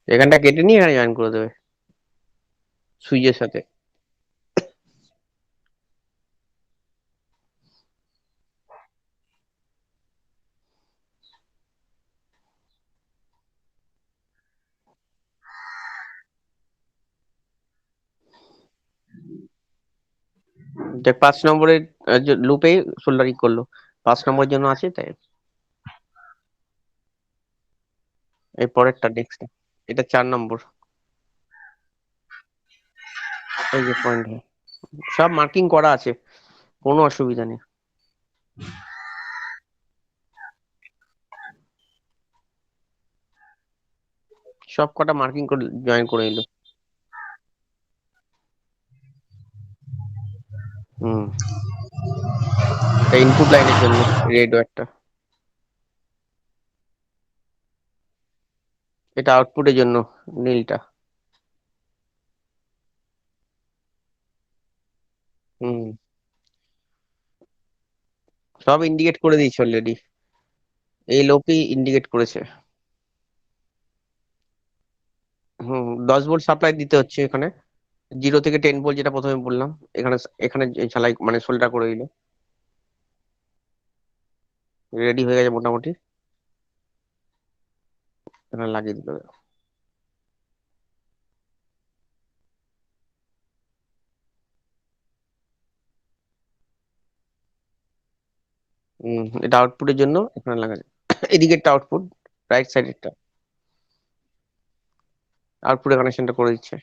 F: এখানটা কেটে নিয়ে এখানে জয়েন করে দেবে সুইচের সাথে। দেখ 5 নম্বরের লুপে সোল্ডারিং করলো, 5 নম্বরের জন্য আছে তাই। এই পরেরটা নেক্সট, এটা 4 নম্বর। এই যে পয়েন্ট, সব মার্কিং করা আছে, কোনো অসুবিধা নেই। সব কটা মার্কিং করে জয়েন করে নিল। হুম, এটা ইনপুট লাইনের জন্য রেড ওয়্যারটা, এটা আউটপুটের জন্য নীলটা। হুম, সব ইন্ডিকেট করে দিয়েছে অলরেডি, এই লোপই ইন্ডিকেট করেছে। হুম, 10 ভোল্ট সাপ্লাই দিতে হচ্ছে এখানে, 0 থেকে 10 ভোল্ট যেটা প্রথমে বললাম। এখানে এখানে ঝালাই মানে সোল্ডার করে দিল, রেডি হয়ে গেছে মোটামুটি। এখানে লাগিয়ে দিল। এটা আউটপুটের জন্য এখানে লাগানো। এদিকেরটা আউটপুট, রাইট সাইডেরটা আউটপুটের কানেকশনটা করে দিচ্ছে।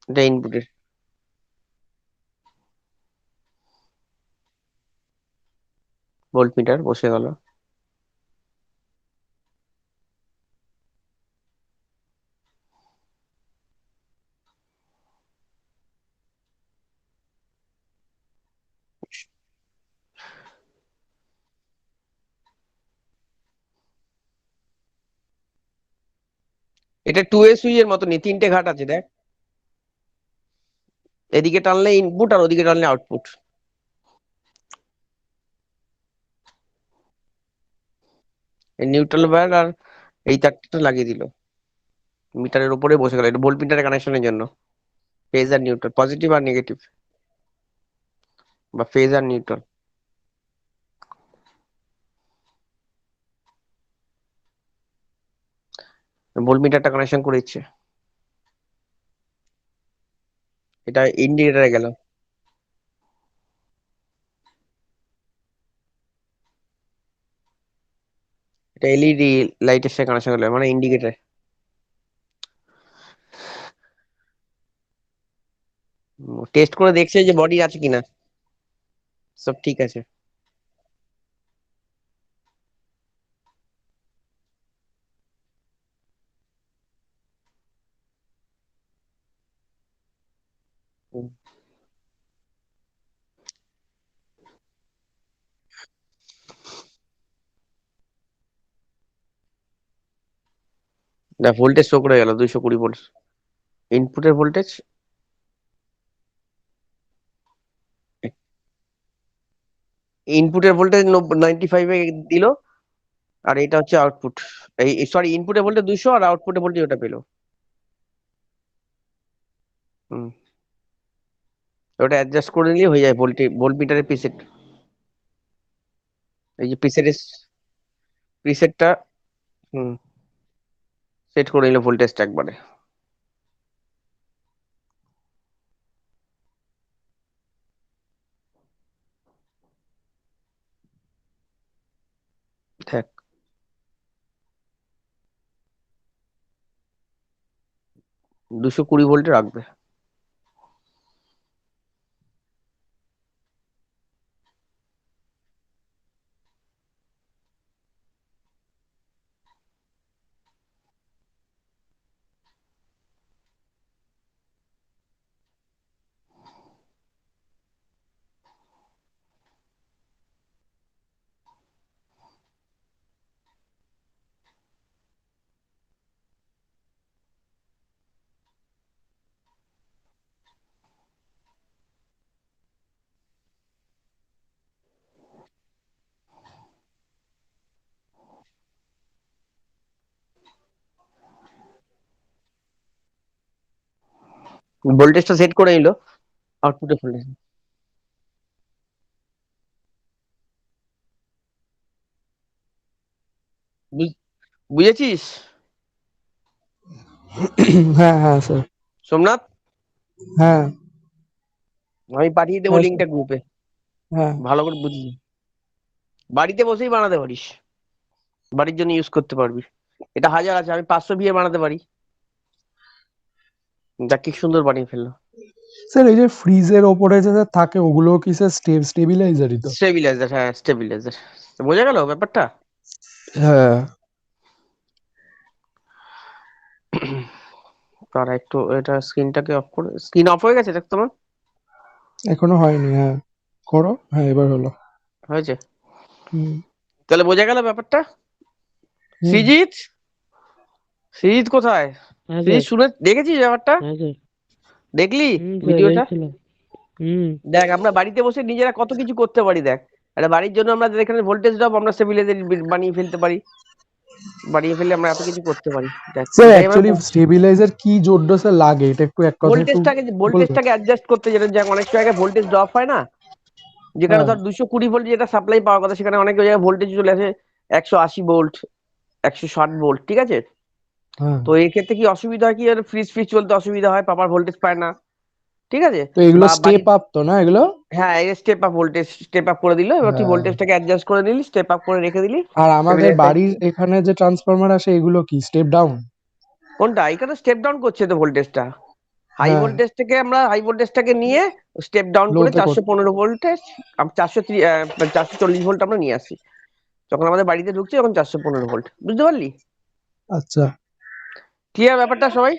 F: এটা ইনপুটের ভোল্ট মিটার বসে গেল। এটা 2A সুইচের মতনই, 3টে ঘাট আছে দেখ, এদিকে টানলে ইনপুট আর ওদিকে টানলে আউটপুট। এই নিউট্রাল ওয়্যার আর এই তারটা লাগিয়ে দিল, মিটারের উপরে বসে গেল। এটা ভোল্ট মিটারের কানেকশনের জন্য, ফেজ আর নিউট্রাল, পজিটিভ আর নেগেটিভ। বা ফেজার নিউট্রাল। ভোল্টমিটারটা কানেকশন করে দিচ্ছে, এটা ইন্ডিকেটারে গেল, এটা এলইডি লাইটের সাথে কানেকশন করলে মানে ইন্ডিকেটার। টেস্ট করে দেখছে যে বডি আছে কিনা, সব ঠিক আছে। না, ভোল্টেজ শো করে গেল 220 ভোল্ট, ইনপুটের ভোল্টেজ। ইনপুটের ভোল্টেজ 95 এ দিল, আর এটা হচ্ছে আউটপুট। এই সরি, ইনপুটের ভোল্টেজ 200 আর আউটপুটের ভোল্টেজ ওটা পেলো। হুম, ওটা অ্যাডজাস্ট করে নিলে হয়ে যায় ভোল্টমিটারের প্রিসেট। এই যে প্রিসেটটা হুম সেট করে নিলে ভোল্টেজটা একবারে। দেখ, 220 ভোল্টে রাখবে। ভোল্টেজটা সেট করে নিল, আউটপুটে ভোল্টেজ বুঝেছিস
B: হ্যাঁ হ্যাঁ স্যার।
F: সোমনাথ?
B: হ্যাঁ
F: আমি পাঠিয়ে দেবো
B: হ্যাঁ স্যার।
F: লিঙ্কটা গ্রুপে,
B: হ্যাঁ
F: ভালো করে বুঝিয়ে। বাড়িতে বসেই বানাতে পারিস, বাড়ির জন্য ইউজ করতে পারবি। এটা 1000 আছে, আমি 500 ভিএ বানাতে পারি। যা কি সুন্দর বানিয়ে ফেললো।
B: স্যার এই যে ফ্রিজের ওপরে যে থাকে ওগুলো কি স্যার স্টেবিলাইজারই তো?
F: স্টেবিলাইজার, হ্যাঁ স্টেবিলাইজার। বোঝা গেল ব্যাপারটা?
B: হ্যাঁ।
F: আর একটু এটা স্ক্রিনটাকে অফ করে, স্ক্রিন অফ হয়ে গেছে দেখ তোমার?
B: এখনো হয়নি। হ্যাঁ করো। হ্যাঁ এবার হলো।
F: হয়েছে?
B: হুম
F: তাহলে বোঝা গেল ব্যাপারটা।
B: হুম।
F: সৃজিত, সৃজিত কোথায়?
H: হ্যাঁ
F: সৃজিত
H: স্যার।
F: শুনে দেখেছিস ব্যাপারটা?
H: হ্যাঁ স্যার।
F: দেখলি
H: স্যার
F: ভিডিওটা?
H: দেখছিলাম। হুম।
F: দেখ আমরা বাড়িতে বসে নিজেরা কত কিছু করতে পারি। দেখ, একটা বাড়ির জন্য আমরা এখানে ভোল্টেজ ড্রপ আমরা স্টেবিলাইজার বানিয়ে ফেলতে পারি, বানিয়ে ফেললে আমরা এত কিছু করতে পারি। দেখ
B: স্যার
F: এটাই আমরা
B: অ্যাকচুয়ালি স্টেবিলাইজার কি জন্য স্যার লাগে এটা একটু এক কথা একটু বলবেন?
F: ভোল্টেজটাকে অ্যাডজাস্ট করতে, যেটা দেখ অনেক জায়গায় ভোল্টেজ ড্রপ হয় না, যেখানে
B: হ্যাঁ
F: ধর 220 ভোল্ট যেটা সাপ্লাই পাওয়ার কথা, সেখানে অনেক জায়গায় ভোল্টেজ চলে আসে 180 ভোল্ট, 160 ভোল্ট, ঠিক আছে?
B: হ্যাঁ।
F: তো এই ক্ষেত্রে কি অসুবিধা হয়, কি ফ্রিজ ফ্রিজ চলতে অসুবিধা হয়, প্রপার ভোল্টেজ পায় না, ঠিক আছে?
B: তো এগুলো
F: বা
B: স্টেপ আপ তো না এগুলো?
F: হ্যাঁ, এই step up voltage, step up করে দিল, এবার তুই
B: হ্যাঁ।
F: ভোল্টেজটাকে অ্যাডজাস্ট করে দিলি, স্টেপ আপ করে রেখে দিলি।
B: আর আমাদের
F: স্টেবিলাইজার
B: বাড়ির এখানে যে ট্রান্সফরমার আসে এগুলো কি স্টেপ ডাউন?
F: কোনটা? এখানে স্টেপ ডাউন করছে তো ভোল্টেজটা। হাই
B: হ্যাঁ
F: ভোল্টেজ থেকে আমরা হাই ভোল্টেজটাকে নিয়ে স্টেপ ডাউন করে
B: লোতে
F: 415 ভোল্টেজ, 440 ভোল্ট আমরা নিয়ে আসি। যখন আমাদের বাড়িতে ঢুকছে তখন 415 ভোল্ট, বুঝতে পারলি?
B: আচ্ছা।
F: ক্লিয়ার ব্যাপারটা সবাই?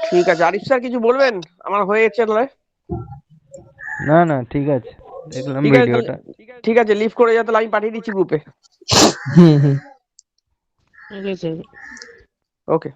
F: ঠিক আছে, আরিফ স্যার কিছু বলবেন? আমার হয়ে গেছে নয়?
D: না না, ঠিক আছে, দেখলাম
F: ঠিক আছে তাহলে,
D: ভিডিওটা।
F: ঠিক আছে লিভ করে যা, তাহলে আমি পাঠিয়ে দিচ্ছি গ্রুপে।
B: হুম হুম।
H: Okay sir.
F: ওকে।